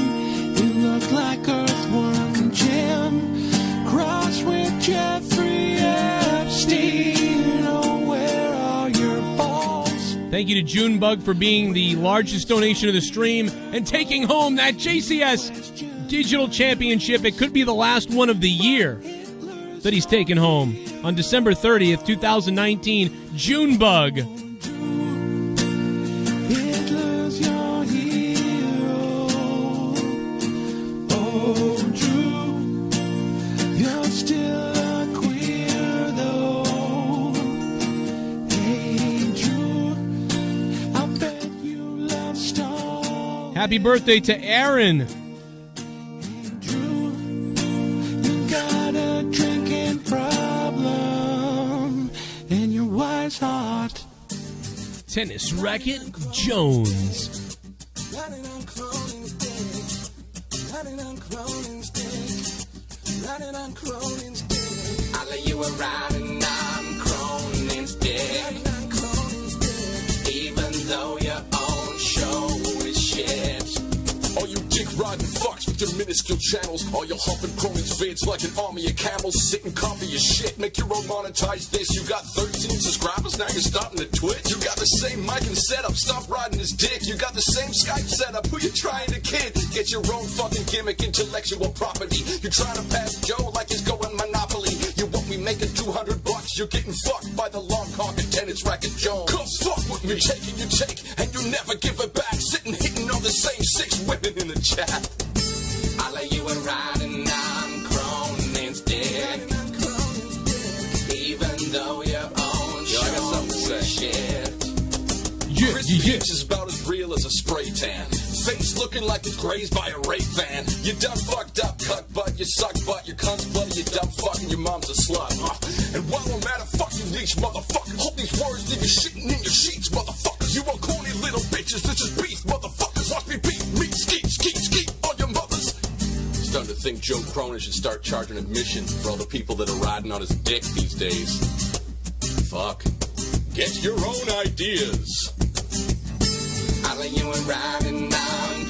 You look like Earthworm Jim. Cross with Jeffrey Epstein. Oh, where are your balls? Thank you to Junebug for being the largest donation of the stream and taking home that JCS Digital Championship. It could be the last one of the year that he's taken home. On December 30th, 2019, Junebug. Hitler's your hero. Oh, Drew, you're still a queer, though. Hey, Drew, I bet you love stars. Happy birthday to Aaron. Drew, you got a drinking problem in your wife's heart. Tennis racket Jones. Riding on Cronin's dick. Riding on Cronin's dick. Riding on Cronin's dick. I lay you a riding on Cronin's dick. Riding on Cronin's dick. Even though your own show is shit. All you dick-riding fucks with your minuscule channels. All your humping Cronin's vids like an army of camels. Sit and copy your shit. Make your own monetize this. You got 13 subscribers, now you're starting to twitch. You got the same mic and setup. Stop riding his dick. You got the same Skype setup. Who you trying to kid? Get your own fucking gimmick, intellectual property. You're trying to pass Joe like he's going Monopoly. You want me making $200? You're getting fucked by the long cock and tennis racket Jones. Come fuck with me. Taking your take and you never give it back. Sitting hitting on the same 6 women in the chat. I lay you a riding on Cronin's dick. Even though your own show I got something to say. shit. Crispy Beach is about as real as a spray tan. Face looking like it's grazed by a rape van. You done fucked up, cut butt, you suck butt, your cunt's bloody, you dumb fuck, and your mom's a slut. And while I'm at a fucking leash, motherfucker, hope these words leave you shitting in your sheets, motherfuckers. You are corny little bitches, this is beef, motherfuckers. Watch me beat, meat, skeet, skeet, skeet on your mothers. Starting to think Joe Cronin should start charging admission for all the people that are riding on his dick these days. Fuck. Get your own ideas. I lay you a riding on